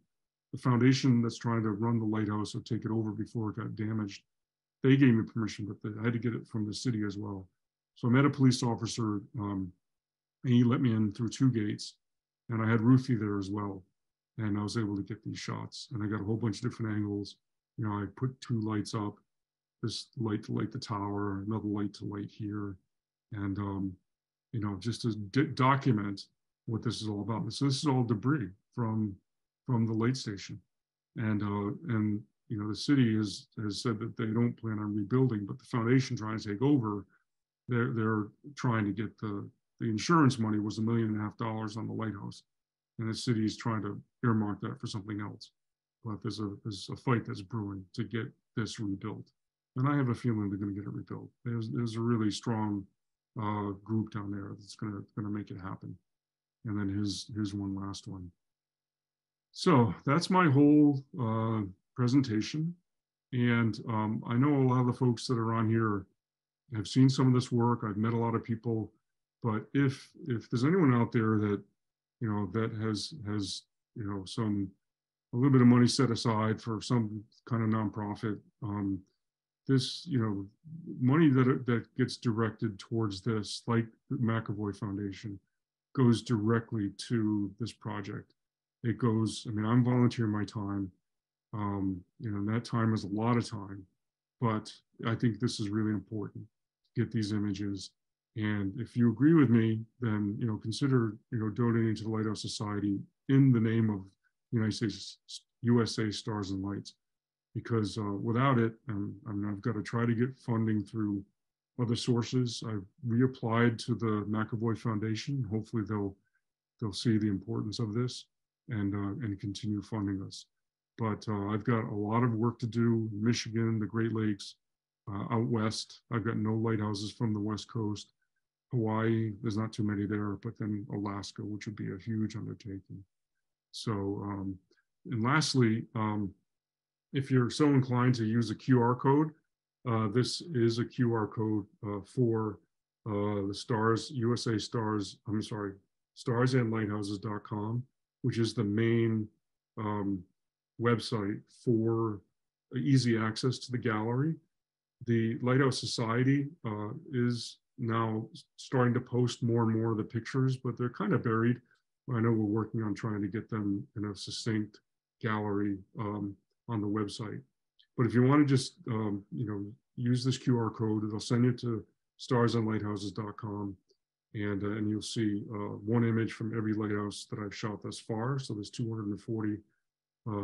The foundation that's trying to run the lighthouse or take it over before it got damaged, they gave me permission, but I had to get it from the city as well. So I met a police officer and he let me in through 2 gates, and I had roofie there as well. And I was able to get these shots, and I got a whole bunch of different angles. You know, I put 2 lights up, this light to light the tower, another light to light here. And, you know, just to document what this is all about. So this is all debris from the light station. And you know, the city has said that they don't plan on rebuilding, but the foundation trying to take over, they're trying to get the insurance money was $1.5 million on the lighthouse. And the city is trying to earmark that for something else. But there's a fight that's brewing to get this rebuilt. And I have a feeling they're going to get it rebuilt. There's a really strong group down there that's going to make it happen. And then here's one last one. So that's my whole presentation. And I know a lot of the folks that are on here have seen some of this work. I've met a lot of people. But if there's anyone out there that, you know, that has you know, a little bit of money set aside for some kind of nonprofit, this, you know, money that gets directed towards this, like the McAvoy Foundation, goes directly to this project. It goes, I mean, I'm volunteering my time, you know, and that time is a lot of time, but I think this is really important to get these images. And if you agree with me, then, you know, consider, you know, donating to the Lighthouse Society in the name of United States, USA Stars and Lights, because without it, I mean, I've got to try to get funding through other sources. I've reapplied to the McAvoy Foundation. Hopefully they'll see the importance of this and continue funding us. But I've got a lot of work to do in Michigan, the Great Lakes, out west. I've got no lighthouses from the West Coast. Hawaii, there's not too many there, but then Alaska, which would be a huge undertaking. So, and lastly, if you're so inclined to use a QR code, this is a QR code for the Stars, USA Stars, I'm sorry, starsandlighthouses.com, which is the main website for easy access to the gallery. The Lighthouse Society is now starting to post more and more of the pictures, but they're kind of buried. I know we're working on trying to get them in a succinct gallery on the website. But if you want to just, you know, use this QR code, it'll send you to starsandlighthouses.com, and you'll see one image from every lighthouse that I've shot thus far. So there's 240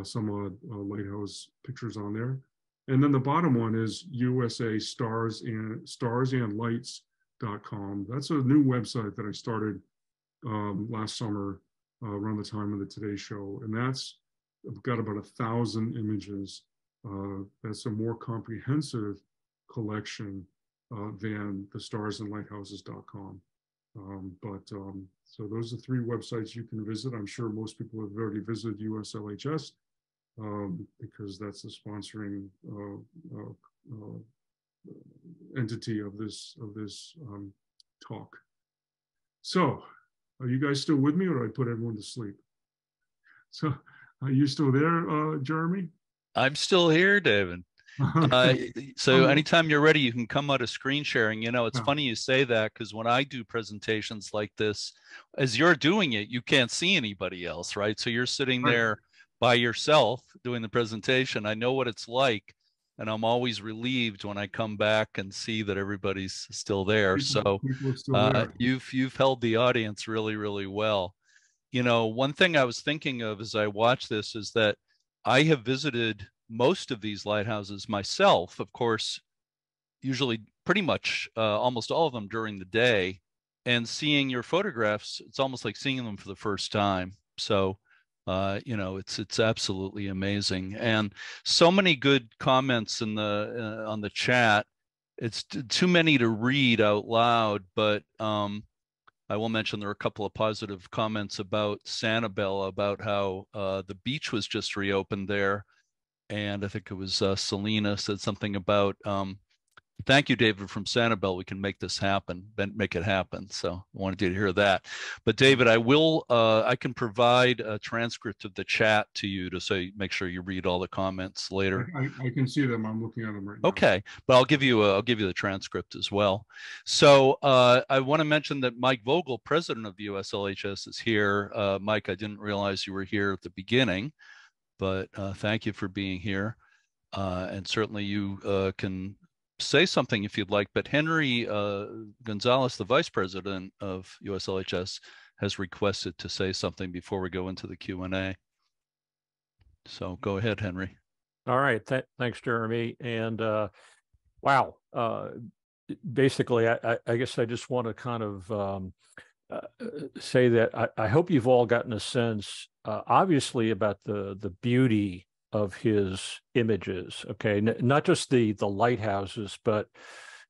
some odd lighthouse pictures on there. And then the bottom one is USA starsandlights.com. That's a new website that I started last summer around the time of the Today Show. And that's got about 1,000 images. That's a more comprehensive collection than the starsandlighthouses.com. So those are 3 websites you can visit. I'm sure most people have already visited USLHS because that's the sponsoring entity of this talk. So, are you guys still with me, or did I put everyone to sleep? So, are you still there, Jeremy? I'm still here, David. So anytime you're ready, you can come out of screen sharing. You know, it's funny you say that, because when I do presentations like this, as you're doing it, you can't see anybody else, right? So you're sitting there by yourself doing the presentation. I know what it's like, and I'm always relieved when I come back and see that everybody's still there. You've held the audience really, really well. You know, one thing I was thinking of as I watch this is that I have visited most of these lighthouses myself, of course, usually pretty much almost all of them during the day. and seeing your photographs, it's almost like seeing them for the first time. So, you know, it's absolutely amazing, and so many good comments in the on the chat. It's too many to read out loud, but I will mention there are a couple of positive comments about Sanibel, about how the beach was just reopened there, and I think it was Selena said something about thank you, David, from Sanibel. We can make this happen, make it happen. So I wanted you to hear that. But David, I can provide a transcript of the chat to you to say, make sure you read all the comments later. I can see them. I'm looking at them right now. Okay, but I'll give you the transcript as well. So I want to mention that Mike Vogel, president of the USLHS, is here. Mike, I didn't realize you were here at the beginning, but thank you for being here. And certainly you can say something if you'd like, but Henry Gonzalez, the vice president of USLHS, has requested to say something before we go into the Q&A. So go ahead, Henry. All right. Thanks, Jeremy. And wow. Basically, I guess I just want to kind of say that I hope you've all gotten a sense, obviously, about the beauty of his images. Okay, not just the lighthouses, but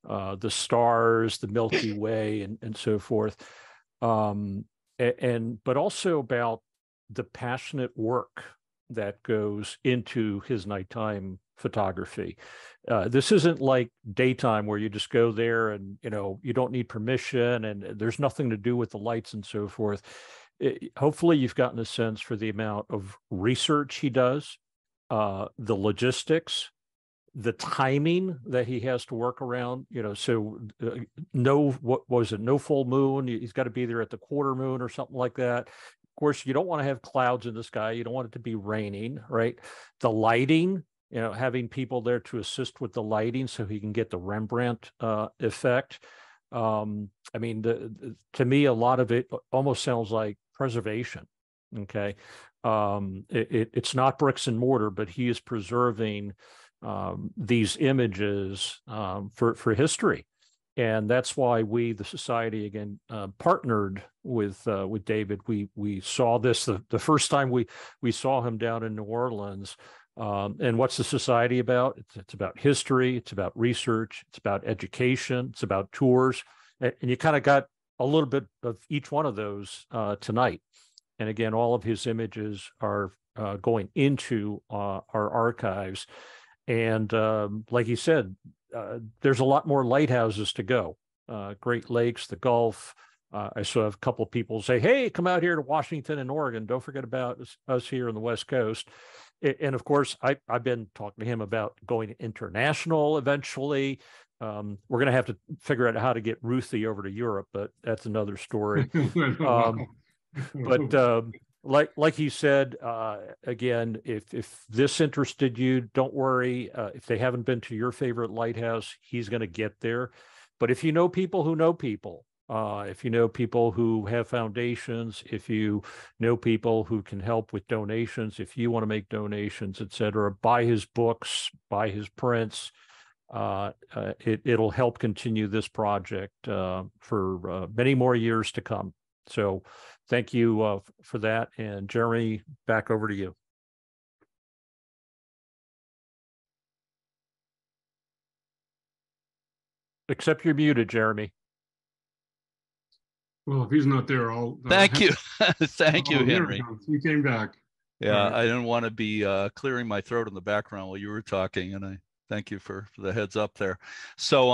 the stars, the Milky Way, and so forth, but also about the passionate work that goes into his nighttime photography. This isn't like daytime where you just go there and you don't need permission and there's nothing to do with the lights and so forth. Hopefully you've gotten a sense for the amount of research he does, the logistics, the timing that he has to work around, so what was it? No full moon. He's got to be there at the quarter moon or something like that. Of course, you don't want to have clouds in the sky. You don't want it to be raining, right? The lighting, having people there to assist with the lighting so he can get the Rembrandt effect. I mean, to me, a lot of it almost sounds like preservation. Okay. It's not bricks and mortar, but he is preserving these images for history. And that's why we, the society, again, partnered with David. We saw this the first time we saw him down in New Orleans. And what's the society about? It's about history. It's about research. It's about education. It's about tours. And you kind of got a little bit of each one of those tonight. And again, all of his images are going into our archives. And like he said, there's a lot more lighthouses to go. Great Lakes, the Gulf. I saw a couple of people say, hey, come out here to Washington and Oregon. Don't forget about us here on the West Coast. And of course, I've been talking to him about going international eventually. We're going to have to figure out how to get Ruthie over to Europe, but that's another story. But like he said, again, if this interested you, don't worry. If they haven't been to your favorite lighthouse, he's going to get there. But if you know people who know people, if you know people who have foundations, if you know people who can help with donations, if you want to make donations, et cetera, buy his books, buy his prints. It'll help continue this project for many more years to come. So thank you for that. And Jeremy, back over to you. Except you're muted, Jeremy. Well, if he's not there, I'll... Thank you. Thank you, Henry. He came back. Yeah, I didn't want to be clearing my throat in the background while you were talking, and I thank you for the heads up there. So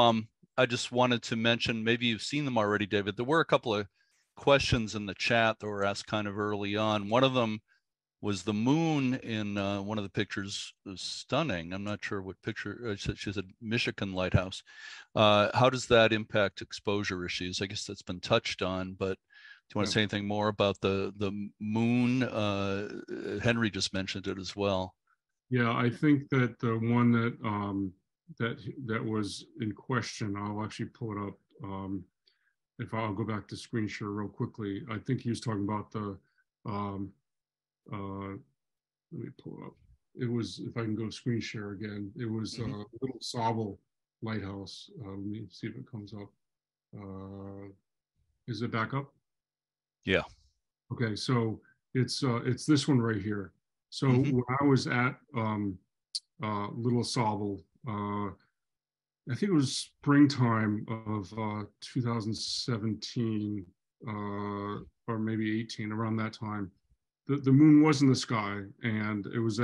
I just wanted to mention, maybe you've seen them already, David. There were a couple of questions in the chat that were asked kind of early on. One of them was the moon in one of the pictures was stunning. I'm not sure what picture, she said Michigan Lighthouse. How does that impact exposure issues? I guess that's been touched on, but do you want to say anything more about the moon? Henry just mentioned it as well. Yeah, I think that the one that was in question, I'll actually pull it up. If I'll go back to screen share real quickly, I think he was talking about the, let me pull it up. It was, if I can go screen share again, it was Little Sauble Lighthouse. Let me see if it comes up. Is it back up? Yeah. Okay, so it's this one right here. So Mhm. when I was at Little Sauble, I think it was springtime of 2017, or maybe 18, around that time. The moon was in the sky, and it was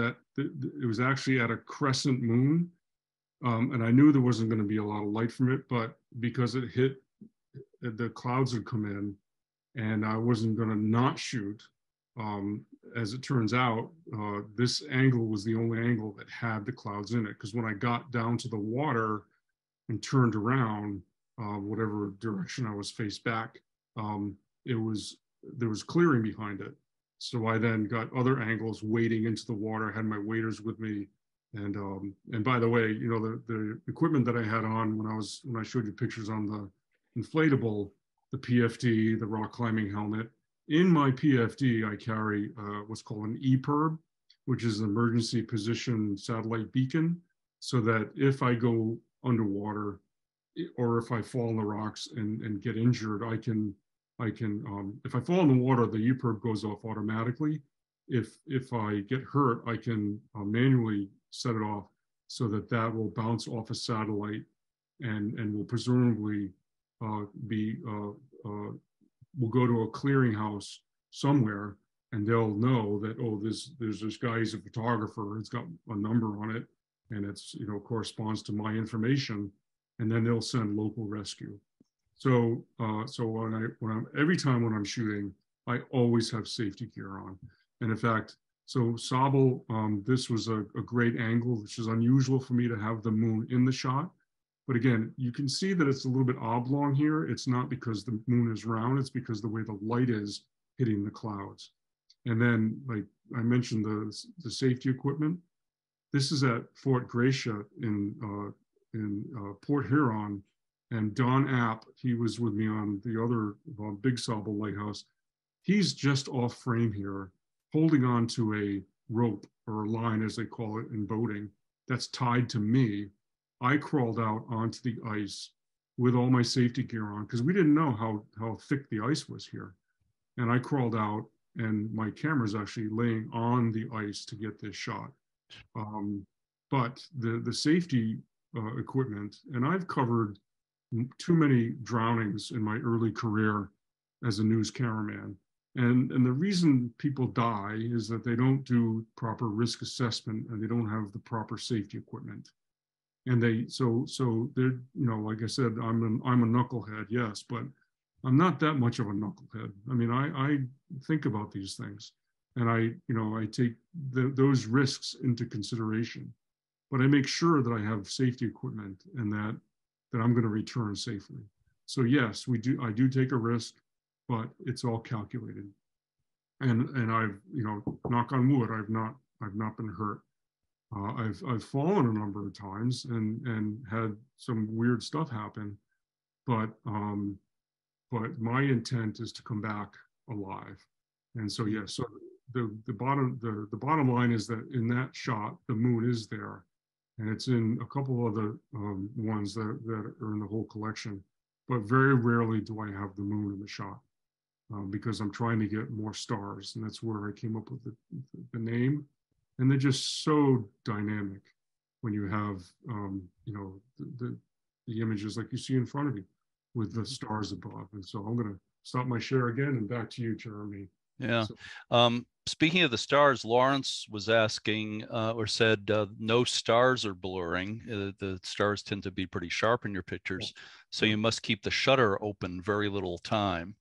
actually at a crescent moon, and I knew there wasn't going to be a lot of light from it, but because it hit, the clouds had come in, and I wasn't going to not shoot. As it turns out, this angle was the only angle that had the clouds in it, because when I got down to the water and turned around, whatever direction I was faced back, it was there was clearing behind it. So I then got other angles wading into the water. I had my waders with me, and by the way, you know, the equipment that I had on when I showed you pictures on the inflatable, the PFD, the rock climbing helmet. In my PFD, I carry what's called an EPIRB, which is an emergency position satellite beacon, so that if I go underwater or if I fall in the rocks and get injured, I can if I fall in the water, the EPIRB goes off automatically. If I get hurt, I can manually set it off so that that will bounce off a satellite and will presumably be will go to a clearinghouse somewhere, and they'll know that, oh, there's this guy, he's a photographer, it's got a number on it, and it's, you know, corresponds to my information, and then they'll send local rescue. So every time when I'm shooting, I always have safety gear on. And in fact, so Sauble, this was a great angle, which is unusual for me to have the moon in the shot. But again, you can see that it's a little bit oblong here. It's not because the moon is round, it's because the way the light is hitting the clouds. And then, like I mentioned, the safety equipment. This is at Fort Gracia in Port Huron, and Don App, he was with me on the other Big Sauble Lighthouse. He's just off frame here, holding on to a rope, or a line as they call it in boating, that's tied to me. I crawled out onto the ice with all my safety gear on, because we didn't know how thick the ice was here. And I crawled out, and my camera's actually laying on the ice to get this shot. But the safety equipment, and I've covered too many drownings in my early career as a news cameraman. And the reason people die is that they don't do proper risk assessment, and they don't have the proper safety equipment. And so they're, you know, like I said, I'm a knucklehead, yes, but I'm not that much of a knucklehead. I mean, I think about these things, and I take those risks into consideration, but I make sure that I have safety equipment and that I'm going to return safely. So yes, I do take a risk, but it's all calculated. And I've, you know, knock on wood, I've not been hurt. I've fallen a number of times and had some weird stuff happen, but my intent is to come back alive. And so yes, so the bottom line is that in that shot, the moon is there, and it's in a couple of other ones that are in the whole collection, but very rarely do I have the moon in the shot, because I'm trying to get more stars, and that's where I came up with the name. And they're just so dynamic when you have, you know, the images like you see in front of you with the stars above. And so I'm going to stop my share again, and back to you, Jeremy. Yeah. So, Speaking of the stars, Lawrence was asking or said no stars are blurring. The stars tend to be pretty sharp in your pictures. So you must keep the shutter open very little time.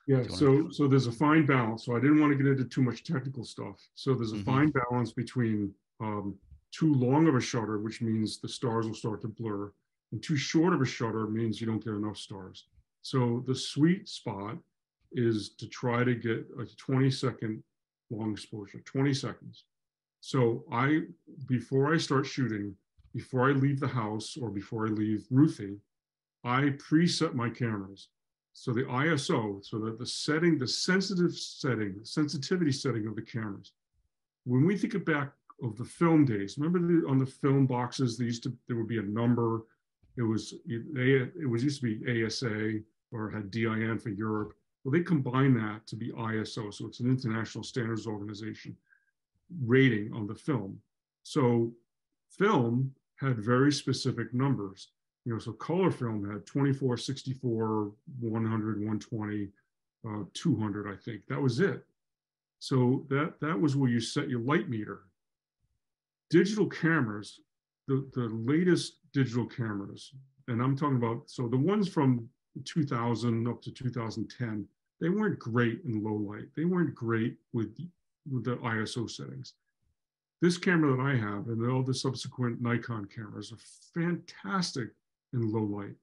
yeah, so there's a fine balance. So I didn't want to get into too much technical stuff. So there's a fine balance between too long of a shutter, which means the stars will start to blur, and too short of a shutter means you don't get enough stars. So the sweet spot is to try to get a 20-second long exposure, 20 seconds. So before I start shooting, before I leave the house or before I leave Ruthie, I preset my cameras. So the ISO, so that the sensitivity setting of the cameras. When we think back of the film days, remember on the film boxes, there would be a number. It used to be ASA or had DIN for Europe. Well, they combine that to be ISO, so it's an international standards organization rating on the film. So film had very specific numbers. So color film had 24, 64, 100, 120, 200, I think. That was it. So that was where you set your light meter. Digital cameras, the latest digital cameras, and I'm talking about, so the ones from 2000 up to 2010, they weren't great in low light. They weren't great with the ISO settings. This camera that I have and all the subsequent Nikon cameras are fantastic in low light.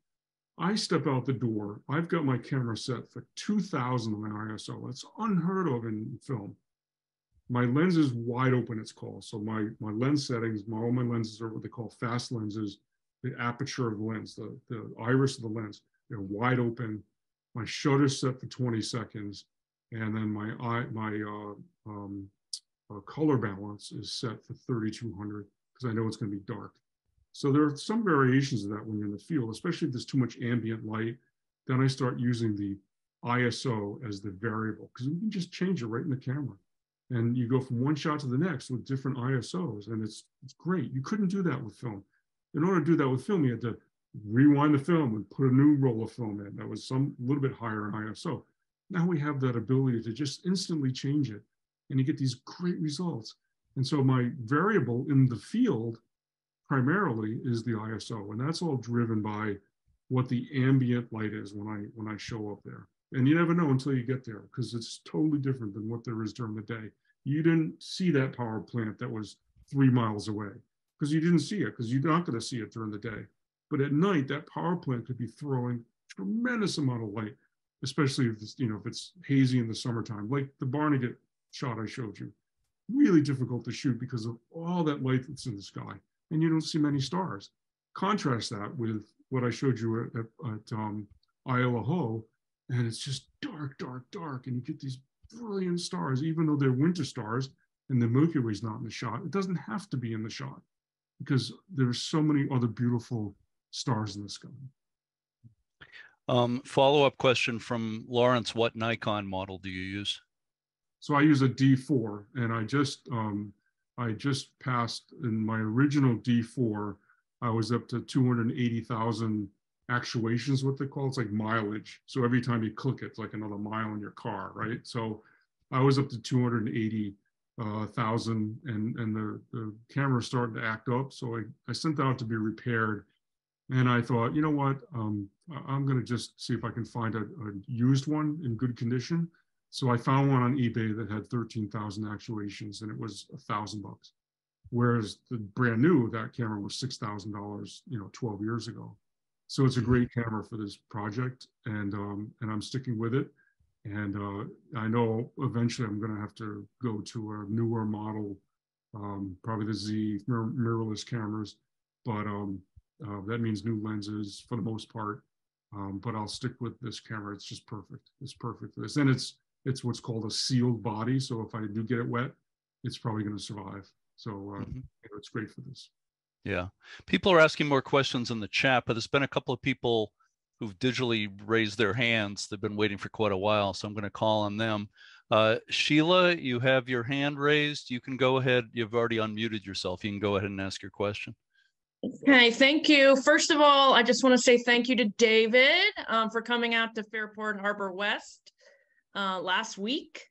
I step out the door, I've got my camera set for 2000 on ISO. That's unheard of in film. My lens is wide open, it's called. So my lens settings, all my lenses are what they call fast lenses. The aperture of the lens, the iris of the lens, they're wide open. My shutter's set for 20 seconds. And then my color balance is set for 3200 because I know it's going to be dark. So there are some variations of that when you're in the field, especially if there's too much ambient light. Then I start using the ISO as the variable because we can just change it right in the camera. And you go from one shot to the next with different ISOs, and it's great. You couldn't do that with film. In order to do that with film, you had to rewind the film and put a new roll of film in that was a little bit higher in ISO. Now we have that ability to just instantly change it, and you get these great results. And so my variable in the field primarily is the ISO, and that's all driven by what the ambient light is when I show up there. And you never know until you get there because it's totally different than what there is during the day. You didn't see that power plant that was 3 miles away because you didn't see it because you're not going to see it during the day. But at night, that power plant could be throwing tremendous amount of light, especially if it's, if it's hazy in the summertime, like the Barnegat shot I showed you. Really difficult to shoot because of all that light that's in the sky, and you don't see many stars. Contrast that with what I showed you at Isle Ho, and it's just dark, dark, dark, and you get these brilliant stars, even though they're winter stars and the Milky Way's not in the shot. It doesn't have to be in the shot because there's so many other beautiful stars in the sky. Follow-up question from Lawrence: what Nikon model do you use? So I use a D4, and I just passed in my original D4. I was up to 280,000 actuations, what they call. It's like mileage. So every time you click it, it's like another mile in your car, right? So I was up to 280,000, and the camera started to act up. So I sent that out to be repaired. And I thought, you know what, I'm going to just see if I can find a used one in good condition. So I found one on eBay that had 13,000 actuations, and it was $1,000. Whereas the brand new, that camera was $6,000, 12 years ago. So it's a great camera for this project, and I'm sticking with it. And I know eventually I'm going to have to go to a newer model, probably the Z mirrorless cameras, but that means new lenses for the most part. But I'll stick with this camera. It's just perfect. It's perfect for this, and it's what's called a sealed body. So if I do get it wet, it's probably going to survive. So it's great for this. Yeah. People are asking more questions in the chat, but there's been a couple of people who've digitally raised their hands. They've been waiting for quite a while, so I'm going to call on them. Sheila, you have your hand raised. You can go ahead. You've already unmuted yourself. You can go ahead and ask your question. Okay, thank you. First of all, I just want to say thank you to David for coming out to Fairport Harbor West last week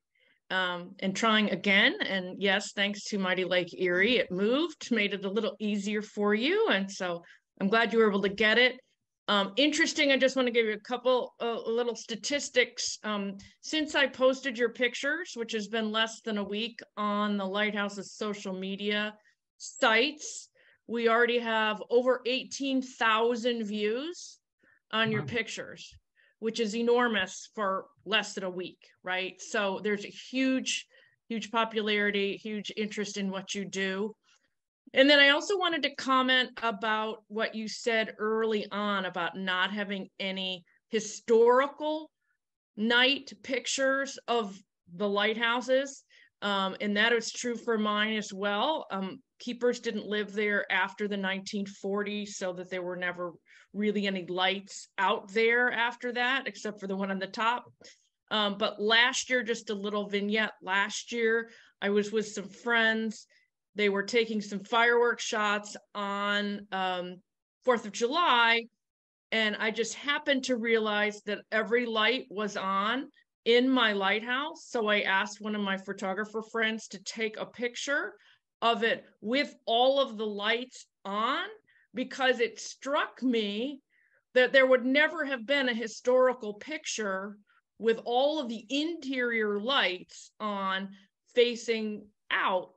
and trying again. And yes, thanks to Mighty Lake Erie, it moved, made it a little easier for you. And so I'm glad you were able to get it. Interesting, I just want to give you a couple little statistics. Since I posted your pictures, which has been less than a week on the Lighthouse's social media sites, we already have over 18,000 views on your pictures, which is enormous for less than a week, right? So there's a huge, huge popularity, huge interest in what you do. And then I also wanted to comment about what you said early on about not having any historical night pictures of the lighthouses. And that is true for mine as well. Keepers didn't live there after the 1940s, so that there were never really any lights out there after that, except for the one on the top. But last year, just a little vignette, last year, I was with some friends. They were taking some fireworks shots on 4th of July, and I just happened to realize that every light was on in my lighthouse. So I asked one of my photographer friends to take a picture of it with all of the lights on, because it struck me that there would never have been a historical picture with all of the interior lights on facing out.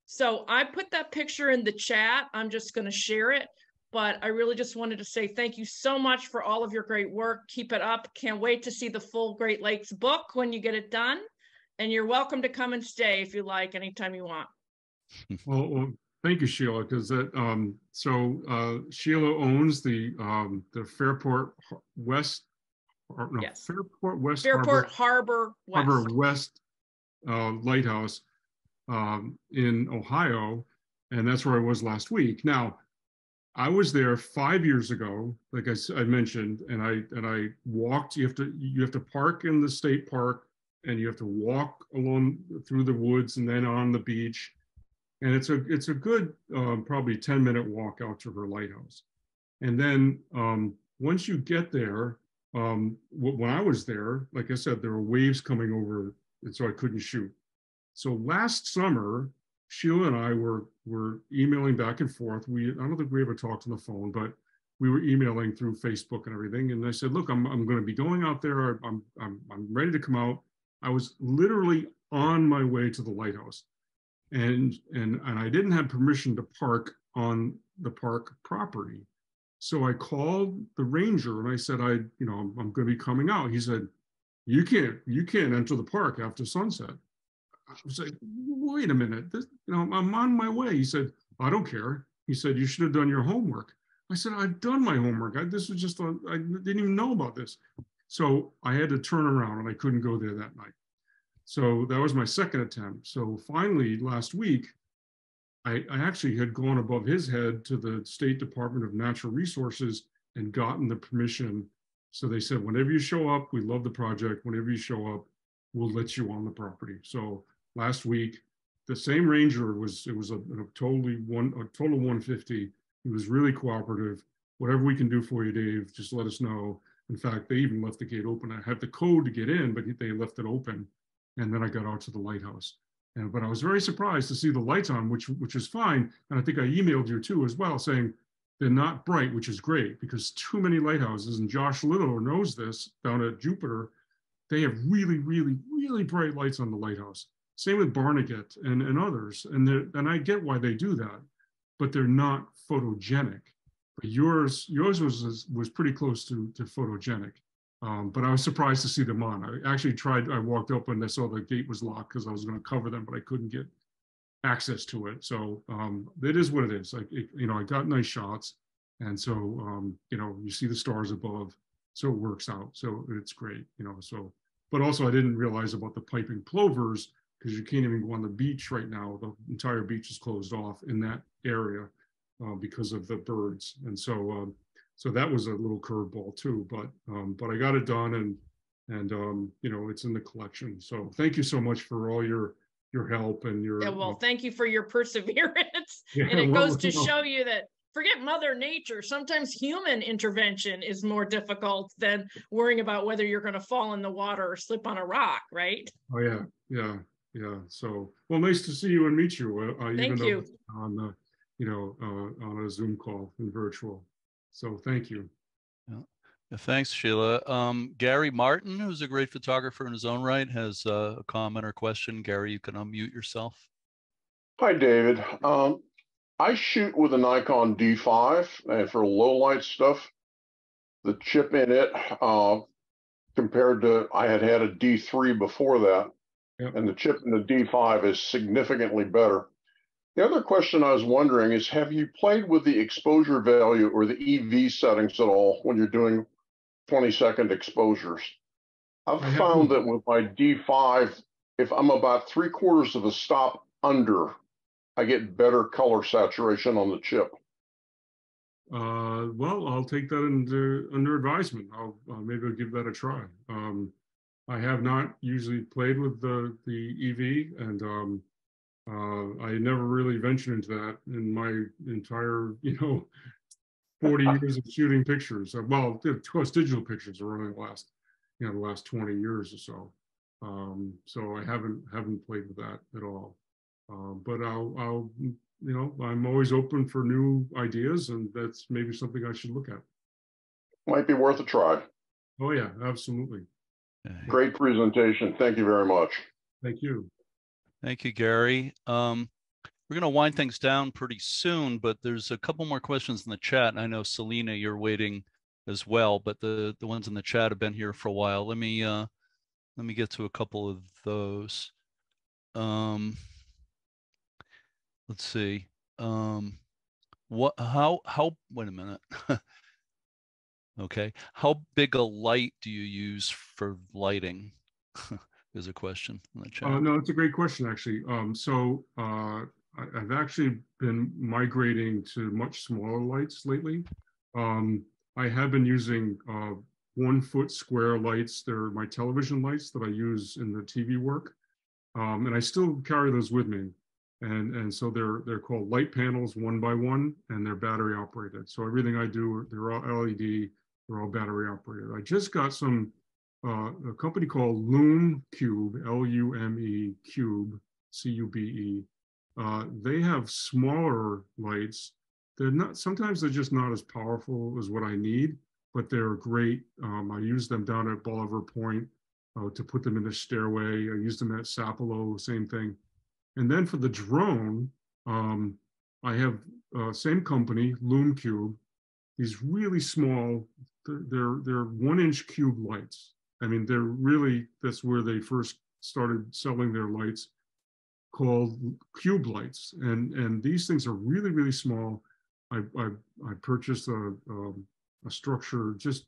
So I put that picture in the chat. I'm just going to share it, but I really just wanted to say thank you so much for all of your great work. Keep it up. Can't wait to see the full Great Lakes book when you get it done. And you're welcome to come and stay if you like, anytime you want. Well, thank you, Sheila, because that Sheila owns the Fairport West, or no, Yes. Fairport West Harbor West. Harbor West Lighthouse in Ohio, and that's where I was last week. Now, I was there 5 years ago, like I mentioned, and I walked. You have to park in the state park, and you have to walk along through the woods and then on the beach. And it's a good probably 10-minute walk out to her lighthouse. And then once you get there, when I was there, like I said, there were waves coming over, and so I couldn't shoot. So last summer, Sheila and I were emailing back and forth. I don't think we ever talked on the phone, but we were emailing through Facebook and everything. And I said, look, I'm going to be going out there. I'm ready to come out. I was literally on my way to the lighthouse. And I didn't have permission to park on the park property. So I called the ranger and I said, I'm going to be coming out. He said, you can't enter the park after sunset. I was like, wait a minute, I'm on my way. He said, I don't care. He said, you should have done your homework. I said, I've done my homework. I didn't even know about this. So I had to turn around and I couldn't go there that night. So that was my second attempt. So finally, last week, I actually had gone above his head to the State Department of Natural Resources and gotten the permission. So they said, whenever you show up, we love the project. Whenever you show up, we'll let you on the property. So last week, the same ranger it was a total 150. He was really cooperative. Whatever we can do for you, Dave, just let us know. In fact, they even left the gate open. I had the code to get in, but they left it open. And then I got out to the lighthouse. But I was very surprised to see the lights on, which is fine. And I think I emailed you too as well, saying they're not bright, which is great, because too many lighthouses, and Josh Little knows this down at Jupiter, they have really, really, really bright lights on the lighthouse. Same with Barnegat and others. And I get why they do that, but they're not photogenic. But yours was pretty close to photogenic. But I was surprised to see them on. I actually I walked up and I saw the gate was locked because I was going to cover them, but I couldn't get access to it. So it is what it is. I got nice shots. And so, you see the stars above, so it works out. So it's great, but also I didn't realize about the piping plovers, because you can't even go on the beach right now. The entire beach is closed off in that area because of the birds. And so, so that was a little curveball too, but I got it done, and it's in the collection. So thank you so much for all your help and your. Yeah, well, thank you for your perseverance. Yeah, and it goes to show you that forget Mother Nature. Sometimes human intervention is more difficult than worrying about whether you're going to fall in the water or slip on a rock, right? Oh yeah. So, well, nice to see you and meet you. Thank you. On on a Zoom call and virtual. So thank you. Yeah, thanks, Sheila. Gary Martin, who's a great photographer in his own right, has a comment or question. Gary, you can unmute yourself. Hi, David. I shoot with a Nikon D5, and for low light stuff, the chip in it, compared to, I had a D3 before that, yep. And the chip in the D5 is significantly better. The other question I was wondering is, have you played with the exposure value or the EV settings at all when you're doing 20-second exposures? I've found that with my D5, if I'm about 3/4 of a stop under, I get better color saturation on the chip. Well, I'll take that under advisement. Maybe I'll give that a try. I have not usually played with the EV, and I never really ventured into that in my entire 40 years of shooting pictures. Well, of course, digital pictures are only the last 20 years or so. So I haven't played with that at all. But I'm always open for new ideas, and that's maybe something I should look at. Might be worth a try. Oh yeah, absolutely. Great presentation. Thank you very much. Thank you. Thank you, Gary. We're going to wind things down pretty soon, but there's a couple more questions in the chat. And I know, Selena, you're waiting as well, but the ones in the chat have been here for a while. Let me get to a couple of those. Let's see. Wait a minute. Okay. How big a light do you use for lighting? There's a question in the chat. No, it's a great question, actually. I've actually been migrating to much smaller lights lately. I have been using 1 foot square lights. They're my television lights that I use in the TV work. And I still carry those with me. And so they're called light panels 1 by 1, and they're battery operated. So everything I do, they're all LED, they're all battery operated. I just got a company called Lume Cube, Lume Cube, Cube. They have smaller lights. Sometimes they're just not as powerful as what I need, but they're great. I use them down at Bolivar Point to put them in the stairway. I use them at Sapelo, same thing. And then for the drone, I have same company, Lume Cube, these really small, they're 1-inch cube lights. I mean, that's where they first started selling their lights, called cube lights. And these things are really, really small. I purchased a structure, just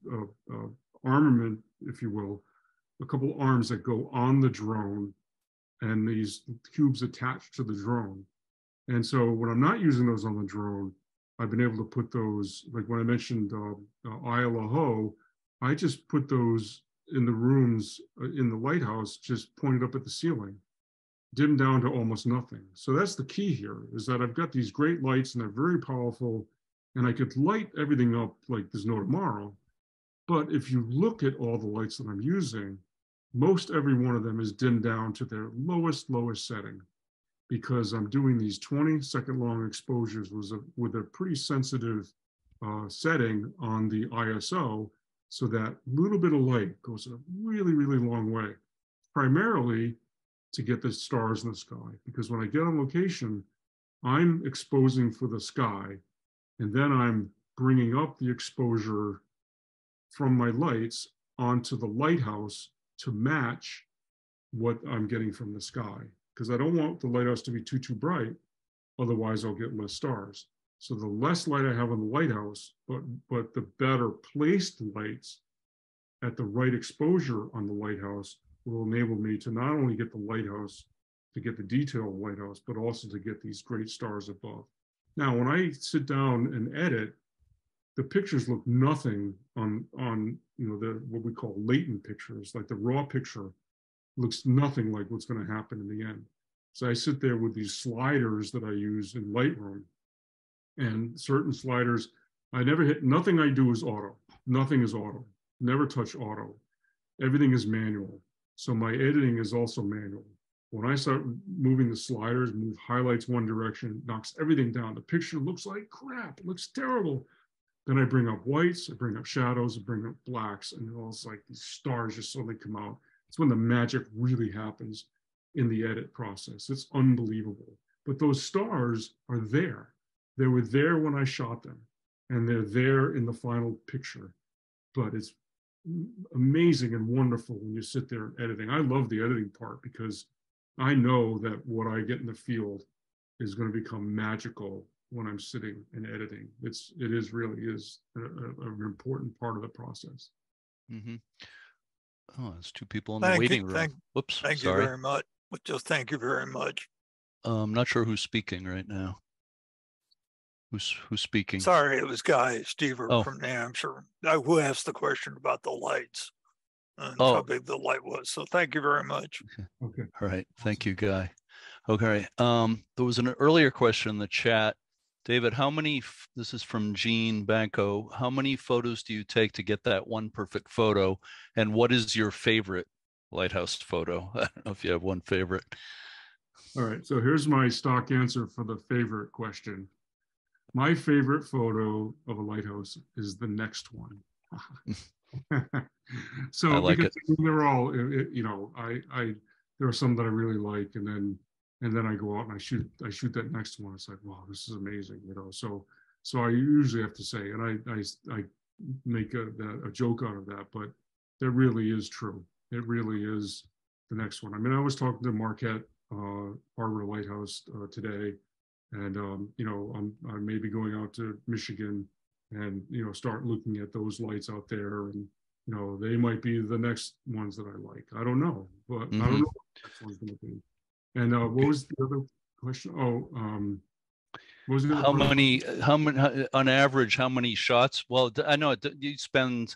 armament, if you will, a couple arms that go on the drone, and these cubes attached to the drone. And so when I'm not using those on the drone, I've been able to put those, like when I mentioned Isle of Ho, I just put those in the rooms in the lighthouse, just pointed up at the ceiling, dimmed down to almost nothing. So that's the key here, is that I've got these great lights and they're very powerful, and I could light everything up like there's no tomorrow. But if you look at all the lights that I'm using, most every one of them is dimmed down to their lowest setting, because I'm doing these 20-second long exposures with a pretty sensitive setting on the ISO, so that little bit of light goes a really, really long way, primarily to get the stars in the sky. Because when I get on location, I'm exposing for the sky, and then I'm bringing up the exposure from my lights onto the lighthouse to match what I'm getting from the sky. Because I don't want the lighthouse to be too bright, otherwise I'll get less stars. So the less light I have on the lighthouse, but the better placed lights at the right exposure on the lighthouse will enable me to not only get the lighthouse, to get the detail of the lighthouse, but also to get these great stars above. Now, when I sit down and edit, the pictures look nothing on what we call latent pictures. Like the raw picture looks nothing like what's going to happen in the end. So I sit there with these sliders that I use in Lightroom, and certain sliders, nothing I do is auto. Nothing is auto. Never touch auto. Everything is manual. So my editing is also manual. When I start moving the sliders, move highlights one direction, knocks everything down. The picture looks like crap. It looks terrible. Then I bring up whites, I bring up shadows, I bring up blacks, and it's like these stars just suddenly come out. It's when the magic really happens in the edit process. It's unbelievable. But those stars are there. They were there when I shot them, and they're there in the final picture. But it's amazing and wonderful when you sit there editing. I love the editing part, because I know that what I get in the field is going to become magical when I'm sitting and editing. It really is an important part of the process. Mm-hmm. Oh, there's two people in the waiting room. Thank you very much. But just thank you very much. I'm not sure who's speaking right now. Who's speaking? Sorry, it was Guy Stever Oh. from New Hampshire who asked the question about the lights and how big the light was. So thank you very much. Okay. All right. Thank you, Guy. Okay. There was an earlier question in the chat. David, this is from Jean Banco, how many photos do you take to get that one perfect photo? And what is your favorite lighthouse photo? I don't know if you have one favorite. All right, so here's my stock answer for the favorite question. My favorite photo of a lighthouse is the next one. So I like because it. they're all, there are some that I really like, and then I go out and I shoot that next one. It's like, wow, this is amazing, So I usually have to say, and I make a joke out of that, but that really is true. It really is the next one. I mean, I was talking to Marquette Harbor Lighthouse today, and I may be going out to Michigan and start looking at those lights out there, and they might be the next ones that I like. I don't know, but I don't know what the next one's going to be. And what was the other question? What was the other how many on average? How many shots? Well, I know you spend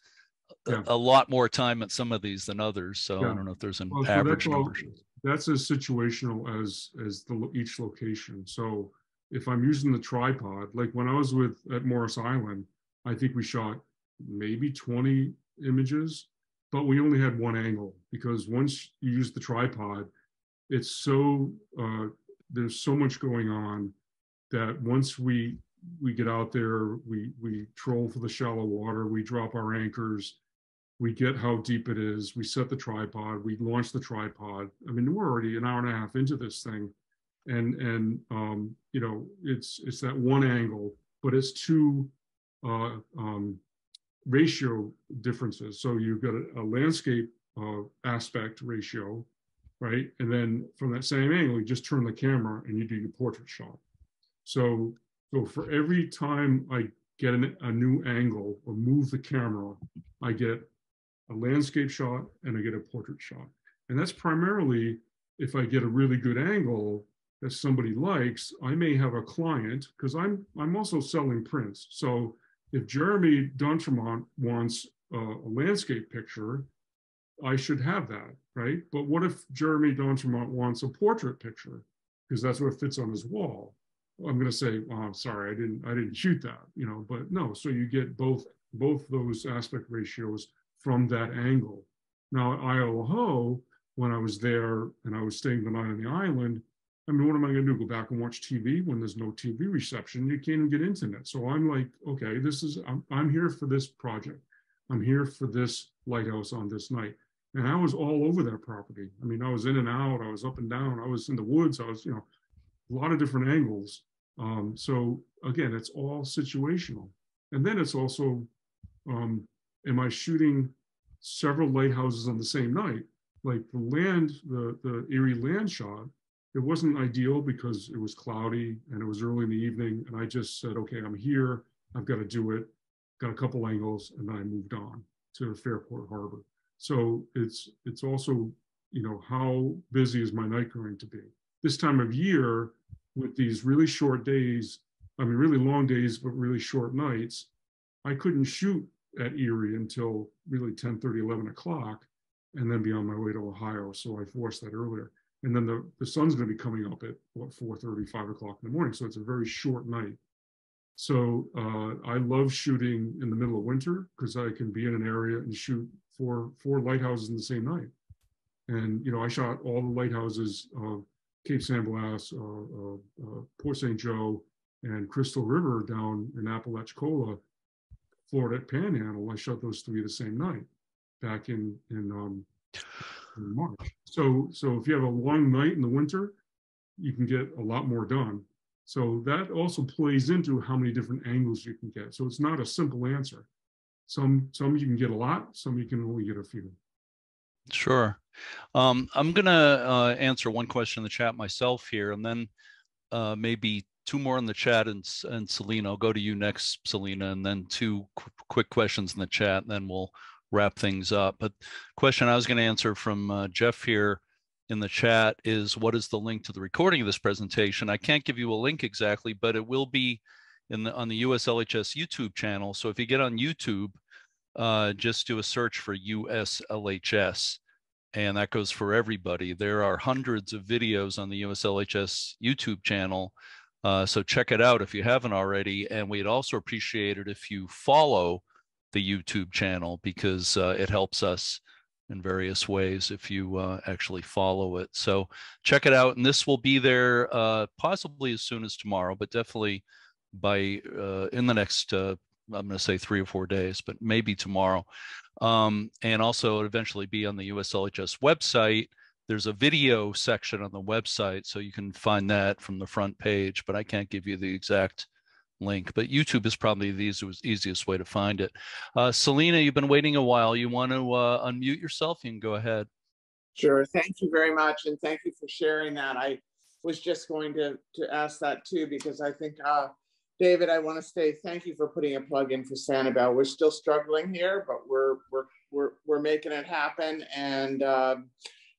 a lot more time at some of these than others, so I don't know if there's an average number. That's as situational as each location. So if I'm using the tripod, like when I was at Morris Island, I think we shot maybe 20 images, but we only had one angle, because once you use the tripod, it's so there's so much going on that once we get out there, we troll for the shallow water, we drop our anchors, we get how deep it is, we set the tripod, we launch the tripod. I mean, we're already an hour and a half into this thing, and it's that one angle, but it's two ratio differences. So you've got a landscape aspect ratio, right? And then from that same angle, you just turn the camera and you do your portrait shot. So for every time I get a new angle or move the camera, I get a landscape shot and I get a portrait shot. And that's primarily if I get a really good angle that somebody likes. I may have a client, because I'm also selling prints. So if Jeremy D'Entremont wants a landscape picture, I should have that, right? But what if Jeremy D'Entremont wants a portrait picture, because that's what fits on his wall? I'm going to say, oh, I'm sorry, I didn't shoot that, but no. So you get both those aspect ratios from that angle. Now at Isle Ho, when I was there and I was staying the night on the island, I mean, what am I going to do? Go back and watch TV when there's no TV reception? You can't even get internet. So I'm like, okay, I'm here for this project. I'm here for this lighthouse on this night. And I was all over that property. I mean, I was in and out, I was up and down, I was in the woods, I was, a lot of different angles. So again, it's all situational. And then it's also, am I shooting several lighthouses on the same night? Like the Erie land shot, it wasn't ideal because it was cloudy and it was early in the evening. And I just said, okay, I'm here, I've got to do it. Got a couple angles, and then I moved on to Fairport Harbor. So it's also, how busy is my night going to be? This time of year, with these really short days, I mean, really long days, but really short nights, I couldn't shoot at Erie until really 10:30, 11 o'clock, and then be on my way to Ohio. So I forced that earlier. And then the sun's going to be coming up at 4:30, 5 o'clock in the morning. So it's a very short night. So I love shooting in the middle of winter, because I can be in an area and shoot four lighthouses in the same night. And, I shot all the lighthouses of Cape San Blas, Port St. Joe, and Crystal River down in Apalachicola, Florida Panhandle. I shot those three the same night back in March. So if you have a long night in the winter, you can get a lot more done. So that also plays into how many different angles you can get. So it's not a simple answer. Some you can get a lot, some you can only get a few. Sure. I'm going to answer one question in the chat myself here, and then maybe two more in the chat, and Selena, I'll go to you next, Selena, and then two quick questions in the chat, and then we'll wrap things up. But question I was going to answer from Jeff here, in the chat is what is the link to the recording of this presentation. I can't give you a link exactly, but it will be on the USLHS YouTube channel. So if you get on YouTube, just do a search for USLHS, and that goes for everybody. There are hundreds of videos on the USLHS YouTube channel. So check it out if you haven't already. And we'd also appreciate it if you follow the YouTube channel, because it helps us in various ways if you actually follow it. So check it out. And this will be there possibly as soon as tomorrow, but definitely by in the next, I'm going to say 3 or 4 days, but maybe tomorrow. And also it'll eventually be on the USLHS website. There's a video section on the website, so you can find that from the front page, but I can't give you the exact link. But YouTube is probably the easiest way to find it. Selena, you've been waiting a while. You want to unmute yourself? You can go ahead. Sure. Thank you very much. And thank you for sharing that. I was just going to ask that too, because I think, David, I want to say thank you for putting a plug in for Sanibel. We're still struggling here, but we're making it happen. And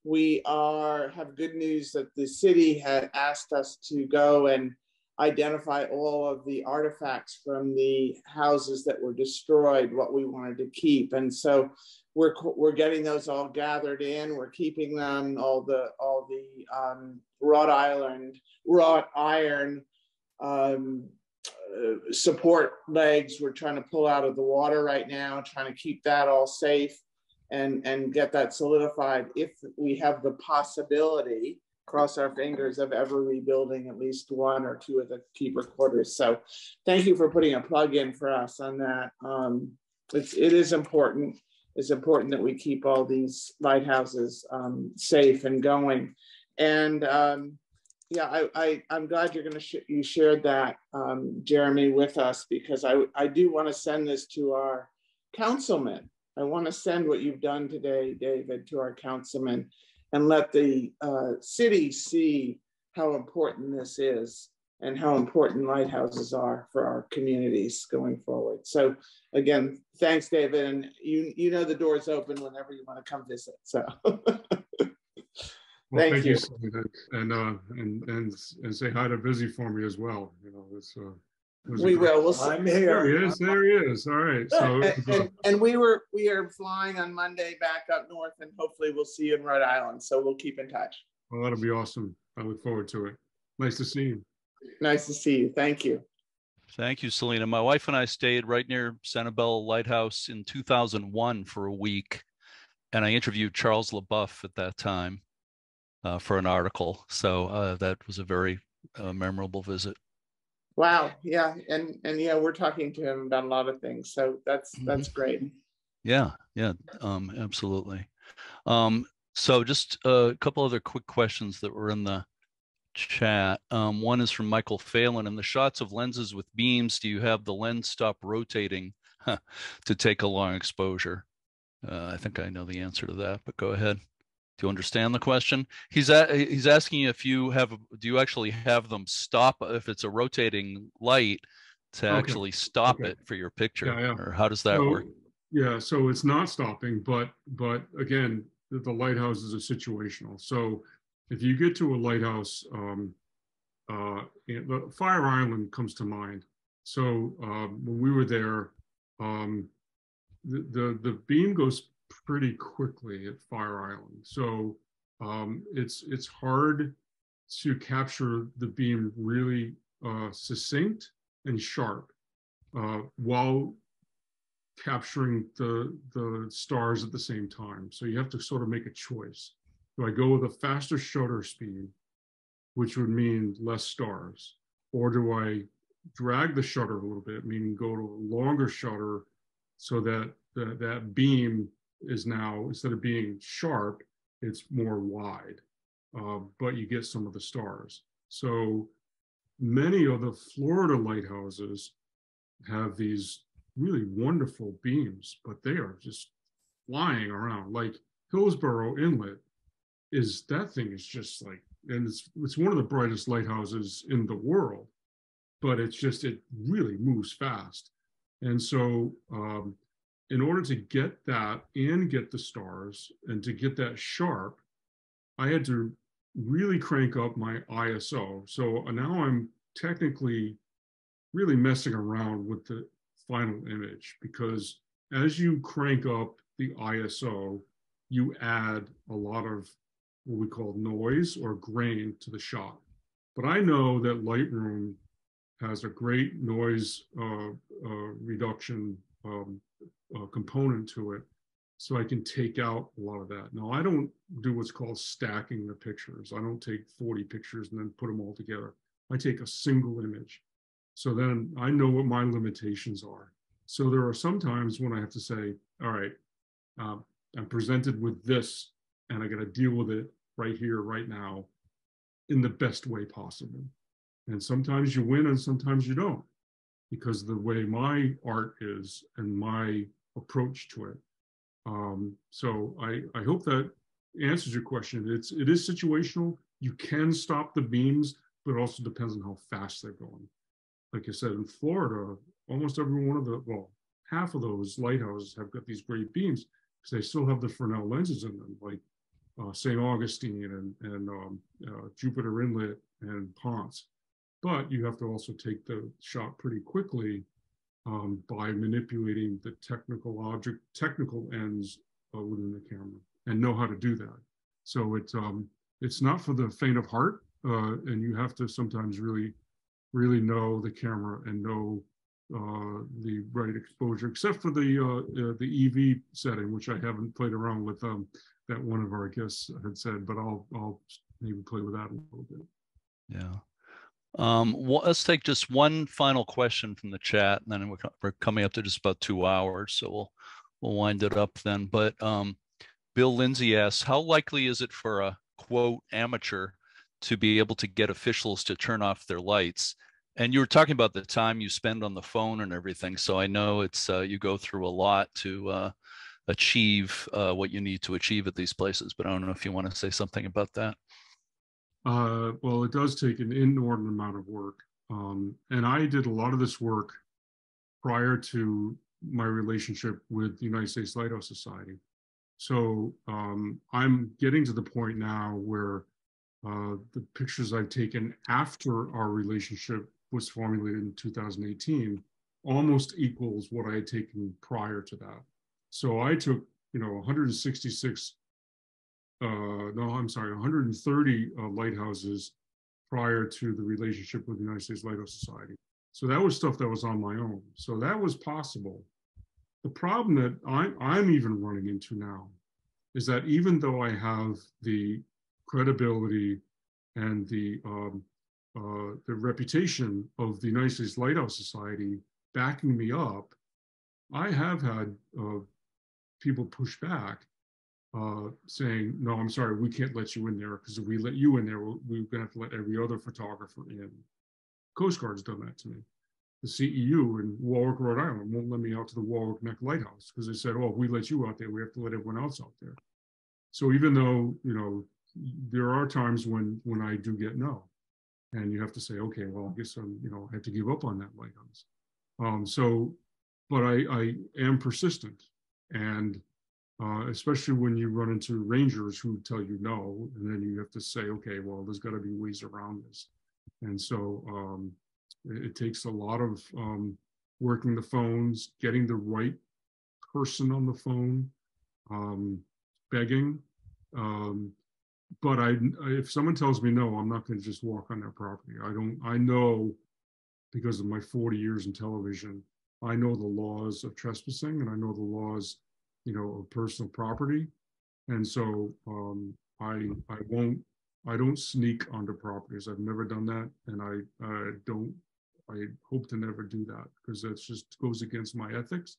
we have good news that the city had asked us to go and identify all of the artifacts from the houses that were destroyed, what we wanted to keep. And so we're getting those all gathered in. We're keeping them, all the wrought iron support legs we're trying to pull out of the water right now, trying to keep that all safe and get that solidified if we have the possibility, cross our fingers, of ever rebuilding at least 1 or 2 of the keeper quarters. So thank you for putting a plug in for us on that. It is important. It's important that we keep all these lighthouses safe and going. And yeah, I'm glad you're going to you shared that, Jeremy, with us, because I do want to send this to our councilmen. I want to send what you've done today, David, to our councilmen and let the city see how important this is and how important lighthouses are for our communities going forward. So again, thanks, David. And you know the door's open whenever you want to come visit. So well, thank you. And say hi to Busy for me as well. You know, it's we will. We'll see. I'm here. There he is. There he is. All right. So and we are flying on Monday back up north, and hopefully we'll see you in Rhode Island. So we'll keep in touch. Well, that'll be awesome. I look forward to it. Nice to see you. Nice to see you. Thank you. Thank you, Selena. My wife and I stayed right near Sanibel Lighthouse in 2001 for a week, and I interviewed Charles LaBeouf at that time for an article. So that was a very memorable visit. Wow. Yeah. And yeah, we're talking to him about a lot of things. So that's great. Yeah. Yeah. Absolutely. So just a couple other quick questions that were in the chat. One is from Michael Phelan. In the shots of lenses with beams, do you have the lens stop rotating to take a long exposure? I think I know the answer to that, but go ahead. Do you understand the question? He's asking if you do you actually have them stop if it's a rotating light to actually stop it for your picture, or how does that work? Yeah, so it's not stopping, but again, the lighthouse is a situational. So if you get to a lighthouse, the Fire Island comes to mind. So when we were there, the beam goes pretty quickly at Fire Island. So it's hard to capture the beam really succinct and sharp while capturing the stars at the same time. So you have to sort of make a choice. Do I go with a faster shutter speed, which would mean less stars, or do I drag the shutter a little bit, meaning go to a longer shutter so that that beam is now, instead of being sharp, it's more wide, but you get some of the stars. So many of the Florida lighthouses have these really wonderful beams, but they are just flying around. Like Hillsborough Inlet that thing is just like, and it's one of the brightest lighthouses in the world, but it really moves fast. And so in order to get that and get the stars and to get that sharp, I had to really crank up my ISO. So now I'm technically really messing around with the final image, because as you crank up the ISO, you add a lot of what we call noise or grain to the shot. But I know that Lightroom has a great noise reduction component to it, so I can take out a lot of that. Now, I don't do what's called stacking the pictures. I don't take 40 pictures and then put them all together. I take a single image. So then I know what my limitations are. So there are some times when I have to say, all right, I'm presented with this and I got to deal with it right here, right now, in the best way possible. And sometimes you win and sometimes you don't, because of the way my art is and my approach to it. So I hope that answers your question. It is situational. You can stop the beams, but it also depends on how fast they're going. Like I said, in Florida, almost every one of half of those lighthouses have got these great beams because they still have the Fresnel lenses in them, like St. Augustine and Jupiter Inlet and Ponce. But you have to also take the shot pretty quickly by manipulating the technical ends within the camera, and know how to do that. So it's not for the faint of heart, and you have to sometimes really know the camera and know the right exposure, except for the EV setting, which I haven't played around with. That one of our guests had said, but I'll maybe play with that a little bit. Yeah. Well, let's take just one final question from the chat, and then we're coming up to just about 2 hours, so we'll wind it up then. But Bill Lindsay asks, how likely is it for a quote amateur to be able to get officials to turn off their lights? And you were talking about the time you spend on the phone and everything, so I know it's you go through a lot to achieve what you need to achieve at these places, but I don't know if you want to say something about that. Well, it does take an inordinate amount of work. And I did a lot of this work prior to my relationship with the United States Lighthouse Society. So I'm getting to the point now where the pictures I've taken after our relationship was formulated in 2018 almost equals what I had taken prior to that. So I took, 166 130 lighthouses prior to the relationship with the United States Lighthouse Society. So that was stuff that was on my own. So that was possible. The problem that I'm even running into now is that even though I have the credibility and the reputation of the United States Lighthouse Society backing me up, I have had people push back, saying, no, I'm sorry, we can't let you in there, because if we let you in there, we're going to have to let every other photographer in. Coast Guard's done that to me. The CEU in Warwick, Rhode Island won't let me out to the Warwick Neck Lighthouse because they said, oh, if we let you out there, we have to let everyone else out there. So even though, there are times when I do get no, and you have to say, okay, well, I guess I have to give up on that lighthouse. But I am persistent, and especially when you run into rangers who tell you no, and then you have to say, okay, well, there's got to be ways around this. And so it takes a lot of working the phones, getting the right person on the phone, begging. But if someone tells me no, I'm not going to just walk on their property. I know, because of my 40 years in television, I know the laws of trespassing, and I know the laws, of personal property. And so I don't sneak onto properties. I've never done that. And I hope to never do that, because that just goes against my ethics.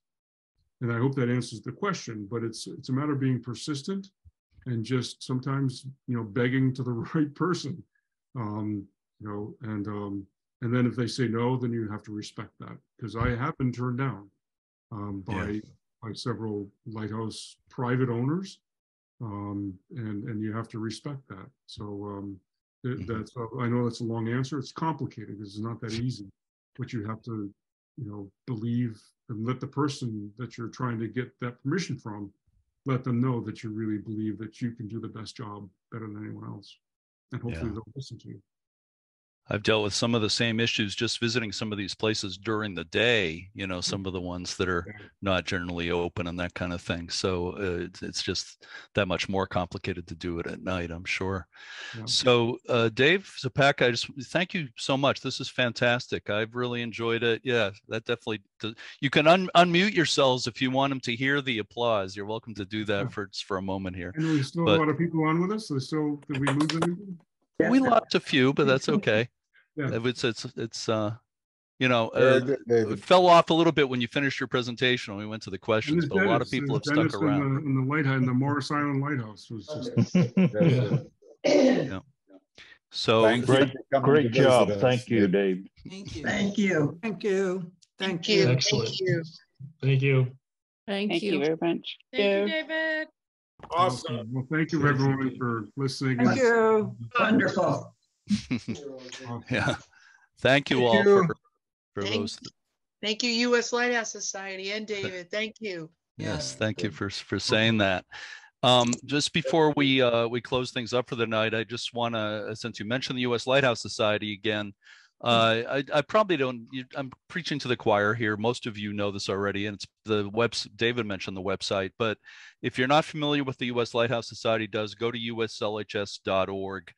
And I hope that answers the question, but it's a matter of being persistent and just sometimes, begging to the right person, and then if they say no, then you have to respect that, because I have been turned down by several lighthouse private owners, and you have to respect that. So that's I know that's a long answer. It's complicated because it's not that easy, but you have to, believe and let the person that you're trying to get that permission from let them know that you really believe that you can do the best job better than anyone else. And hopefully they'll listen to you. I've dealt with some of the same issues just visiting some of these places during the day, you know, some of the ones that are not generally open and that kind of thing. So it's just that much more complicated to do it at night, I'm sure. Yeah. So Dave Zapatka, I just thank you so much. This is fantastic. I've really enjoyed it. Yeah, that definitely does. You can unmute yourselves if you want them to hear the applause. You're welcome to do that for a moment here. And we still have a lot of people on with us. So did we lose anything? We lost a few, but that's okay. Yeah. It's you know, it fell off a little bit when you finished your presentation when we went to the questions, but a lot of people have stuck around. In the Lighthouse, in the Morris Island Lighthouse was just. Yeah. So great job. Thank you, Dave. Thank you. Thank you. Thank you. Thank you. Excellent. Thank you. Thank you. Thank you very much. Thank you, David. Awesome. Well, thank you everyone for listening. Thank you. Wonderful. Yeah. Thank you all for those. Thank you, U.S. Lighthouse Society and David. Thank you. Yes, thank you for saying that. Just before we close things up for the night, I just want to, since you mentioned the U.S. Lighthouse Society again, I probably don't. I'm preaching to the choir here. Most of you know this already, and it's the David mentioned the website, but if you're not familiar with the U.S. Lighthouse Society does, go to uslhs.org.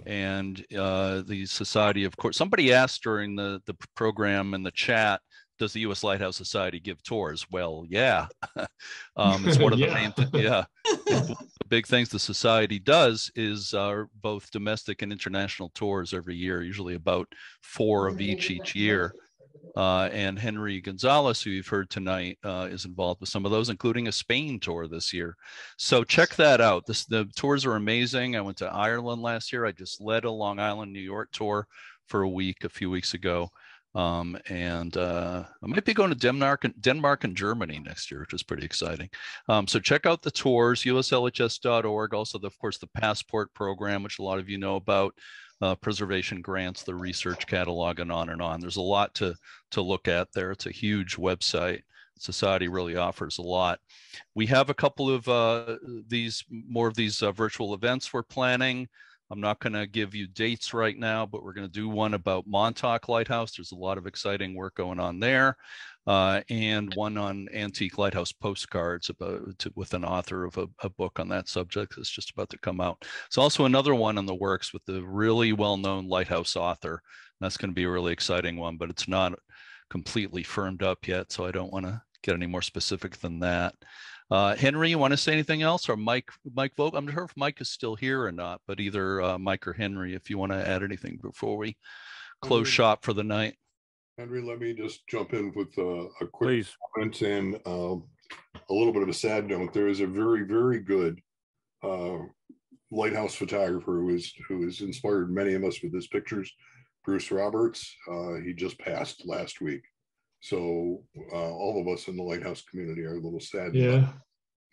And the society, of course, somebody asked during the program in the chat, does the U.S. Lighthouse Society give tours? Well, yeah, it's one of the main things. Yeah, the big things the society does is both domestic and international tours every year, usually about 4 of each year. And Henry Gonzalez, who you've heard tonight, is involved with some of those, including a Spain tour this year. So check that out. The tours are amazing. I went to Ireland last year. I just led a Long Island, New York tour for a few weeks ago. And I might be going to Denmark and Germany next year, which is pretty exciting. So check out the tours, uslhs.org. Also, of course, the Passport program, which a lot of you know about. Preservation grants, the research catalog, and on and on. There's a lot to look at there. It's a huge website. Society really offers a lot. We have a couple of more of these virtual events we're planning. I'm not going to give you dates right now, but we're going to do one about Montauk Lighthouse. There's a lot of exciting work going on there. And one on antique lighthouse postcards with an author of a book on that subject that's just about to come out. There's also another one in the works with the really well-known lighthouse author. That's going to be a really exciting one, but it's not completely firmed up yet, so I don't want to get any more specific than that. Henry, you want to say anything else? Or Mike Vogel? I'm not sure if Mike is still here or not, but either Mike or Henry, if you want to add anything before we close shop for the night. Henry, let me just jump in with a quick comment and a little bit of a sad note. There is a very, very good lighthouse photographer who has inspired many of us with his pictures, Bruce Roberts. He just passed last week. So all of us in the lighthouse community are a little sad. Yeah.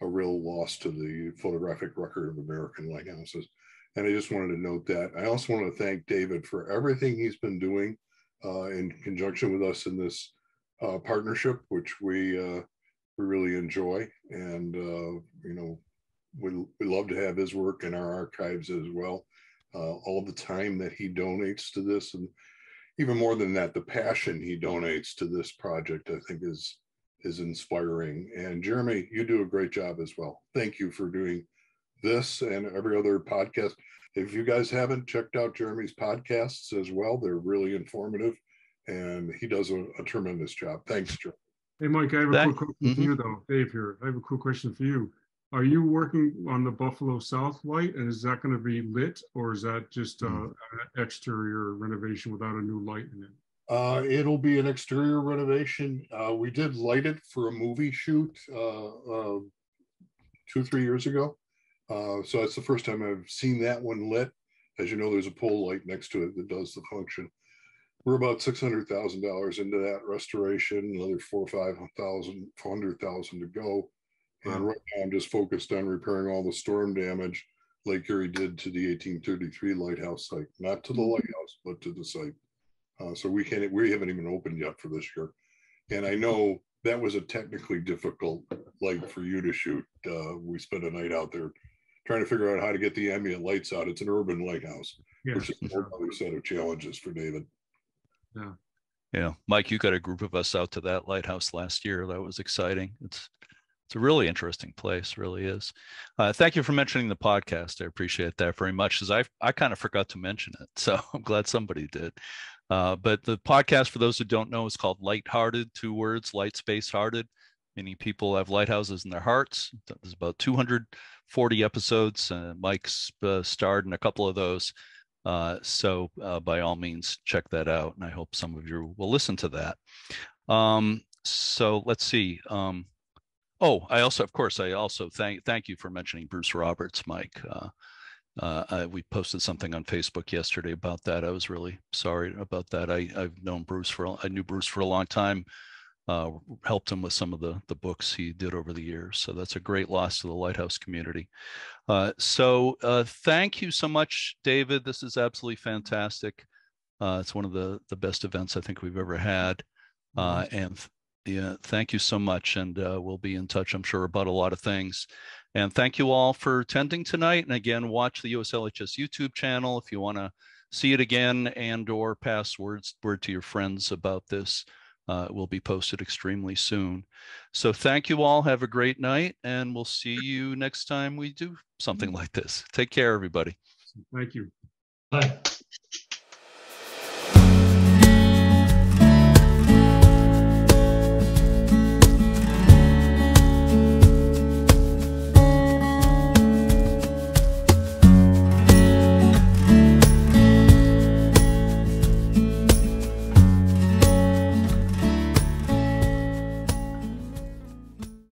A real loss to the photographic record of American lighthouses. And I just wanted to note that. I also want to thank David for everything he's been doing in conjunction with us in this partnership, which we really enjoy. And, you know, we love to have his work in our archives as well. All the time that he donates to this, and even more than that, the passion he donates to this project, I think is inspiring. And Jeremy, you do a great job as well. Thank you for doing this and every other podcast. If you guys haven't checked out Jeremy's podcasts as well, they're really informative, and he does a tremendous job. Thanks, Jeremy. Hey, Mike, I have a quick question for you, though. Dave here. I have a quick question for you. Are you working on the Buffalo South light, and is that going to be lit, or is that just an exterior renovation without a new light in it? It'll be an exterior renovation. We did light it for a movie shoot 2-3 years ago. So it's the first time I've seen that one lit. As you know, there's a pole light next to it that does the function. We're about $600,000 into that restoration, another $400,000 to go. And right now I'm just focused on repairing all the storm damage Lake Erie did to the 1833 lighthouse site, not to the lighthouse, but to the site. So we haven't even opened yet for this year. And I know that was a technically difficult like for you to shoot. We spent a night out there trying to figure out how to get the Emmy and lights out. It's an urban lighthouse, which is another set of challenges for David. Yeah, Mike, you got a group of us out to that lighthouse last year. That was exciting. It's a really interesting place, really is. Thank you for mentioning the podcast. I appreciate that very much, because I kind of forgot to mention it. So I'm glad somebody did. But the podcast, for those who don't know, is called Lighthearted, 2 words, light space hearted. Many people have lighthouses in their hearts. There's about 240 episodes. Mike's starred in a couple of those. So by all means, check that out. And I hope some of you will listen to that. So let's see. I also thank you for mentioning Bruce Roberts, Mike. We posted something on Facebook yesterday about that. I was really sorry about that. I knew Bruce for a long time. Helped him with some of the books he did over the years. So that's a great loss to the Lighthouse community. Thank you so much, David. This is absolutely fantastic. It's one of the best events I think we've ever had. And yeah, thank you so much. And we'll be in touch, I'm sure, about a lot of things. And thank you all for attending tonight. And again, watch the USLHS YouTube channel if you want to see it again and or pass word to your friends about this. It will be posted extremely soon. So thank you all. Have a great night, and we'll see you next time we do something like this. Take care, everybody. Thank you. Bye.